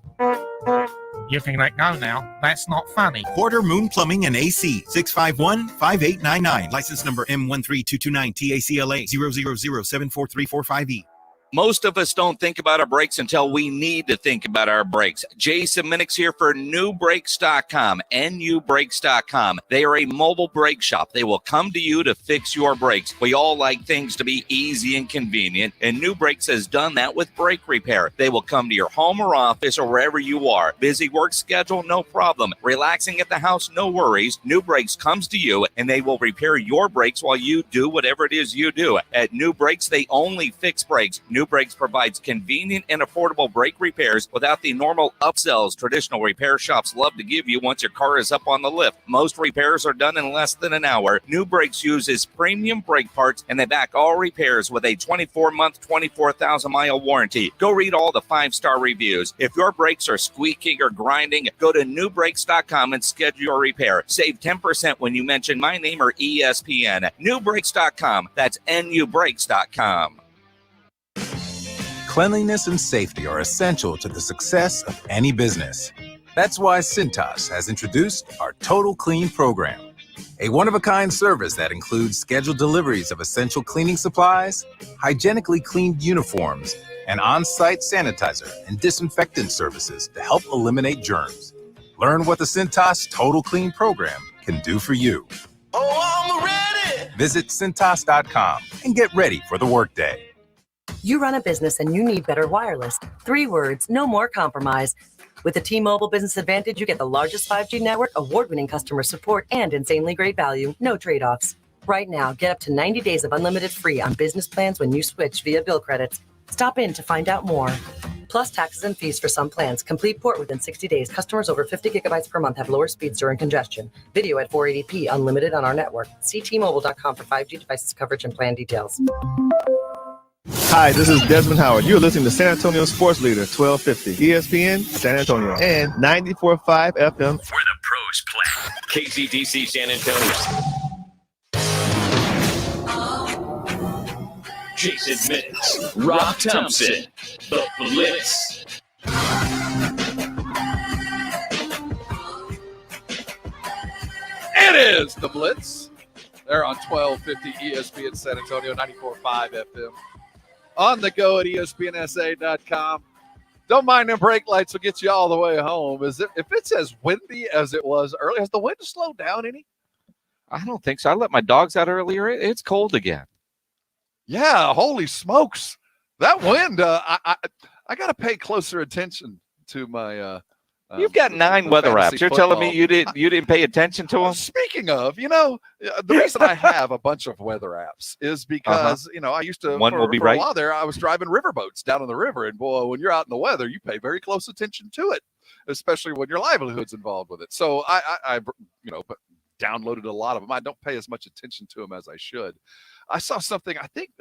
You can let go now. That's not funny. Quarter Moon Plumbing and AC, 651-5899. License number M13229, TACLA 000743445E. Most of us don't think about our brakes until we need to think about our brakes. Jason Minix here for NewBrakes.com, NUBrakes.com. They are a mobile brake shop. They will come to you to fix your brakes. We all like things to be easy and convenient, and New Brakes has done that with brake repair. They will come to your home or office or wherever you are. Busy work schedule? No problem. Relaxing at the house? No worries. New Brakes comes to you, and they will repair your brakes while you do whatever it is you do. At New Brakes, they only fix brakes. New Brakes provides convenient and affordable brake repairs without the normal upsells traditional repair shops love to give you once your car is up on the lift. Most repairs are done in less than an hour. New Brakes uses premium brake parts, and they back all repairs with a 24-month, 24,000-mile warranty. Go read all the 5-star reviews. If your brakes are squeaking or grinding, go to NewBrakes.com and schedule your repair. Save 10% when you mention my name or ESPN. NewBrakes.com. That's NUBrakes.com. Cleanliness and safety are essential to the success of any business. That's why Cintas has introduced our Total Clean program, a one-of-a-kind service that includes scheduled deliveries of essential cleaning supplies, hygienically cleaned uniforms, and on-site sanitizer and disinfectant services to help eliminate germs. Learn what the Cintas Total Clean program can do for you. Oh, I'm ready! Visit Cintas.com and get ready for the workday. You run a business and you need better wireless. 3 words, no more compromise. With the T-Mobile Business Advantage, you get the largest 5G network, award-winning customer support, and insanely great value. No trade-offs. Right now, get up to 90 days of unlimited free on business plans when you switch via bill credits. Stop in to find out more. Plus taxes and fees for some plans. Complete port within 60 days. Customers over 50 gigabytes per month have lower speeds during congestion. Video at 480p unlimited on our network. See T-Mobile.com for 5G devices coverage and plan details. Hi, this is Desmond Howard. You're listening to San Antonio Sports Leader 1250 ESPN San Antonio and 94.5 FM. Where the pros play. KZDC San Antonio. Jason Minix, Rob Thompson, the Blitz. It is the Blitz. They're on 1250 ESPN San Antonio, 94.5 FM. On the go at ESPNSA.com. Don't mind them brake lights will get you all the way home. If it's as windy as it was earlier, has the wind slowed down any? I don't think so. I let my dogs out earlier. It's cold again. Yeah, holy smokes. That wind, I got to pay closer attention to my You've got 9 weather apps. You're telling me you didn't pay attention to them? Speaking of, the reason I have a bunch of weather apps is because, I used to, One will be right. a while there, I was driving riverboats down on the river. And boy, when you're out in the weather, you pay very close attention to it, especially when your livelihood's involved with it. So I downloaded a lot of them. I don't pay as much attention to them as I should. I saw something, I think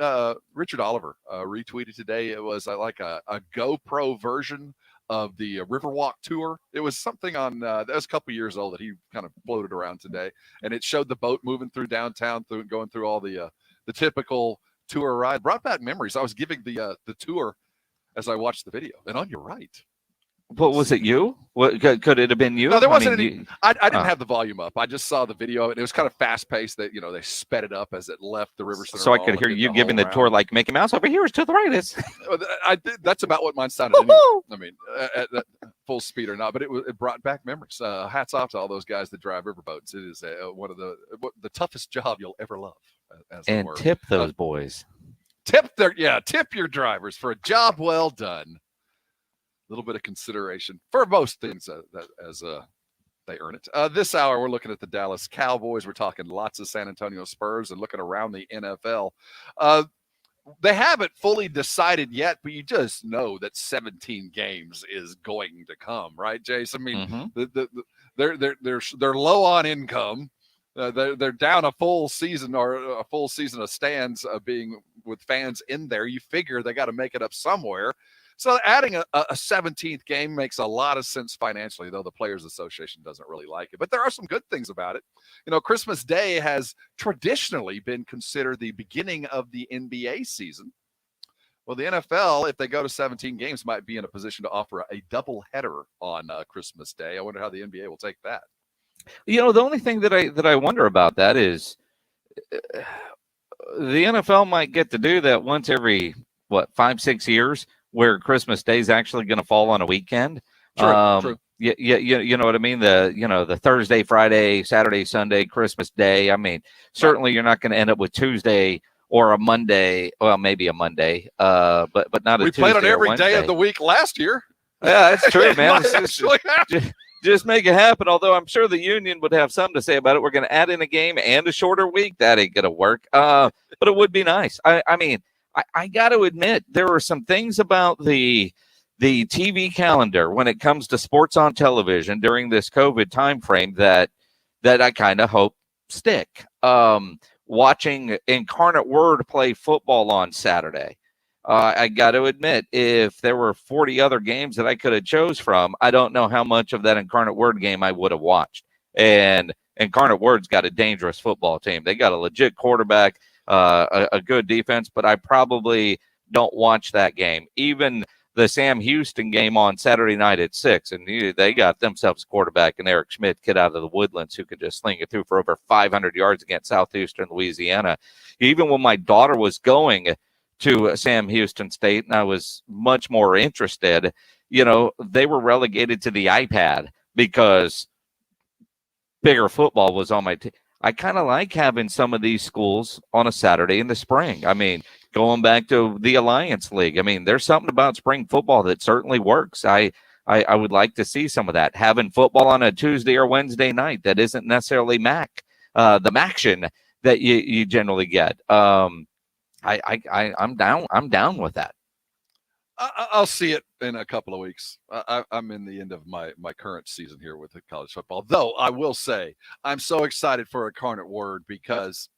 Richard Oliver retweeted today. It was like a GoPro version of the Riverwalk tour. It was something on that was a couple years old that he kind of floated around today, and it showed the boat moving through downtown, going through all the typical tour ride. Brought back memories. I was giving the tour as I watched the video, and on your right. What was it? You? What could it have been you? No, there wasn't any. I didn't have the volume up. I just saw the video, and it was kind of fast paced. That they sped it up as it left the River Center. So I could hear you giving the tour like Mickey Mouse. Over here is to the right. That's about what mine sounded. Anyway. I mean, at full speed or not, but it brought back memories. Hats off to all those guys that drive riverboats. It is one of the toughest job you'll ever love. And tip those boys. Tip your drivers for a job well done. A little bit of consideration for most things as they earn it. This hour, we're looking at the Dallas Cowboys. We're talking lots of San Antonio Spurs and looking around the NFL. They haven't fully decided yet, but you just know that 17 games is going to come, right, Jason? I mean, they're low on income. They're down a full season or a full season of stands being with fans in there. You figure they got to make it up somewhere. So adding a 17th game makes a lot of sense financially, though the Players Association doesn't really like it. But there are some good things about it. You know, Christmas Day has traditionally been considered the beginning of the NBA season. Well, the NFL, if they go to 17 games, might be in a position to offer a doubleheader on Christmas Day. I wonder how the NBA will take that. You know, the only thing that I wonder about that is the NFL might get to do that once every, 5-6 years, where Christmas Day is actually going to fall on a weekend. True. Yeah, you know what I mean? The Thursday, Friday, Saturday, Sunday, Christmas Day. I mean, certainly you're not going to end up with Tuesday or a Monday. Well, maybe a Monday, but not a Tuesday. We played on every Wednesday. day of the week last year. Yeah, that's true, man. Just make it happen. Although I'm sure the union would have something to say about it. We're going to add in a game and a shorter week. That ain't going to work. But it would be nice. I mean, I got to admit, there are some things about the TV calendar when it comes to sports on television during this COVID time frame that I kind of hope stick. Watching Incarnate Word play football on Saturday. I got to admit, if there were 40 other games that I could have chose from, I don't know how much of that Incarnate Word game I would have watched. And Incarnate Word's got a dangerous football team. They got a legit quarterback, a good defense, but I probably don't watch that game. Even the Sam Houston game on Saturday night at 6, and they got themselves a quarterback and Eric Schmidt, kid out of the Woodlands, who could just sling it through for over 500 yards against Southeastern Louisiana. Even when my daughter was going to Sam Houston State and I was much more interested, they were relegated to the iPad because bigger football was on my team. I kind of like having some of these schools on a Saturday in the spring. I mean, going back to the Alliance League, I mean, there's something about spring football that certainly works. I would like to see some of that. Having football on a Tuesday or Wednesday night that isn't necessarily the MACtion that you generally get. I'm down with that. I'll see it in a couple of weeks. I'm in the end of my current season here with the college football. Though I will say I'm so excited for Incarnate Word because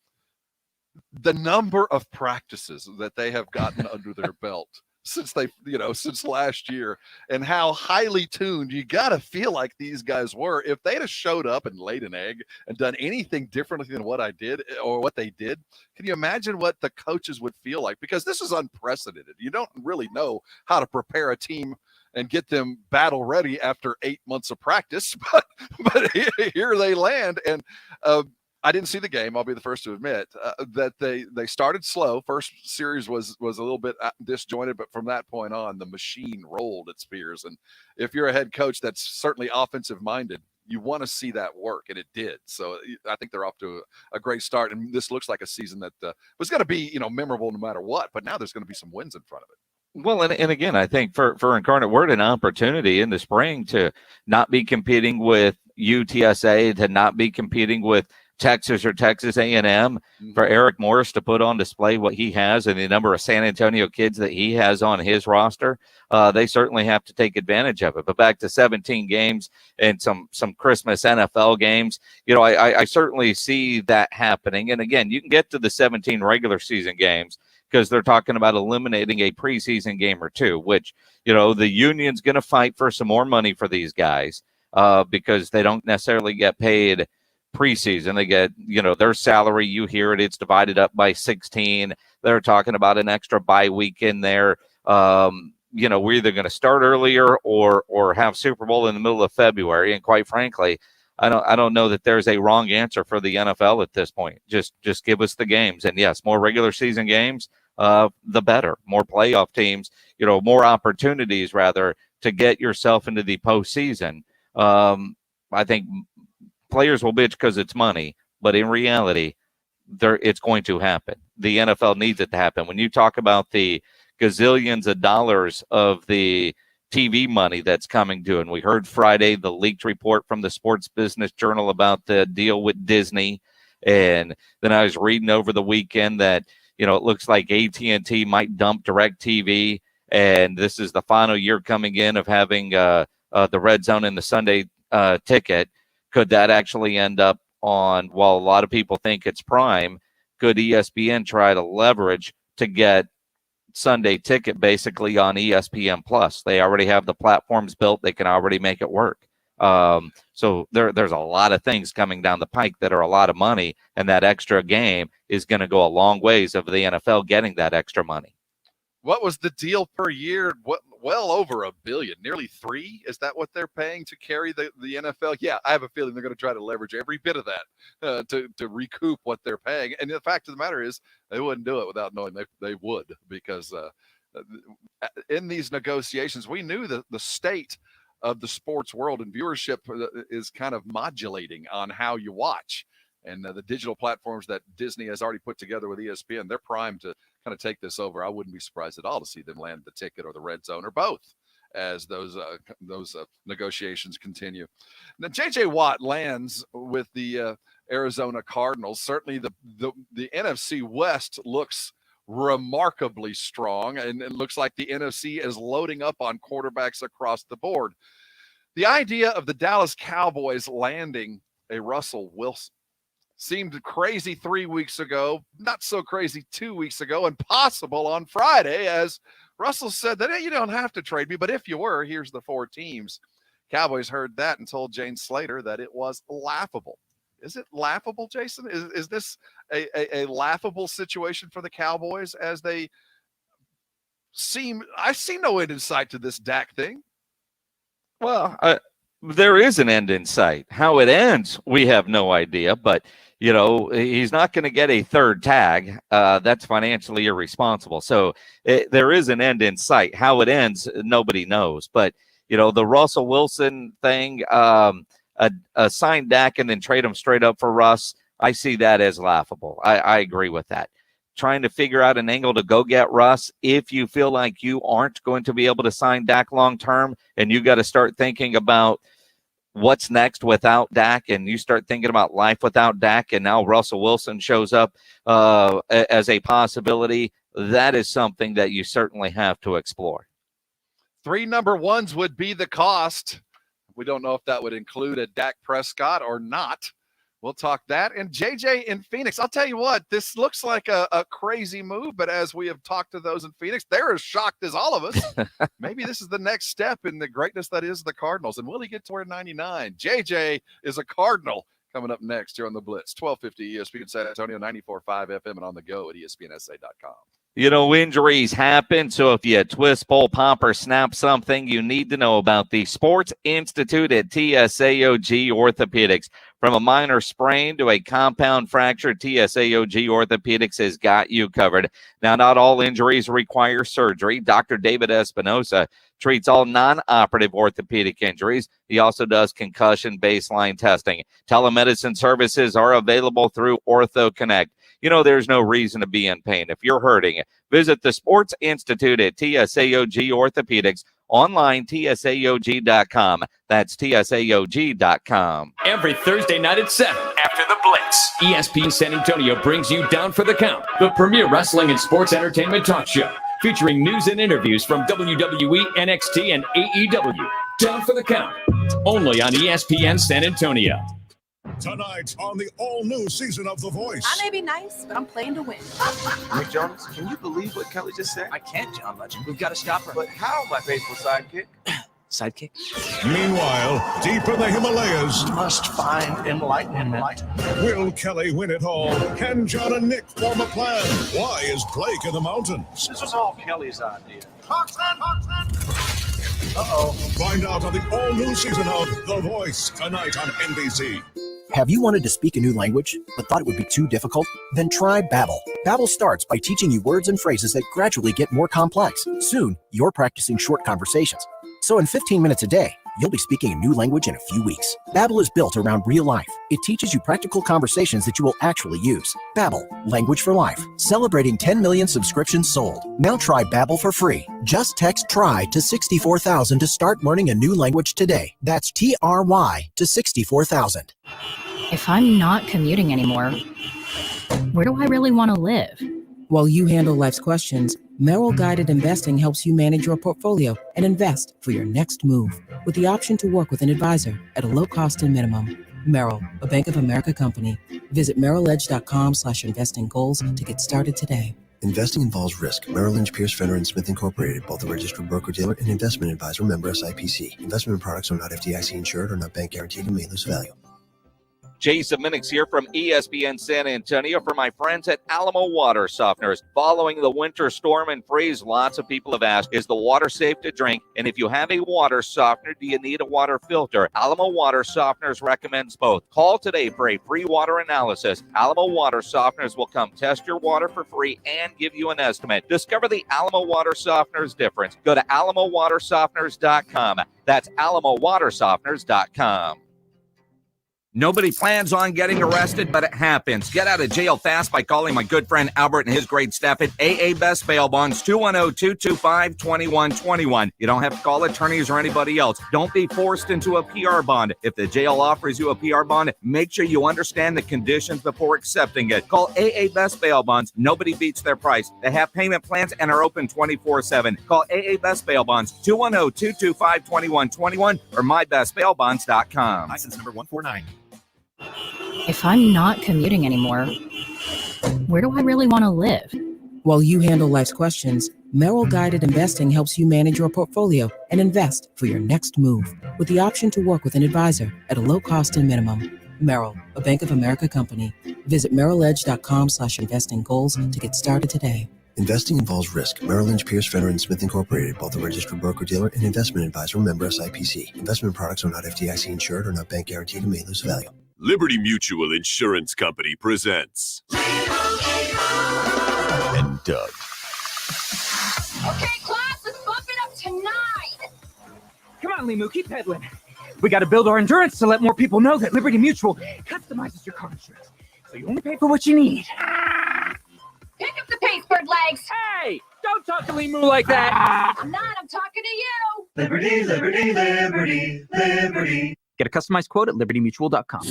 the number of practices that they have gotten under their belt since last year, and how highly tuned you got to feel like these guys were. If they'd have showed up and laid an egg and done anything differently than what I did or what they did, can you imagine what the coaches would feel like? Because this is unprecedented. You don't really know how to prepare a team and get them battle ready after 8 months of practice, but here they land. And I didn't see the game. I'll be the first to admit that they started slow. First series was a little bit disjointed, but from that point on, the machine rolled at Spears. And if you're a head coach that's certainly offensive minded, you want to see that work, and it did. So I think they're off to a great start. And this looks like a season that was going to be memorable no matter what. But now there's going to be some wins in front of it. Well, and again, I think for Incarnate Word, an opportunity in the spring to not be competing with UTSA, to not be competing with Texas or Texas A&M, for Eric Morris to put on display what he has and the number of San Antonio kids that he has on his roster. They certainly have to take advantage of it. But back to 17 games and some Christmas NFL games, I certainly see that happening. And again, you can get to the 17 regular season games because they're talking about eliminating a preseason game or two, which, the union's going to fight for some more money for these guys because they don't necessarily get paid preseason. They get, their salary, you hear it, it's divided up by 16. They're talking about an extra bye week in there. We're either going to start earlier or have Super Bowl in the middle of February. And quite frankly, I don't know that there's a wrong answer for the NFL at this point. Just give us the games. And yes, more regular season games, the better. More playoff teams, more opportunities rather to get yourself into the postseason. I think players will bitch because it's money, but in reality, it's going to happen. The NFL needs it to happen. When you talk about the gazillions of dollars of the TV money that's coming to, and we heard Friday the leaked report from the Sports Business Journal about the deal with Disney, and then I was reading over the weekend that it looks like AT&T might dump DirecTV, and this is the final year coming in of having the Red Zone and the Sunday ticket. Could that actually end up on, while a lot of people think it's Prime, could ESPN try to leverage to get Sunday ticket basically on ESPN Plus? They already have the platforms built. They can already make it work. So there's a lot of things coming down the pike that are a lot of money, and that extra game is going to go a long ways of the NFL getting that extra money. What was the deal per year? Well over $1 billion, nearly $3 billion. Is that what they're paying to carry the NFL? Yeah, I have a feeling they're going to try to leverage every bit of that to recoup what they're paying. And the fact of the matter is, they wouldn't do it without knowing they would, because in these negotiations, we knew that the state of the sports world and viewership is kind of modulating on how you watch. And the digital platforms that Disney has already put together with ESPN, they're primed to kind of take this over. I wouldn't be surprised at all to see them land the ticket or the Red Zone or both as those negotiations continue. Now, J.J. Watt lands with the Arizona Cardinals. Certainly the NFC West looks remarkably strong, and it looks like the NFC is loading up on quarterbacks across the board. The idea of the Dallas Cowboys landing a Russell Wilson seemed crazy 3 weeks ago, not so crazy 2 weeks ago, and possible on Friday, as Russell said that, hey, you don't have to trade me, but if you were, here's the 4 teams. Cowboys heard that and told Jane Slater that it was laughable. Is it laughable, Jason? Is this a laughable situation for the Cowboys as they seem – I see no end in sight to this Dak thing. Well, there is an end in sight. How it ends, we have no idea, but – he's not going to get a third tag. That's financially irresponsible. So there is an end in sight. How it ends, nobody knows. But, the Russell Wilson thing, sign Dak and then trade him straight up for Russ, I see that as laughable. I agree with that. Trying to figure out an angle to go get Russ, if you feel like you aren't going to be able to sign Dak long-term and you got to start thinking about what's next without Dak, and you start thinking about life without Dak, and now Russell Wilson shows up as a possibility, that is something that you certainly have to explore. 3 number ones would be the cost. We don't know if that would include a Dak Prescott or not. We'll talk that. And JJ in Phoenix, I'll tell you what, this looks like a crazy move, but as we have talked to those in Phoenix, they're as shocked as all of us. Maybe this is the next step in the greatness that is the Cardinals. And will he get to wear 99? JJ is a Cardinal coming up next here on the Blitz. 1250 ESPN San Antonio, 94.5 FM, and on the go at ESPNSA.com. Injuries happen, so if you twist, pull, pop, or snap something, you need to know about the Sports Institute at TSAOG Orthopedics. From a minor sprain to a compound fracture, TSAOG Orthopedics has got you covered. Now, not all injuries require surgery. Dr. David Espinosa treats all non-operative orthopedic injuries. He also does concussion baseline testing. Telemedicine services are available through OrthoConnect. There's no reason to be in pain. If you're hurting, visit the Sports Institute at TSAOG Orthopedics. Online, TSAOG.com. That's TSAOG.com. Every Thursday night at 7 after the Blitz, ESPN San Antonio brings you Down for the Count, the premier wrestling and sports entertainment talk show, featuring news and interviews from WWE, NXT, and AEW. Down for the Count, only on ESPN San Antonio. Tonight on the all-new season of The Voice. I may be nice, but I'm playing to win. Mick Jones, can you believe what Kelly just said? I can't, John Legend. We've got to stop her. But how, my faithful sidekick? Sidekick? Meanwhile, deep in the Himalayas, You must find enlightenment. will Kelly win it all? Can John and Nick form a plan? Why is Blake in the mountains? This was all Kelly's idea. Uh-oh. Find out on the all-new season of The Voice tonight on NBC. Have you wanted to speak a new language, but thought it would be too difficult? Then try Babbel. Babbel starts by teaching you words and phrases that gradually get more complex. Soon, you're practicing short conversations. So in 15 minutes a day, you'll be speaking a new language in a few weeks. Babbel is built around real life. It teaches you practical conversations that you will actually use. Babbel, language for life. Celebrating 10 million subscriptions sold. Now try Babbel for free. Just text TRY to 64,000 to start learning a new language today. That's TRY to 64,000. If I'm not commuting anymore, where do I really want to live? While you handle life's questions, Merrill Guided Investing helps you manage your portfolio and invest for your next move with the option to work with an advisor at a low cost and minimum. Merrill, a Bank of America company. Visit merrilledge.com/investing goals to get started today. Investing involves risk. Merrill Lynch, Pierce, Fenner & Smith Incorporated, both a registered broker-dealer and investment advisor, member SIPC. Investment products are not FDIC insured or not bank guaranteed and may lose value. Jason Minix here from ESPN San Antonio for my friends at Alamo Water Softeners. Following the winter storm and freeze, lots of people have asked, is the water safe to drink? And if you have a water softener, do you need a water filter? Alamo Water Softeners recommends both. Call today for a free water analysis. Alamo Water Softeners will come test your water for free and give you an estimate. Discover the Alamo Water Softeners difference. Go to alamowatersofteners.com. That's alamowatersofteners.com. Nobody plans on getting arrested, but it happens. Get out of jail fast by calling my good friend Albert and his great staff at AA Best Bail Bonds, 210-225-2121. You don't have to call attorneys or anybody else. Don't be forced into a PR bond. If the jail offers you a PR bond, make sure you understand the conditions before accepting it. Call AA Best Bail Bonds. Nobody beats their price. They have payment plans and are open 24/7. Call AA Best Bail Bonds, 210-225-2121 or mybestbailbonds.com. License number 149. If I'm not commuting anymore, where do I really want to live? While you handle life's questions, Merrill Guided Investing helps you manage your portfolio and invest for your next move with the option to work with an advisor at a low cost and minimum. Merrill, a Bank of America company. Visit merrilledge.com/investing goals to get started today. Investing involves risk. Merrill Lynch, Pierce, Fenner & Smith Incorporated, both a registered broker-dealer and investment advisor, member SIPC. Investment products are not FDIC insured or not bank guaranteed and may lose value. Liberty Mutual Insurance Company presents and Doug. Okay, class, let's bump it up tonight. Come on, Limu, keep pedaling. We got to build our endurance to let more people know that Liberty Mutual customizes your car insurance, so you only pay for what you need. Pick up the pace, bird legs. Hey, don't talk to Limu like that. I'm not, I'm talking to you. Liberty, liberty, liberty, liberty. Get a customized quote at libertymutual.com.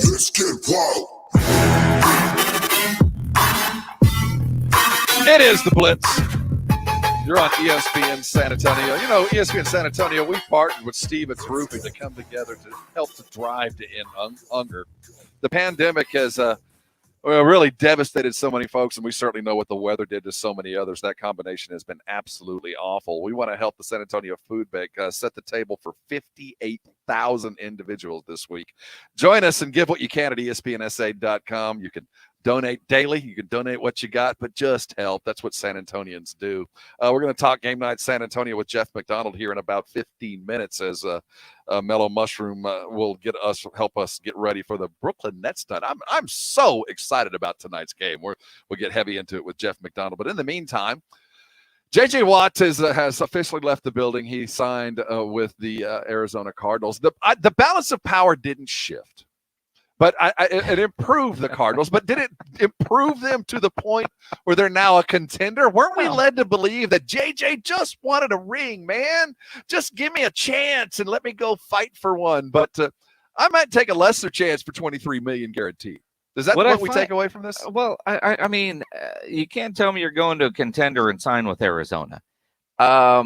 Let's get wild. It is the Blitz. You're on ESPN San Antonio. You know, ESPN San Antonio, we partnered with Stevens Roofing to come together to help to drive to end hunger. The pandemic has really devastated so many folks, and we certainly know what the weather did to so many others. That combination has been absolutely awful. We want to help the San Antonio Food Bank set the table for 58,000 individuals this week. Join us and give what you can at ESPNSA.com. You can donate daily. You can donate what you got, but just help. That's what San Antonians do. We're going to talk Game Night San Antonio with Jeff McDonald here in about 15 minutes as Mellow Mushroom will help us get ready for the Brooklyn Nets tonight. I'm so excited about tonight's game. We'll get heavy into it with Jeff McDonald. But in the meantime, J.J. Watt has officially left the building. He signed with the Arizona Cardinals. The balance of power didn't shift. But it improved the Cardinals. But did it improve them to the point where they're now a contender? Weren't we led to believe that JJ just wanted a ring, man? Just give me a chance and let me go fight for one. But I might take a lesser chance for $23 million guaranteed. Is that what we take away from this? Well, I mean, you can't tell me you're going to a contender and sign with Arizona. But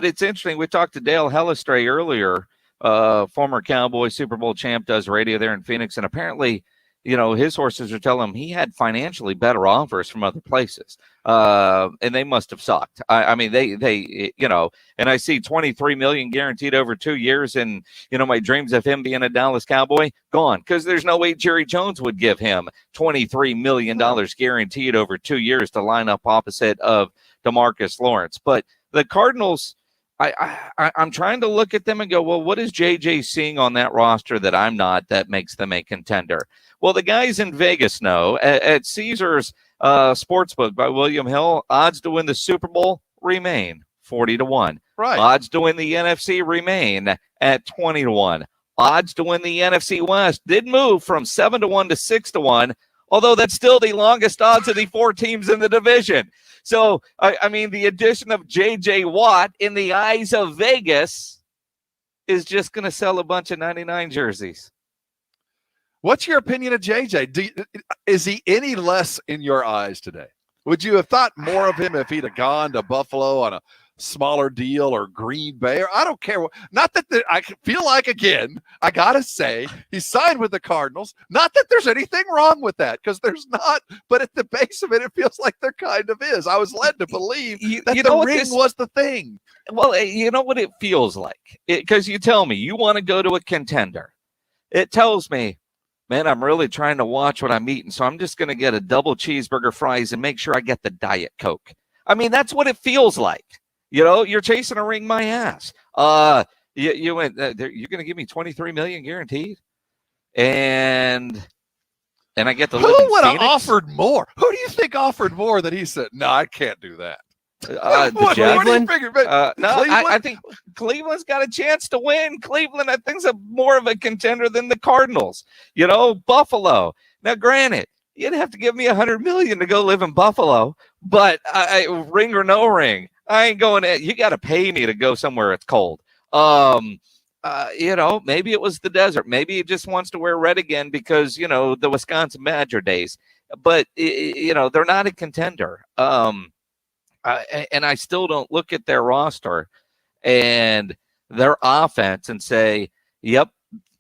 it's interesting. We talked to Dale Hellestray earlier. Former Cowboy Super Bowl champ, does radio there in Phoenix, and apparently, you know, his horses are telling him he had financially better offers from other places, and they must have sucked. I mean, they, you know, and I see $23 million guaranteed over 2 years, and you know, my dreams of him being a Dallas Cowboy gone because there's no way Jerry Jones would give him $23 million guaranteed over 2 years to line up opposite of DeMarcus Lawrence. But the Cardinals, I'm trying to look at them and go, well, what is JJ seeing on that roster that I'm not that makes them a contender? Well, the guys in Vegas know. At Caesars Sportsbook by William Hill, odds to win the Super Bowl remain 40-1. Right. Odds to win the NFC remain at 20-1. Odds to win the NFC West did move from 7-1 to 6-1, although that's still the longest odds of the 4 teams in the division. So, I mean, the addition of J.J. Watt in the eyes of Vegas is just going to sell a bunch of 99 jerseys. What's your opinion of J.J.? Is he any less in your eyes today? Would you have thought more of him if he'd have gone to Buffalo on a smaller deal or Green Bay? Or I don't care. Not that I feel like, again, I got to say, he signed with the Cardinals. Not that there's anything wrong with that, because there's not. But at the base of it, it feels like there kind of is. I was led to believe that the ring was the thing. Well, you know what it feels like? Because you tell me you want to go to a contender. It tells me, man, I'm really trying to watch what I'm eating, so I'm just going to get a double cheeseburger, fries, and make sure I get the Diet Coke. I mean, that's what it feels like. You know, you're chasing a ring my ass. You went, you're going to give me $23 million guaranteed, and I get the. Who would have offered more? Who do you think offered more that he said, no, I can't do that? The Cleveland. No, Cleveland? I think Cleveland's got a chance to win. Cleveland, I think, is more of a contender than the Cardinals. You know, Buffalo. Now, granted, you'd have to give me $100 million to go live in Buffalo, but ring or no ring, I ain't going. You got to pay me to go somewhere it's cold. You know, maybe it was the desert. Maybe he just wants to wear red again because, you know, the Wisconsin Badger days. But, you know, they're not a contender. And I still don't look at their roster and their offense and say, yep,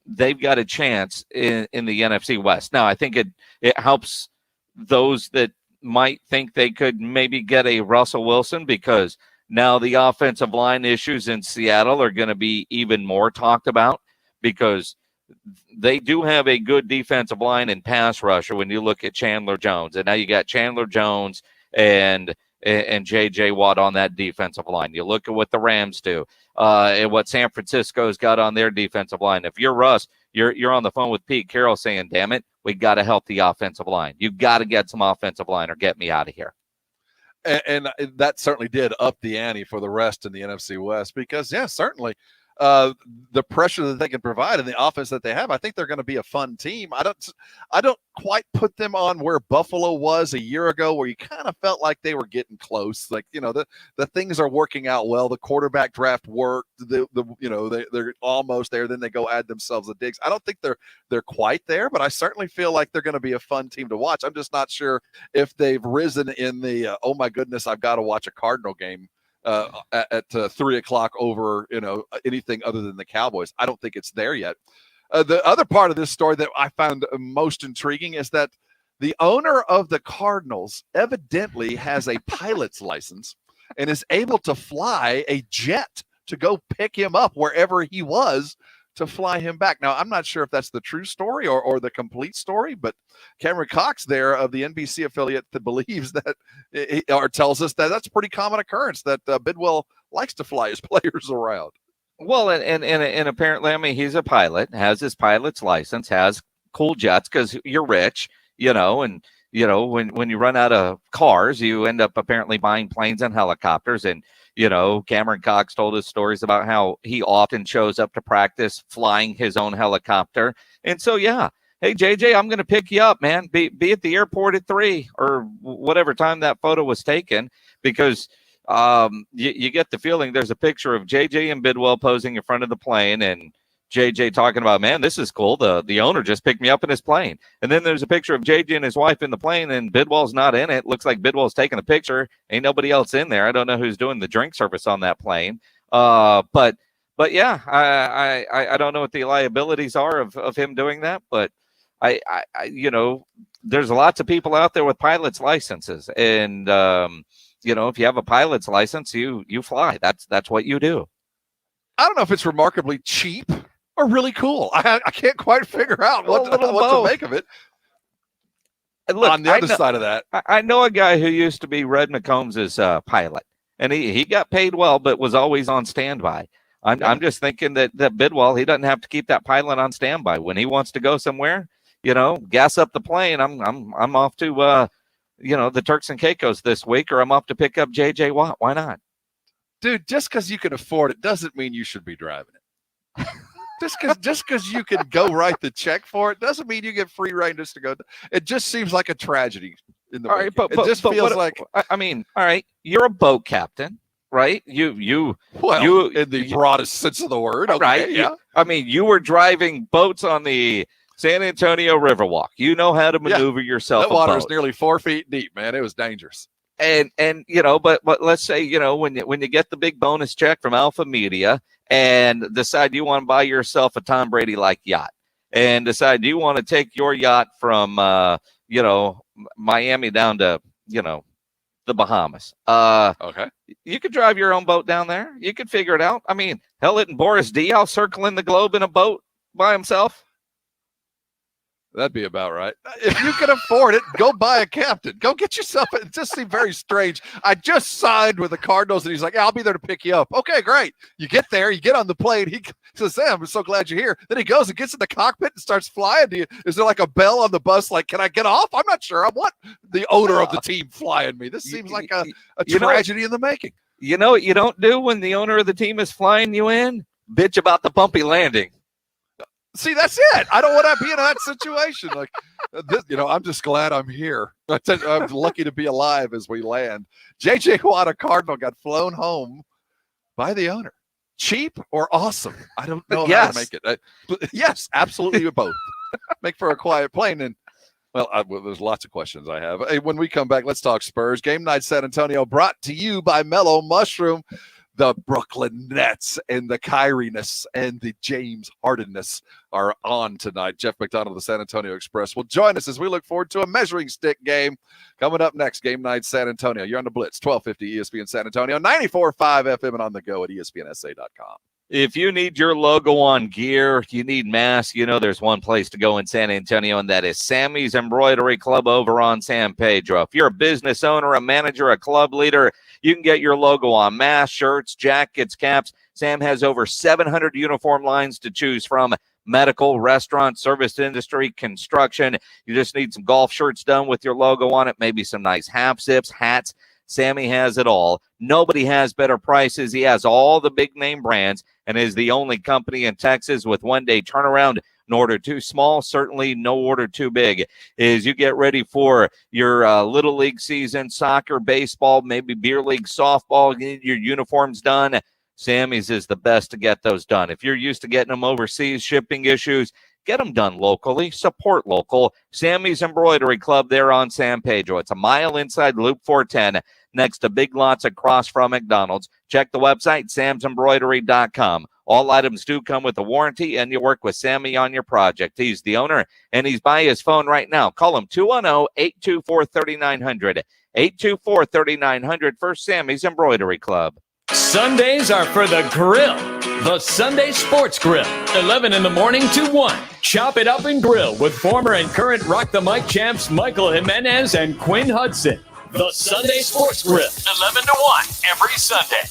they've got a chance in the NFC West. Now, I think it helps those that might think they could maybe get a Russell Wilson, because now the offensive line issues in Seattle are going to be even more talked about, because they do have a good defensive line and pass rusher when you look at Chandler Jones. And now you got Chandler Jones and J.J. Watt on that defensive line. You look at what the Rams do and what San Francisco's got on their defensive line. If you're Russ, you're on the phone with Pete Carroll saying, damn it, we got to help the offensive line. You got to get some offensive line or get me out of here. And that certainly did up the ante for the rest in the NFC West, because, yeah, certainly the pressure that they can provide and the offense that they have, I think they're going to be a fun team. I don't quite put them on where Buffalo was a year ago, where you kind of felt like they were getting close. Like, you know, the things are working out well. The quarterback draft worked. They're almost there. Then they go add themselves a Diggs. I don't think they're quite there, but I certainly feel like they're going to be a fun team to watch. I'm just not sure if they've risen in the oh my goodness, I've got to watch a Cardinal game at 3:00 over, you know, anything other than the Cowboys. I don't think it's there yet. The other part of this story that I found most intriguing is that the owner of the Cardinals evidently has a pilot's license and is able to fly a jet to go pick him up wherever he was to fly him back. Now, I'm not sure if that's the true story or the complete story, but Cameron Cox there of the NBC affiliate that believes that, or tells us that that's a pretty common occurrence, that Bidwell likes to fly his players around. Well, and apparently, I mean, he's a pilot, has his pilot's license, has cool jets, because you're rich, you know, and, you know, when you run out of cars, you end up apparently buying planes and helicopters. And, you know, Cameron Cox told us stories about how he often shows up to practice flying his own helicopter. And so, yeah, hey, JJ, I'm going to pick you up, man. Be at the airport at 3 or whatever time that photo was taken, because you get the feeling there's a picture of JJ and Bidwell posing in front of the plane, and JJ talking about, man, this is cool. The owner just picked me up in his plane. And then there's a picture of JJ and his wife in the plane, and Bidwell's not in it. Looks like Bidwell's taking a picture. Ain't nobody else in there. I don't know who's doing the drink service on that plane. But yeah, I don't know what the liabilities are of him doing that, but I you know, there's lots of people out there with pilot's licenses, and you know, if you have a pilot's license, you fly. That's what you do. I don't know if it's remarkably cheap or really cool. I can't quite figure out what to make of it. Look, on the other side of that, I know a guy who used to be Red McCombs' pilot, and he got paid well, but was always on standby. I'm just thinking that Bidwell, he doesn't have to keep that pilot on standby when he wants to go somewhere. Gas up the plane. I'm off to the Turks and Caicos this week, or I'm off to pick up J.J. Watt. Why not? Dude, just because you can afford it doesn't mean you should be driving it. just because you can go write the check for it doesn't mean you get free reign just to go. It just seems like a tragedy in the making. It just feels like. I mean, all right, you're a boat captain, right? You in the broadest sense of the word, okay, right? Yeah. You were driving boats on the San Antonio Riverwalk. You know how to maneuver yourself. That water is nearly 4 feet deep, man. It was dangerous. And but let's say, when you get the big bonus check from Alpha Media and decide you want to buy yourself a Tom Brady like yacht, and decide you want to take your yacht from Miami down to the Bahamas. Okay. You could drive your own boat down there. You could figure it out. I mean, hell, isn't Boris Diaw circling the globe in a boat by himself? That'd be about right. If you can afford it, go buy a captain. Go get yourself. It just seemed very strange. I just signed with the Cardinals, and he's like, I'll be there to pick you up. Okay, great. You get there. You get on the plane. He says, Sam, I'm so glad you're here. Then he goes and gets in the cockpit and starts flying. Is there like a bell on the bus? Like, can I get off? I'm not sure. I want the owner of the team flying me. This seems like a tragedy in the making. You know what you don't do when the owner of the team is flying you in? Bitch about the bumpy landing. See, that's it. I don't want to be in that situation. Like, I'm just glad I'm here. I'm lucky to be alive as we land. J.J. Watt, a Cardinal, got flown home by the owner. Cheap or awesome? I don't know how to make it. Yes, absolutely both. Make for a quiet plane. And, there's lots of questions I have. Hey, when we come back, let's talk Spurs. Game night San Antonio brought to you by Mellow Mushroom. The Brooklyn Nets and the Kyrie-ness and the James Harden-ness are on tonight. Jeff McDonald of the San Antonio Express will join us as we look forward to a measuring stick game. Coming up next, Game Night San Antonio. You're on the Blitz, 1250 ESPN San Antonio, 94.5 FM and on the go at ESPNSA.com. If you need your logo on gear, you need masks, there's one place to go in San Antonio, and that is Sammy's Embroidery Club over on San Pedro. If you're a business owner, a manager, a club leader, you can get your logo on masks, shirts, jackets, caps. Sam has over 700 uniform lines to choose from. Medical, restaurant, service industry, construction. You just need some golf shirts done with your logo on it, maybe some nice half zips, hats. Sammy has it all. Nobody has better prices. He has all the big name brands and is the only company in Texas with one-day turnaround. No order too small, certainly no order too big. As you get ready for your Little League season, soccer, baseball, maybe beer league, softball, get your uniforms done, Sammy's is the best to get those done. If you're used to getting them overseas, shipping issues, get them done locally. Support local. Sammy's Embroidery Club there on San Pedro. It's a mile inside Loop 410 next to Big Lots across from McDonald's. Check the website, samsembroidery.com. All items do come with a warranty, and you work with Sammy on your project. He's the owner, and he's by his phone right now. Call him 210-824-3900. 824-3900 for Sammy's Embroidery Club. Sundays are for the grill. The Sunday Sports Grill, 11 in the morning to 1. Chop it up and grill with former and current Rock the Mic champs Michael Jimenez and Quinn Hudson. The Sunday Sports Grill, 11 to 1 every Sunday.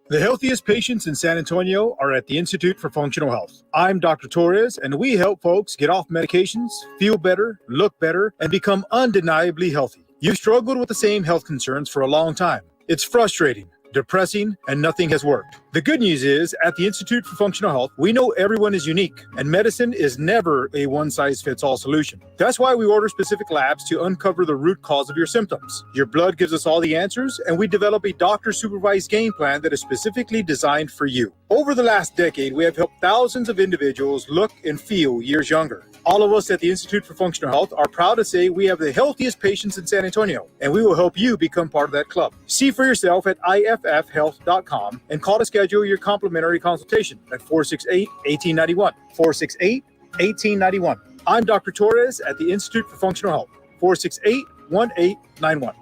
The healthiest patients in San Antonio are at the Institute for Functional Health. I'm Dr. Torres, and we help folks get off medications, feel better, look better, and become undeniably healthy. You've struggled with the same health concerns for a long time. It's frustrating, depressing, and nothing has worked. The good news is, at the Institute for Functional Health, we know everyone is unique, and medicine is never a one-size-fits-all solution. That's why we order specific labs to uncover the root cause of your symptoms. Your blood gives us all the answers, and we develop a doctor-supervised game plan that is specifically designed for you. Over the last decade, we have helped thousands of individuals look and feel years younger. All of us at the Institute for Functional Health are proud to say we have the healthiest patients in San Antonio, and we will help you become part of that club. See for yourself at iffhealth.com and call to schedule your complimentary consultation at 468-1891. 468-1891. I'm Dr. Torres at the Institute for Functional Health. 468-1891.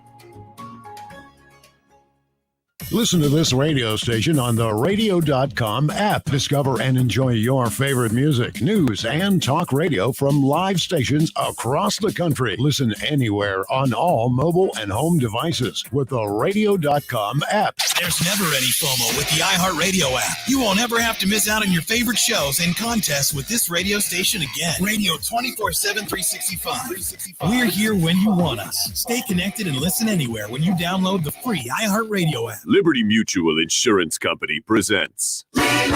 Listen to this radio station on the radio.com app. Discover and enjoy your favorite music, news, and talk radio from live stations across the country. Listen anywhere on all mobile and home devices with the radio.com app. There's never any FOMO with the iHeartRadio app. You won't ever have to miss out on your favorite shows and contests with this radio station again. Radio 24/7, 365. We're here when you want us. Stay connected and listen anywhere when you download the free iHeartRadio app. Liberty Mutual Insurance Company presents. And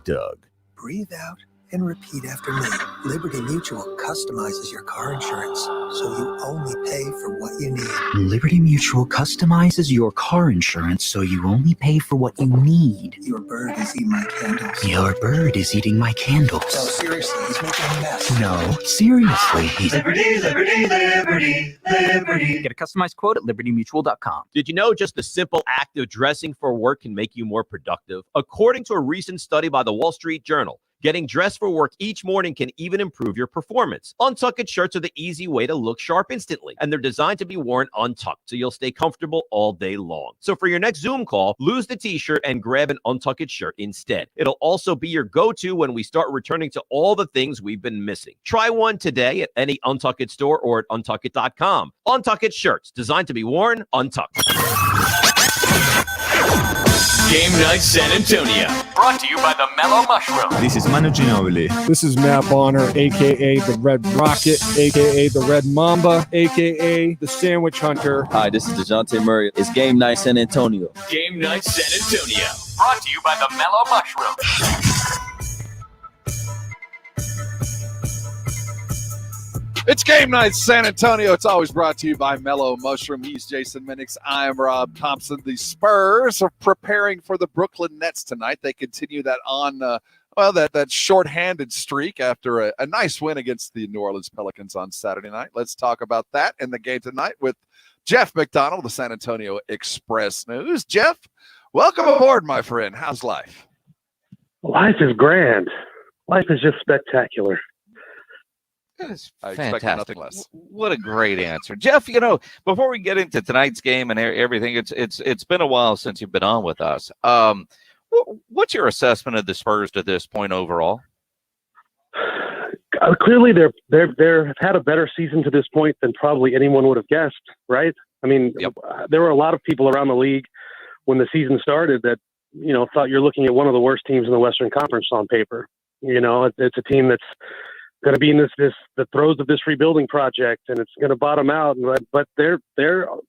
Doug. Breathe out and repeat after me. Liberty Mutual customizes your car insurance so you only pay for what you need. Liberty Mutual customizes your car insurance so you only pay for what you need. Your bird is eating my candles. Your bird is eating my candles. No, seriously, he's making a mess. No, seriously, he's... Liberty, liberty, liberty, liberty. Get a customized quote at libertymutual.com. Did you know just the simple act of dressing for work can make you more productive? According to a recent study by the Wall Street Journal, getting dressed for work each morning can even improve your performance. Untucked shirts are the easy way to look sharp instantly, and they're designed to be worn untucked so you'll stay comfortable all day long. So for your next Zoom call, lose the t-shirt and grab an untucked shirt instead. It'll also be your go-to when we start returning to all the things we've been missing. Try one today at any Untucked store or at untucked.com. Untucked shirts, designed to be worn untucked. Game Night San Antonio, brought to you by the Mellow Mushroom. This is Manu Ginobili. This is Matt Bonner, a.k.a. the Red Rocket, a.k.a. the Red Mamba, a.k.a. the Sandwich Hunter. Hi, this is DeJounte Murray. It's Game Night San Antonio. Game Night San Antonio, brought to you by the Mellow Mushroom. It's Game Night San Antonio. It's always brought to you by Mellow Mushroom. He's Jason Minix. I'm Rob Thompson. The Spurs are preparing for the Brooklyn Nets tonight. They continue that on, that shorthanded streak after a nice win against the New Orleans Pelicans on Saturday night. Let's talk about that in the game tonight with Jeff McDonald, the San Antonio Express News. Jeff, welcome aboard, my friend. How's life? Life is grand. Life is just spectacular. That's I expect fantastic. nothing less. What a great answer, Jeff. You know, before we get into tonight's game and everything, it's been a while since you've been on with us. What's your assessment of the Spurs to this point overall? Clearly, they've had a better season to this point than probably anyone would have guessed. Right? I mean, there were a lot of people around the league when the season started that thought you're looking at one of the worst teams in the Western Conference on paper. It's a team that's going to be in the throes of this rebuilding project, and it's going to bottom out. But they're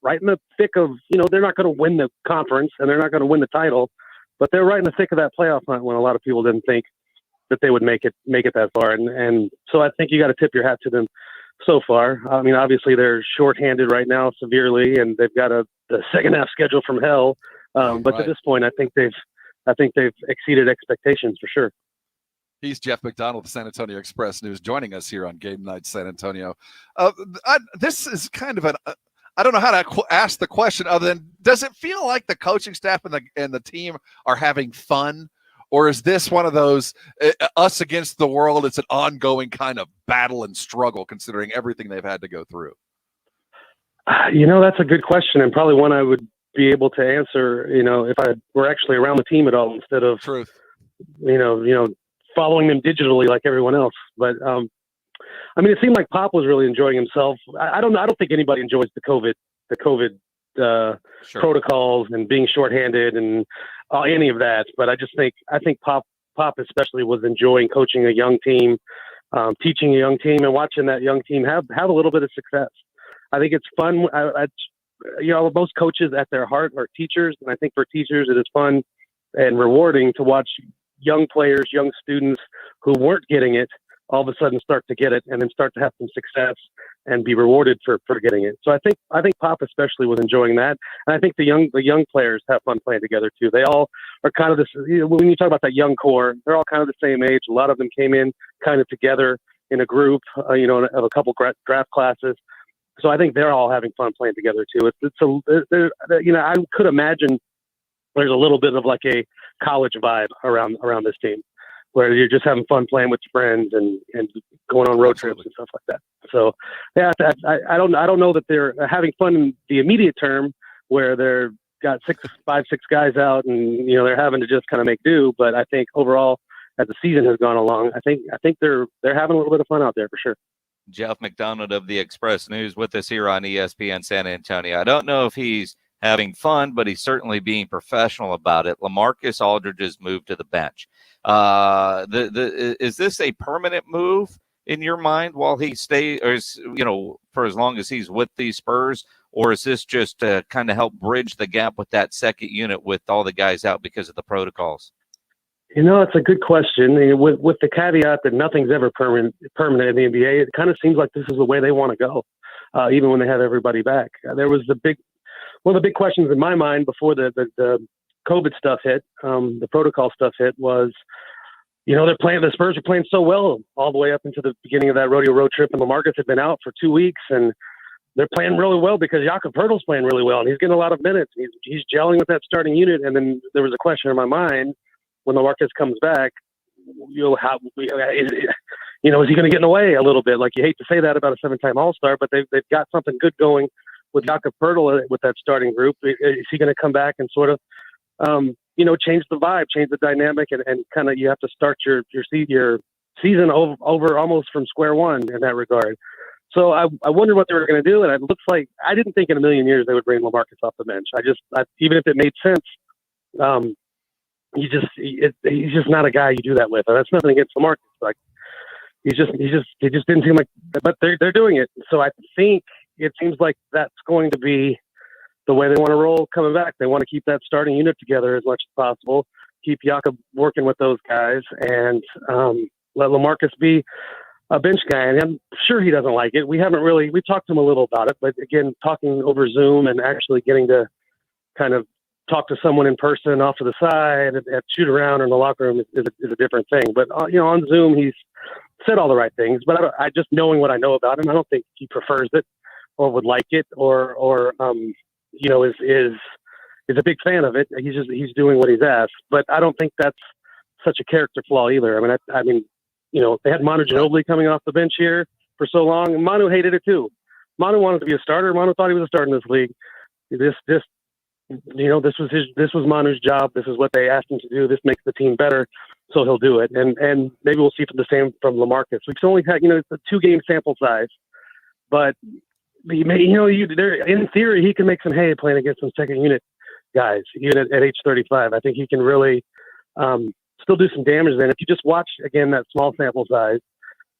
right in the thick of, they're not going to win the conference and they're not going to win the title, but they're right in the thick of that playoff hunt when a lot of people didn't think that they would make it that far. And so I think you got to tip your hat to them so far. I mean, obviously they're shorthanded right now severely, and they've got the second half schedule from hell. But to this point, I think they've exceeded expectations for sure. He's Jeff McDonald, the San Antonio Express News, joining us here on Game Night San Antonio. This is kind of I don't know how to ask the question other than, does it feel like the coaching staff and the team are having fun? Or is this one of those us against the world? It's an ongoing kind of battle and struggle considering everything they've had to go through. That's a good question, and probably one I would be able to answer, if I were actually around the team at all instead of, following them digitally like everyone else. But it seemed like Pop was really enjoying himself. I don't think anybody enjoys the COVID protocols and being shorthanded and any of that. But I think Pop especially was enjoying coaching a young team, teaching a young team, and watching that young team have a little bit of success. I think it's fun. Most coaches at their heart are teachers, and I think for teachers it is fun and rewarding to watch young players, young students who weren't getting it, all of a sudden start to get it and then start to have some success and be rewarded for getting it. So I think Pop especially was enjoying that. And I think the young players have fun playing together too. They all are kind of this, when you talk about that young core, they're all kind of the same age. A lot of them came in kind of together in a group, of a couple draft classes. So I think they're all having fun playing together too. I could imagine there's a little bit of like a college vibe around this team, where you're just having fun playing with your friends and going on road trips and stuff like that. So yeah, I don't know that they're having fun in the immediate term where they're got 5, 6 guys out, and they're having to just kind of make do. But I think overall, as the season has gone along, I think they're having a little bit of fun out there for sure. Jeff McDonald of the Express News with us here on ESPN San Antonio. I don't know if he's having fun, but he's certainly being professional about it. LaMarcus Aldridge's moved to the bench. Is this a permanent move in your mind while he stays, or for as long as he's with the Spurs, or is this just to kind of help bridge the gap with that second unit with all the guys out because of the protocols? It's a good question. With the caveat that nothing's ever permanent in the NBA, it kind of seems like this is the way they want to go, even when they have everybody back. There was one of the big questions in my mind before the COVID stuff hit, the protocol stuff hit, was, the Spurs are playing so well all the way up into the beginning of that rodeo road trip, and LaMarcus had been out for 2 weeks, and they're playing really well because Jakob Poeltl's playing really well, and he's getting a lot of minutes. He's gelling with that starting unit, and then there was a question in my mind when LaMarcus comes back, is he going to get in the way a little bit? Like, you hate to say that about a 7-time All-Star, but they've got something good going with Jakob Poeltl with that starting group. Is he going to come back and sort of, change the vibe, change the dynamic, and kind of you have to start your season over almost from square one in that regard. So I wonder what they were going to do, and it looks like I didn't think in a million years they would bring LaMarcus off the bench. Even if it made sense, he's just not a guy you do that with. And that's nothing against LaMarcus. Like it just didn't seem like, but they're doing it. So I think it seems like that's going to be the way they want to roll coming back. They want to keep that starting unit together as much as possible, keep Jakob working with those guys, and let LaMarcus be a bench guy. And I'm sure he doesn't like it. We talked to him a little about it, but again, talking over Zoom and actually getting to kind of talk to someone in person off to the side at shoot around or in the locker room is a different thing. But on Zoom, he's said all the right things. But I just knowing what I know about him, I don't think he prefers it or would like it or is a big fan of it. He's doing what he's asked. But I don't think that's such a character flaw either. I mean, they had Manu Ginobili coming off the bench here for so long, and Manu hated it too. Manu wanted to be a starter. Manu thought he was a starter in this league. This was Manu's job. This is what they asked him to do. This makes the team better, so he'll do it. And maybe we'll see the same from LaMarcus. We've only had, it's a 2-game sample size, but in theory, he can make some hay playing against some second unit guys, even at age 35. I think he can really still do some damage then. If you just watch again that small sample size,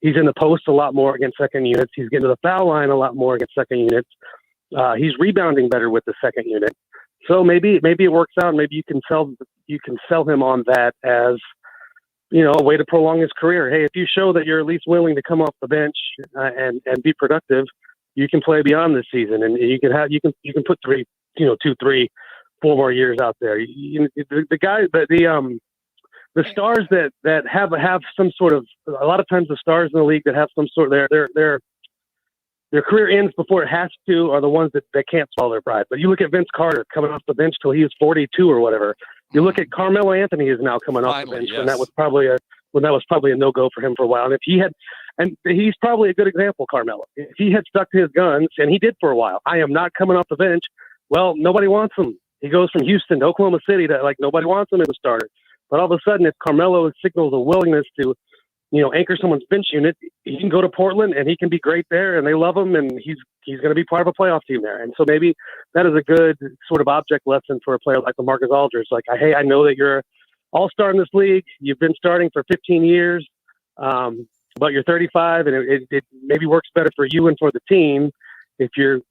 he's in the post a lot more against second units. He's getting to the foul line a lot more against second units. He's rebounding better with the second unit. So maybe it works out. Maybe you can sell him on that as a way to prolong his career. Hey, if you show that you're at least willing to come off the bench and be productive, you can play beyond this season, and you can put 2, 3, 4 more years out there. The stars that have some sort of, a lot of times the stars in the league that have some sort of their career ends before it has to are the ones that can't swallow their pride. But you look at Vince Carter coming off the bench till he was 42 or whatever. You look at Carmelo Anthony is now coming off the bench, yes. And that was probably a no-go for him for a while. And he's probably a good example, Carmelo. If he had stuck to his guns, and he did for a while, I am not coming off the bench. Well, nobody wants him. He goes from Houston to Oklahoma City to nobody wants him as a starter. But all of a sudden, if Carmelo signals a willingness to, anchor someone's bench unit, he can go to Portland and he can be great there, and they love him, and he's going to be part of a playoff team there. And so maybe that is a good sort of object lesson for a player like LaMarcus Aldridge. Like, hey, I know that you're an all-star in this league. You've been starting for 15 years, but you're 35, and it maybe works better for you and for the team if you're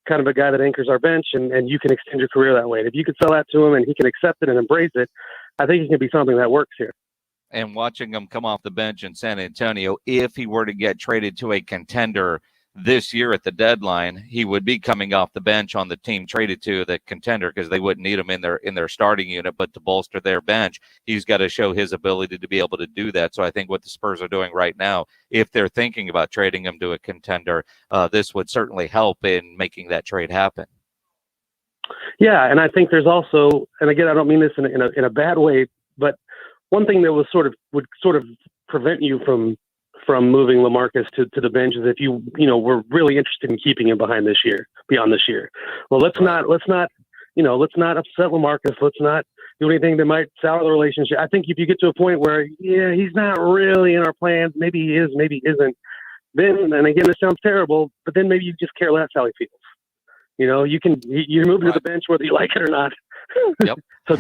kind of a guy that anchors our bench, and you can extend your career that way. And if you can sell that to him and he can accept it and embrace it, I think it can be something that works here. And watching him come off the bench in San Antonio, if he were to get traded to a contender this year at the deadline, he would be coming off the bench on the team traded to the contender because they wouldn't need him in their starting unit. But to bolster their bench, he's got to show his ability to be able to do that. So I think what the Spurs are doing right now, if they're thinking about trading him to a contender, this would certainly help in making that trade happen. Yeah, and I think there's also, and again, I don't mean this in a bad way, but one thing that would sort of prevent you from moving LaMarcus to the bench is if you were really interested in keeping him behind this year. beyond this year. Well, let's not upset LaMarcus. Let's not do anything that might sour the relationship. I think if you get to a point where, he's not really in our plans, maybe he is, maybe he isn't, then, and again, this sounds terrible, but then maybe you just care less how he feels. You move to the bench whether you like it or not. Yep. So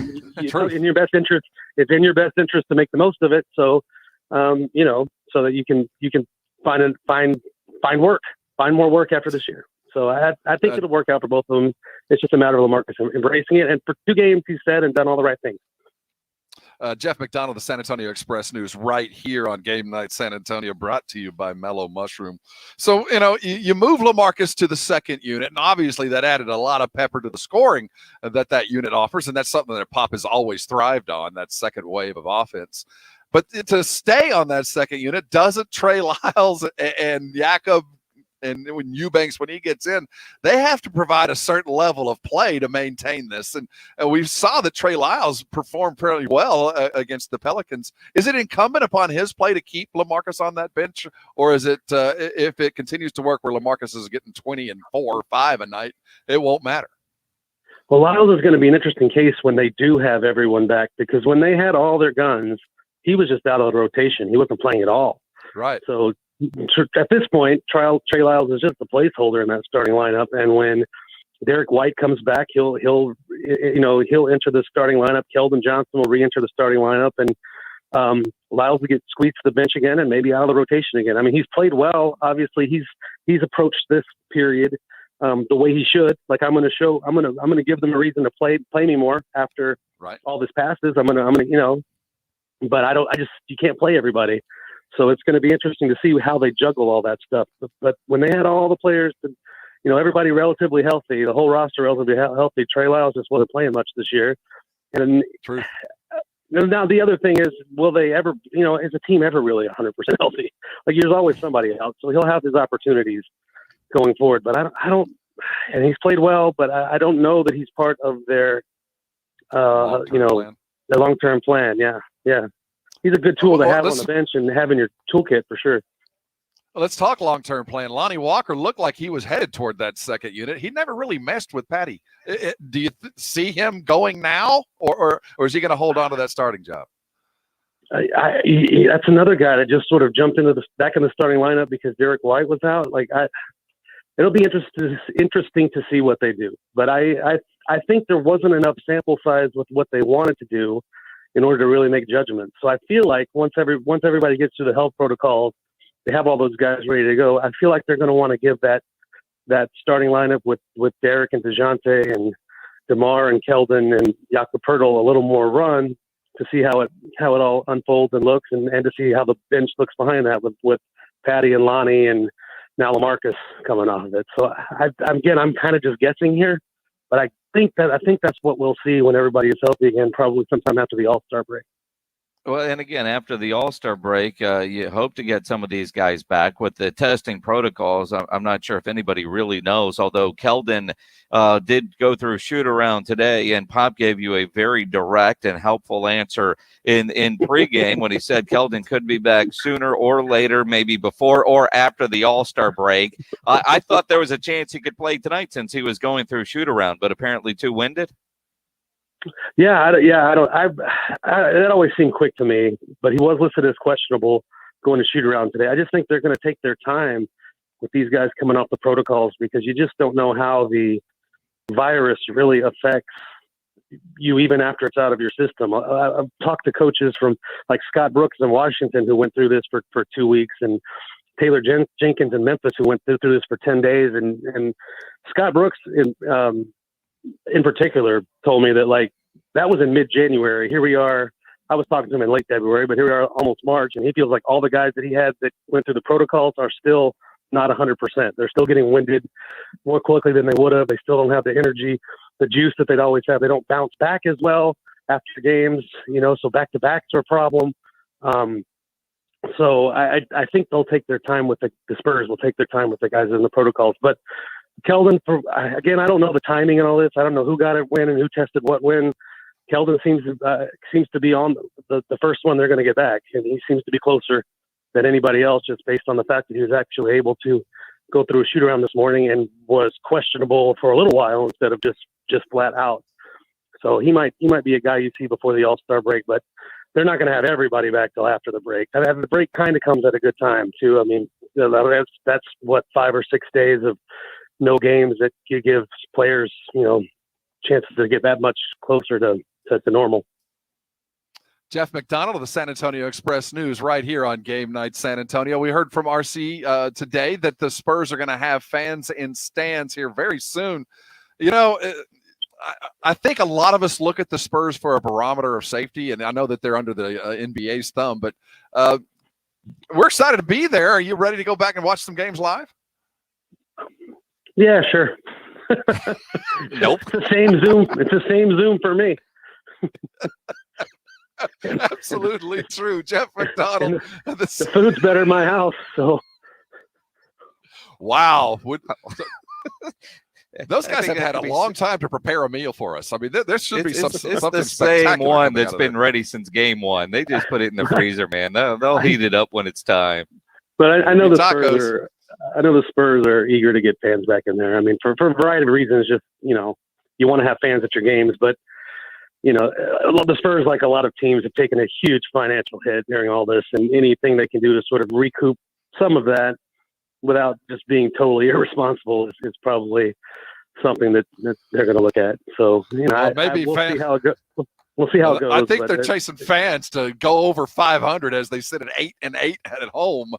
in your best interest, it's in your best interest to make the most of it. So, so that you can find more work after this year. So I think it'll work out for both of them. It's just a matter of LaMarcus embracing it. And for 2 games, he said and done all the right things. Jeff McDonald, the San Antonio Express News, right here on Game Night San Antonio, brought to you by Mellow Mushroom. So, you move LaMarcus to the second unit, and obviously that added a lot of pepper to the scoring that unit offers, and that's something that Pop has always thrived on, that second wave of offense. But to stay on that second unit, doesn't Trey Lyles and Jakob and when Eubanks, when he gets in, they have to provide a certain level of play to maintain this. And we saw that Trey Lyles performed pretty well against the Pelicans. Is it incumbent upon his play to keep LaMarcus on that bench? Or is it, if it continues to work where LaMarcus is getting 20 and 4 or 5 a night, it won't matter? Well, Lyles is going to be an interesting case when they do have everyone back, because when they had all their guns, he was just out of the rotation. He wasn't playing at all. Right. So at this point, Trey Lyles is just a placeholder in that starting lineup. And when Derek White comes back, he'll enter the starting lineup. Keldon Johnson will re-enter the starting lineup, and Lyles will get squeezed to the bench again and maybe out of the rotation again. I mean, he's played well. Obviously, he's approached this period the way he should. Like, I'm going to give them a reason to play me more after all this passes. I'm going to, but you can't play everybody. So it's going to be interesting to see how they juggle all that stuff. But when they had all the players, everybody relatively healthy, the whole roster relatively healthy, Trey Lyles just wasn't playing much this year. And True. Now the other thing is, will they ever, is a team ever really 100% healthy? Like, there's always somebody out, so he'll have his opportunities going forward. But I don't, and he's played well, but I don't know that he's part of their, their long-term plan. Yeah. He's a good tool to have on the bench and have in your toolkit for sure. Well, let's talk long-term plan. Lonnie Walker looked like he was headed toward that second unit. He never really messed with Patty. Do you see him going now, or is he going to hold on to that starting job? That's another guy that just sort of jumped back in the starting lineup because Derek White was out. It'll be interesting to see what they do. But I think there wasn't enough sample size with what they wanted to do in order to really make judgments. So I feel like once everybody gets through the health protocols, they have all those guys ready to go. I feel like they're going to want to give that starting lineup with Derek and DeJounte and DeMar and Keldon and Jakob Poeltl a little more run to see how it all unfolds and looks, and to see how the bench looks behind that with Patty and Lonnie and now LaMarcus coming off of it. So I'm kind of just guessing here, but I think that's what we'll see when everybody is healthy again, probably sometime after the All-Star break. Well, and again, after the All-Star break, you hope to get some of these guys back with the testing protocols. I'm not sure if anybody really knows, although Keldon did go through shoot-around today, and Pop gave you a very direct and helpful answer in pregame when he said Keldon could be back sooner or later, maybe before or after the All-Star break. I thought there was a chance he could play tonight since he was going through shoot-around, but apparently too winded. That always seemed quick to me, but he was listed as questionable going to shoot around today. I just think they're going to take their time with these guys coming off the protocols, because you just don't know how the virus really affects you even after it's out of your system. I've talked to coaches from like Scott Brooks in Washington who went through this for 2 weeks, and Taylor Jenkins in Memphis who went through this for 10 days. And Scott Brooks in particular told me that that was in mid-January. Here we are. I was talking to him in late February, but here we are almost March, and he feels like all the guys that he had that went through the protocols are still not 100%. They're still getting winded more quickly than they would have. They still don't have the energy, the juice that they'd always have. They don't bounce back as well after games, so back-to-backs are a problem. So I think they'll take their time with the Spurs will take their time with the guys in the protocols. But Keldon, again, I don't know the timing and all this. I don't know who got it when and who tested what when. Keldon seems to be on the first one they're going to get back, and he seems to be closer than anybody else, just based on the fact that he was actually able to go through a shoot around this morning and was questionable for a little while instead of just flat out. So he might be a guy you see before the All-Star break, but they're not going to have everybody back till after the break. And the break kind of comes at a good time too. I mean, that's what 5 or 6 days of no games that you give players, chances to get that much closer to normal. Jeff McDonald of the San Antonio Express News right here on Game Night San Antonio. We heard from RC today that the Spurs are going to have fans in stands here very soon. I think a lot of us look at the Spurs for a barometer of safety, and I know that they're under the NBA's thumb, but we're excited to be there. Are you ready to go back and watch some games live? Yeah, sure. Nope. It's the same Zoom. It's the same Zoom for me. Absolutely true. Jeff McDonald. The food's better in my house, so. Wow. Those guys have had a long time to prepare a meal for us. I mean, there should be something It's the same one that's been ready since game one. They just put it in the freezer, man. They'll heat it up when it's time. But I know the Spurs are eager to get fans back in there. I mean, for a variety of reasons, just, you want to have fans at your games, but the Spurs, like a lot of teams, have taken a huge financial hit during all this, and anything they can do to sort of recoup some of that without just being totally irresponsible is probably something that they're going to look at. So, we'll see how it goes. We'll see how it goes. I think they're chasing fans to go over 500 as they sit at 8-8 at home.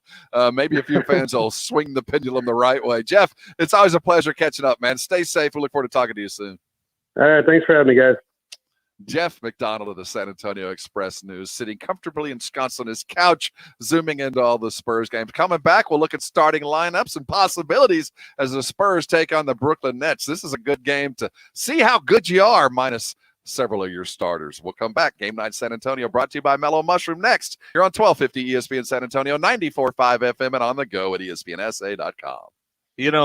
Maybe a few fans will swing the pendulum the right way. Jeff, it's always a pleasure catching up, man. Stay safe. We look forward to talking to you soon. All right. Thanks for having me, guys. Jeff McDonald of the San Antonio Express News, sitting comfortably ensconced on his couch, zooming into all the Spurs games. Coming back, we'll look at starting lineups and possibilities as the Spurs take on the Brooklyn Nets. This is a good game to see how good you are, minus several of your starters. We'll come back. Game Night San Antonio brought to you by Mellow Mushroom next. You're on 1250 ESPN San Antonio, 94.5 FM, and on the go at ESPNSA.com.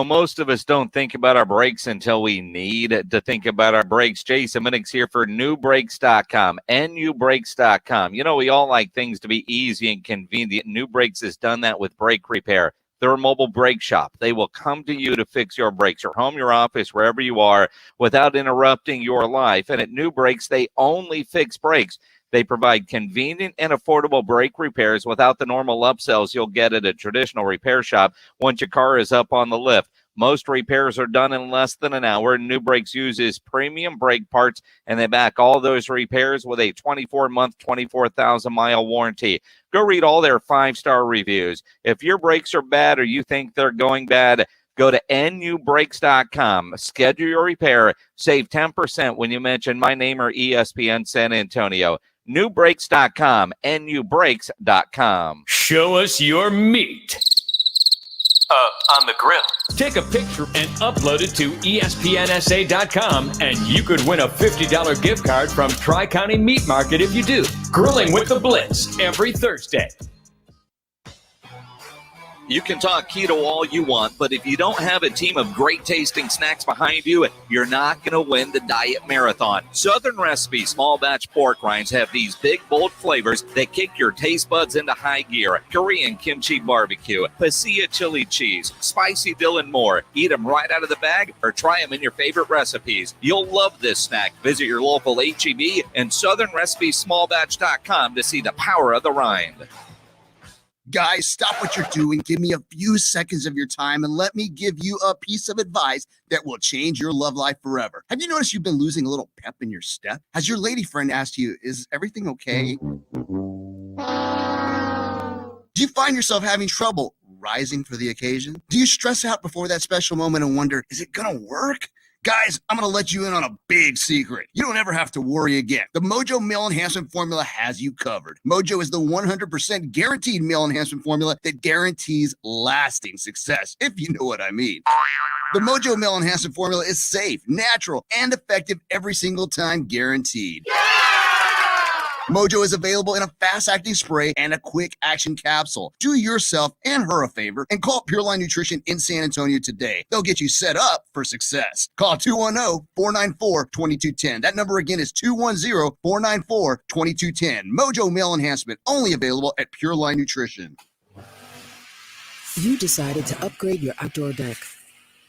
Most of us don't think about our breaks until we need to think about our breaks. Jason Minnick's here for newbreaks.com, nubreaks.com. We all like things to be easy and convenient. New Breaks has done that with brake repair. They're a mobile brake shop. They will come to you to fix your brakes, your home, your office, wherever you are, without interrupting your life. And at New Breaks, they only fix brakes. They provide convenient and affordable brake repairs without the normal upsells you'll get at a traditional repair shop once your car is up on the lift. Most repairs are done in less than an hour. New Brakes uses premium brake parts, and they back all those repairs with a 24-month, 24,000-mile warranty. Go read all their 5-star reviews. If your brakes are bad or you think they're going bad, go to nubreaks.com. Schedule your repair. Save 10% when you mention my name or ESPN San Antonio. Newbreaks.com, nubreaks.com. Show us your meat. On the grill. Take a picture and upload it to ESPNSA.com, and you could win a $50 gift card from Tri-County Meat Market if you do. Grilling with the Blitz every Thursday. You can talk keto all you want, but if you don't have a team of great tasting snacks behind you, you're not going to win the diet marathon. Southern Recipe small batch pork rinds have these big, bold flavors that kick your taste buds into high gear. Korean kimchi barbecue, pasilla chili cheese, spicy dill, and more. Eat them right out of the bag or try them in your favorite recipes. You'll love this snack. Visit your local H-E-B and southernrecipesmallbatch.com to see the power of the rind. Guys, stop what you're doing. Give me a few seconds of your time and let me give you a piece of advice that will change your love life forever. Have you noticed you've been losing a little pep in your step? Has your lady friend asked you, is everything okay? Do you find yourself having trouble rising for the occasion? Do you stress out before that special moment and wonder, is it gonna work? Guys, I'm going to let you in on a big secret. You don't ever have to worry again. The Mojo Male Enhancement Formula has you covered. Mojo is the 100% guaranteed male enhancement formula that guarantees lasting success, if you know what I mean. The Mojo Male Enhancement Formula is safe, natural, and effective every single time, guaranteed. Mojo is available in a fast-acting spray and a quick-action capsule. Do yourself and her a favor and call Pure Line Nutrition in San Antonio today. They'll get you set up for success. Call 210-494-2210. That number again is 210-494-2210. Mojo Male Enhancement, only available at Pure Line Nutrition. You decided to upgrade your outdoor deck.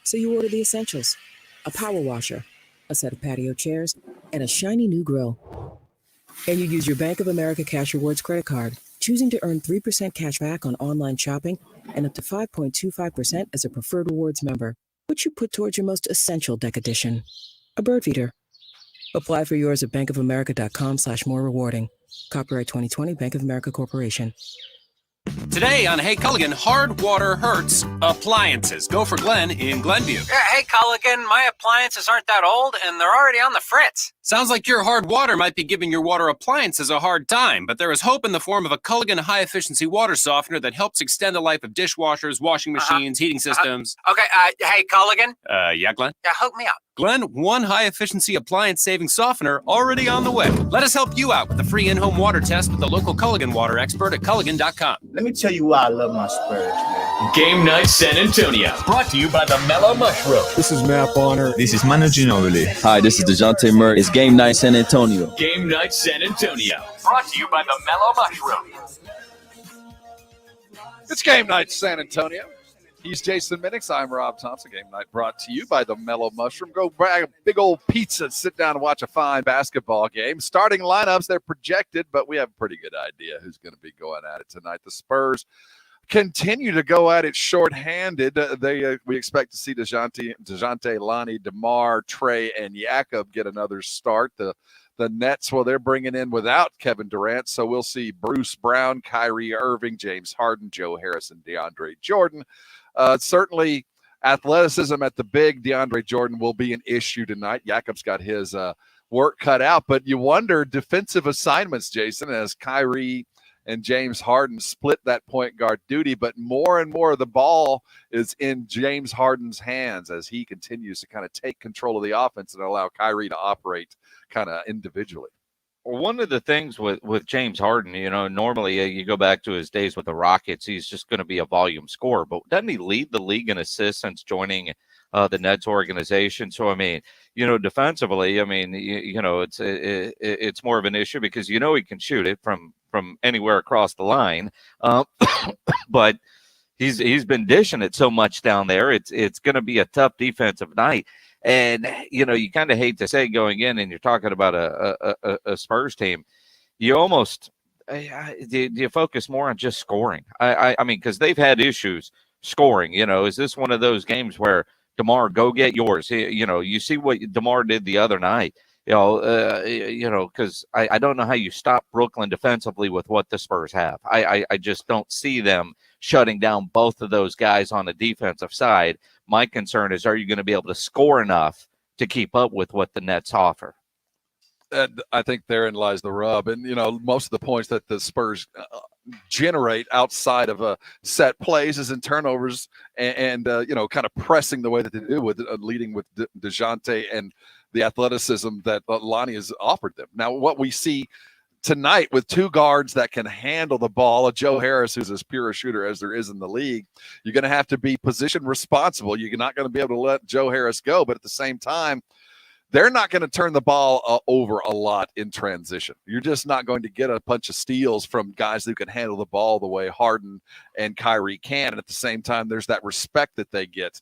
So you ordered the essentials: a power washer, a set of patio chairs, and a shiny new grill. And you use your Bank of America Cash Rewards credit card, choosing to earn 3% cash back on online shopping and up to 5.25% as a preferred rewards member, which you put towards your most essential deck addition, a bird feeder. Apply for yours at bankofamerica.com/more rewarding. Copyright 2020 Bank of America Corporation. Today on Hey Culligan, hard water hurts appliances. Go for Glenn in Glenview. Yeah, hey Culligan, my appliances aren't that old and they're already on the fritz. Sounds like your hard water might be giving your water appliances a hard time, but there is hope in the form of a Culligan high-efficiency water softener that helps extend the life of dishwashers, washing machines, heating systems. Okay, hey Culligan. Yeah, Glenn? Yeah, hook me up. Glenn, one high-efficiency appliance-saving softener already on the way. Let us help you out with the free in-home water test with the local Culligan water expert at Culligan.com. Let me tell you why I love my Spurs, man. Game Night San Antonio, brought to you by the Mellow Mushroom. This is Matt Bonner. This is Manu Ginobili. Hi, this is DeJounte Murray. It's Game Night San Antonio. Game Night San Antonio, brought to you by the Mellow Mushroom. It's Game Night San Antonio. He's Jason Minix. I'm Rob Thompson. Game Night brought to you by the Mellow Mushroom. Go grab a big old pizza, sit down and watch a fine basketball game. Starting lineups, they're projected, but we have a pretty good idea who's going to be going at it tonight. The Spurs continue to go at it shorthanded. We expect to see DeJounte, Lonnie, DeMar, Trey, and Jakob get another start. The Nets, well, they're bringing in without Kevin Durant, so we'll see Bruce Brown, Kyrie Irving, James Harden, Joe Harris, and DeAndre Jordan. Certainly, athleticism at the big, DeAndre Jordan will be an issue tonight. Jakob's got his work cut out, but you wonder defensive assignments, Jason, as Kyrie and James Harden split that point guard duty, but more and more of the ball is in James Harden's hands as he continues to kind of take control of the offense and allow Kyrie to operate kind of individually. Well, one of the things with James Harden, normally you go back to his days with the Rockets, he's just going to be a volume scorer. But doesn't he lead the league in assists since joining the Nets organization? So, I mean, defensively, I mean, it's more of an issue because he can shoot it from anywhere across the line. But he's been dishing it so much down there. It's going to be a tough defensive night. And, you kind of hate to say going in and you're talking about a Spurs team, you almost do you focus more on just scoring? I mean, because they've had issues scoring. Is this one of those games where DeMar, go get yours? You see what DeMar did the other night. Because I don't know how you stop Brooklyn defensively with what the Spurs have. I just don't see them shutting down both of those guys on the defensive side. My concern is, are you going to be able to score enough to keep up with what the Nets offer? And I think therein lies the rub. And, most of the points that the Spurs generate outside of set plays is in turnovers and kind of pressing the way that they do with leading with DeJounte and the athleticism that Lonnie has offered them. Now, what we see tonight with two guards that can handle the ball, a Joe Harris who's as pure a shooter as there is in the league, you're going to have to be position responsible. You're not going to be able to let Joe Harris go, but at the same time, they're not going to turn the ball over a lot in transition. You're just not going to get a bunch of steals from guys who can handle the ball the way Harden and Kyrie can. And at the same time, there's that respect that they get.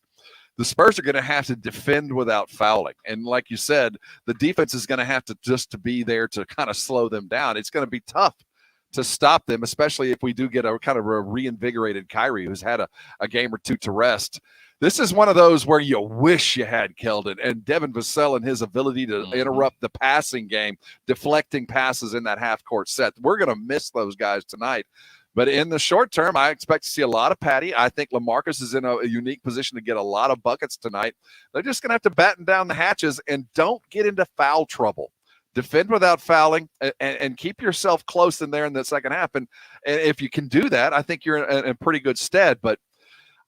The Spurs are going to have to defend without fouling. And like you said, the defense is going to have to just to be there to kind of slow them down. It's going to be tough to stop them, especially if we do get a kind of a reinvigorated Kyrie who's had a game or two to rest. This is one of those where you wish you had Keldon and Devin Vassell and his ability to interrupt the passing game, deflecting passes in that half-court set. We're going to miss those guys tonight. But in the short term, I expect to see a lot of Patty. I think LaMarcus is in a unique position to get a lot of buckets tonight. They're just going to have to batten down the hatches and don't get into foul trouble. Defend without fouling and keep yourself close in there in the second half. And if you can do that, I think you're in pretty good stead. But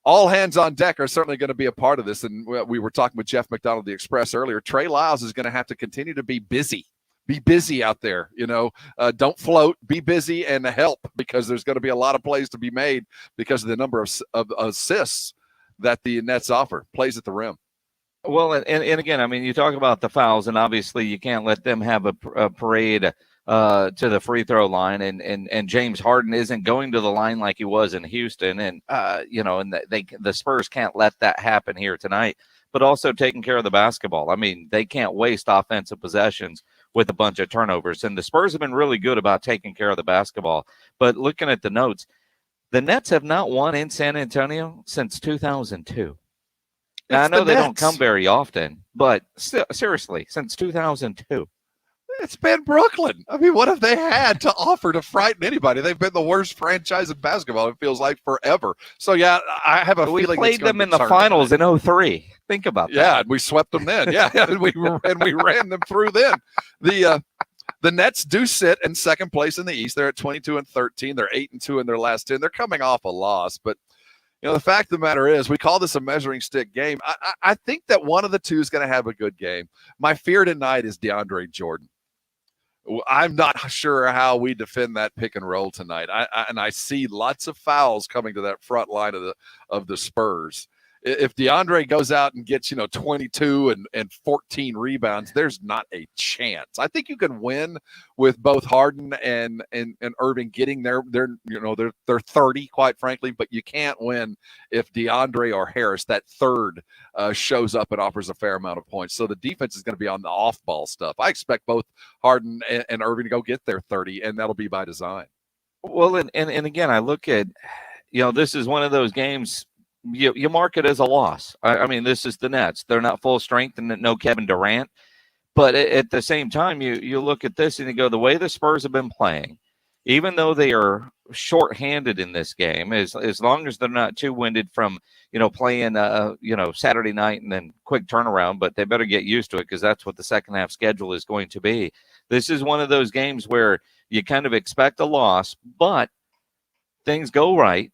all hands on deck are certainly going to be a part of this. And we were talking with Jeff McDonald, the Express, earlier. Trey Lyles is going to have to continue to be busy. Be busy out there, don't float, be busy and help, because there's going to be a lot of plays to be made because of the number of assists that the Nets offer, plays at the rim. Well, and again, I mean, you talk about the fouls, and obviously you can't let them have a parade to the free throw line, and James Harden isn't going to the line like he was in Houston, and the Spurs can't let that happen here tonight. But also taking care of the basketball. I mean, they can't waste offensive possessions with a bunch of turnovers, and the Spurs have been really good about taking care of the basketball. But looking at the notes, the Nets have not won in San Antonio since 2002. Now, I know they don't come very often, but seriously, since 2002. It's been Brooklyn. I mean, what have they had to offer to frighten anybody? They've been the worst franchise in basketball, it feels like, forever. So, yeah, I have a feeling we played them in the finals in 2003. Think about that. Yeah, and we swept them then. Yeah, and we ran them through then. The Nets do sit in second place in the East. They're at 22-13. They're 8-2 in their last 10. They're coming off a loss, but the fact of the matter is, we call this a measuring stick game. I think that one of the two is going to have a good game. My fear tonight is DeAndre Jordan. I'm not sure how we defend that pick and roll tonight. I see lots of fouls coming to that front line of the Spurs. If DeAndre goes out and gets 22 and 14 rebounds, there's not a chance. I think you can win with both Harden and Irving getting their 30, quite frankly, but you can't win if DeAndre or Harris, that third, shows up and offers a fair amount of points. So the defense is going to be on the off-ball stuff. I expect both Harden and Irving to go get their 30, and that'll be by design. Well, and again, I look at, this is one of those games. You mark it as a loss. I mean, this is the Nets. They're not full strength and no Kevin Durant. But at the same time, you look at this and you go, the way the Spurs have been playing, even though they are shorthanded in this game, as long as they're not too winded from, playing, Saturday night and then quick turnaround, but they better get used to it because that's what the second half schedule is going to be. This is one of those games where you kind of expect a loss, but things go right.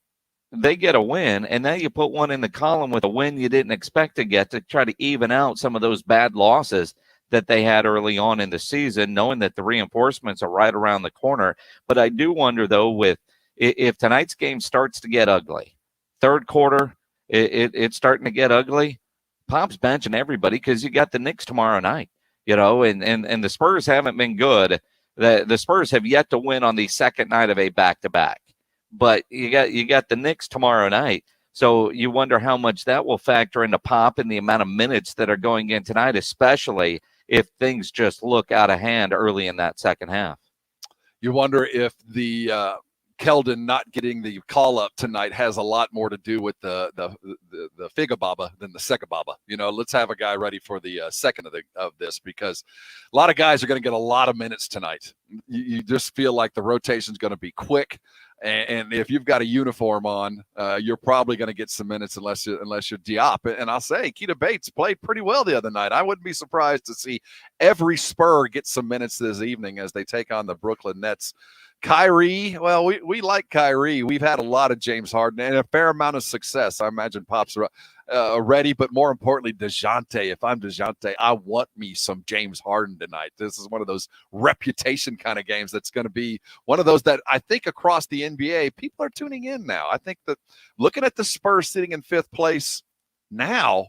They get a win, and now you put one in the column with a win you didn't expect to get to try to even out some of those bad losses that they had early on in the season, knowing that the reinforcements are right around the corner. But I do wonder, though, if tonight's game starts to get ugly, third quarter, it's starting to get ugly, Pop's benching everybody because you got the Knicks tomorrow night, and the Spurs haven't been good. The Spurs have yet to win on the second night of a back-to-back. But you got the Knicks tomorrow night, so you wonder how much that will factor into Pop and the amount of minutes that are going in tonight, especially if things just look out of hand early in that second half. You wonder if the Keldon not getting the call up tonight has a lot more to do with the Figababa than the Sekababa. Let's have a guy ready for the second of this, because a lot of guys are going to get a lot of minutes tonight. You just feel like the rotation is going to be quick. And if you've got a uniform on, you're probably going to get some minutes unless you're Diop. And I'll say, Keita Bates played pretty well the other night. I wouldn't be surprised to see every Spur get some minutes this evening as they take on the Brooklyn Nets. Kyrie, well, we like Kyrie. We've had a lot of James Harden and a fair amount of success. I imagine Pop's ready, but more importantly, DeJounte. If I'm DeJounte, I want me some James Harden tonight. This is one of those reputation kind of games that's going to be one of those that I think across the NBA, people are tuning in now. I think that looking at the Spurs sitting in fifth place now,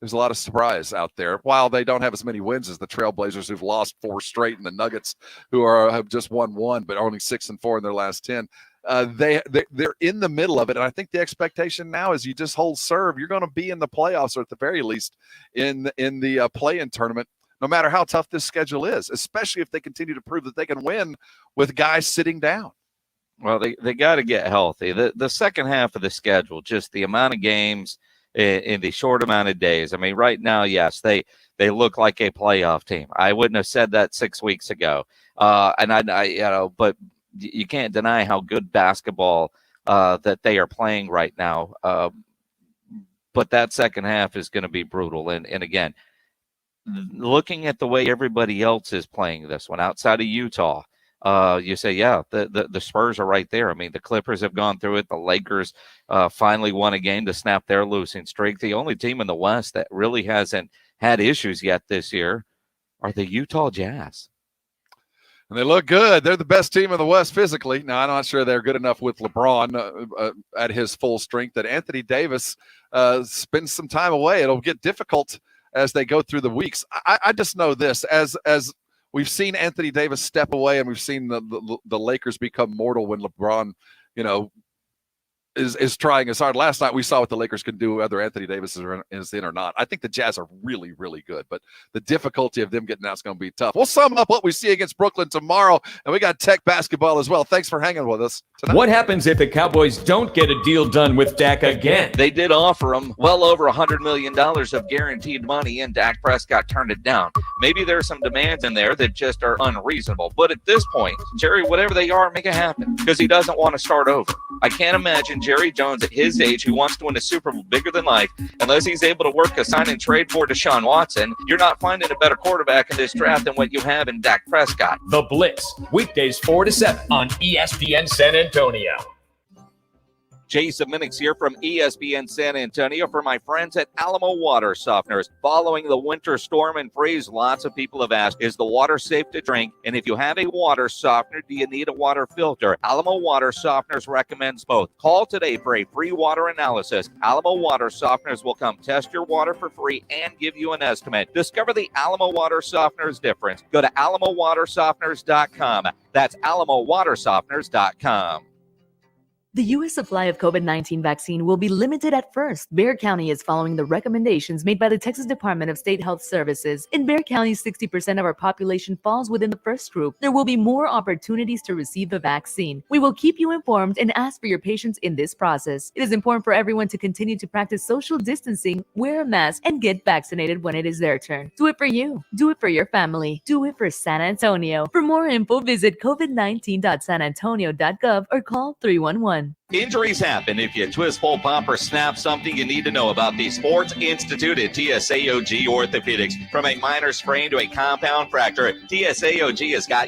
there's a lot of surprise out there. While they don't have as many wins as the Trailblazers, who've lost 4 straight, and the Nuggets, who have just won 1, but only 6-4 in their last 10. They're in the middle of it, and I think the expectation now is you just hold serve. You're going to be in the playoffs, or at the very least in the play-in tournament, no matter how tough this schedule is, especially if they continue to prove that they can win with guys sitting down. Well, they got to get healthy. The second half of the schedule, just the amount of games in the short amount of days. I mean, right now, yes, they look like a playoff team. I wouldn't have said that 6 weeks ago. But you can't deny how good basketball that they are playing right now. But that second half is going to be brutal. And again, looking at the way everybody else is playing this one outside of Utah, you say, yeah, the Spurs are right there. I mean, the Clippers have gone through it. The Lakers finally won a game to snap their losing streak. The only team in the West that really hasn't had issues yet this year are the Utah Jazz. And they look good. They're the best team in the West physically. Now, I'm not sure they're good enough with LeBron at his full strength. That Anthony Davis spends some time away. It'll get difficult as they go through the weeks. I just know this, as we've seen Anthony Davis step away, and we've seen the Lakers become mortal when LeBron, is trying as hard. Last night we saw what the Lakers can do, whether Anthony Davis is in or not. I think the Jazz are really, really good, but the difficulty of them getting out is going to be tough. We'll sum up what we see against Brooklyn tomorrow, and we got Tech basketball as well. Thanks for hanging with us tonight. What happens if the Cowboys don't get a deal done with Dak again? They did offer him well over $100 million of guaranteed money, and Dak Prescott turned it down. Maybe there's some demands in there that just are unreasonable. But at this point, Jerry, whatever they are, make it happen, because he doesn't want to start over. I can't imagine Jerry Jones at his age, who wants to win a Super Bowl bigger than life, unless he's able to work a sign and trade for Deshaun Watson. You're not finding a better quarterback in this draft than what you have in Dak Prescott. The Blitz, weekdays 4 to 7 on ESPN San Antonio. Jason Minix here from ESPN San Antonio for my friends at Alamo Water Softeners. Following the winter storm and freeze, lots of people have asked, is the water safe to drink? And if you have a water softener, do you need a water filter? Alamo Water Softeners recommends both. Call today for a free water analysis. Alamo Water Softeners will come test your water for free and give you an estimate. Discover the Alamo Water Softeners difference. Go to alamowatersofteners.com. That's alamowatersofteners.com. The U.S. supply of COVID-19 vaccine will be limited at first. Bexar County is following the recommendations made by the Texas Department of State Health Services. In Bexar County, 60% of our population falls within the first group. There will be more opportunities to receive the vaccine. We will keep you informed and ask for your patience in this process. It is important for everyone to continue to practice social distancing, wear a mask, and get vaccinated when it is their turn. Do it for you. Do it for your family. Do it for San Antonio. For more info, visit covid19.sanantonio.gov or call 311. Injuries happen. If you twist, pull, pop, or snap something, you need to know about the Sports Institute at TSAOG Orthopedics. From a minor sprain to a compound fracture, TSAOG has got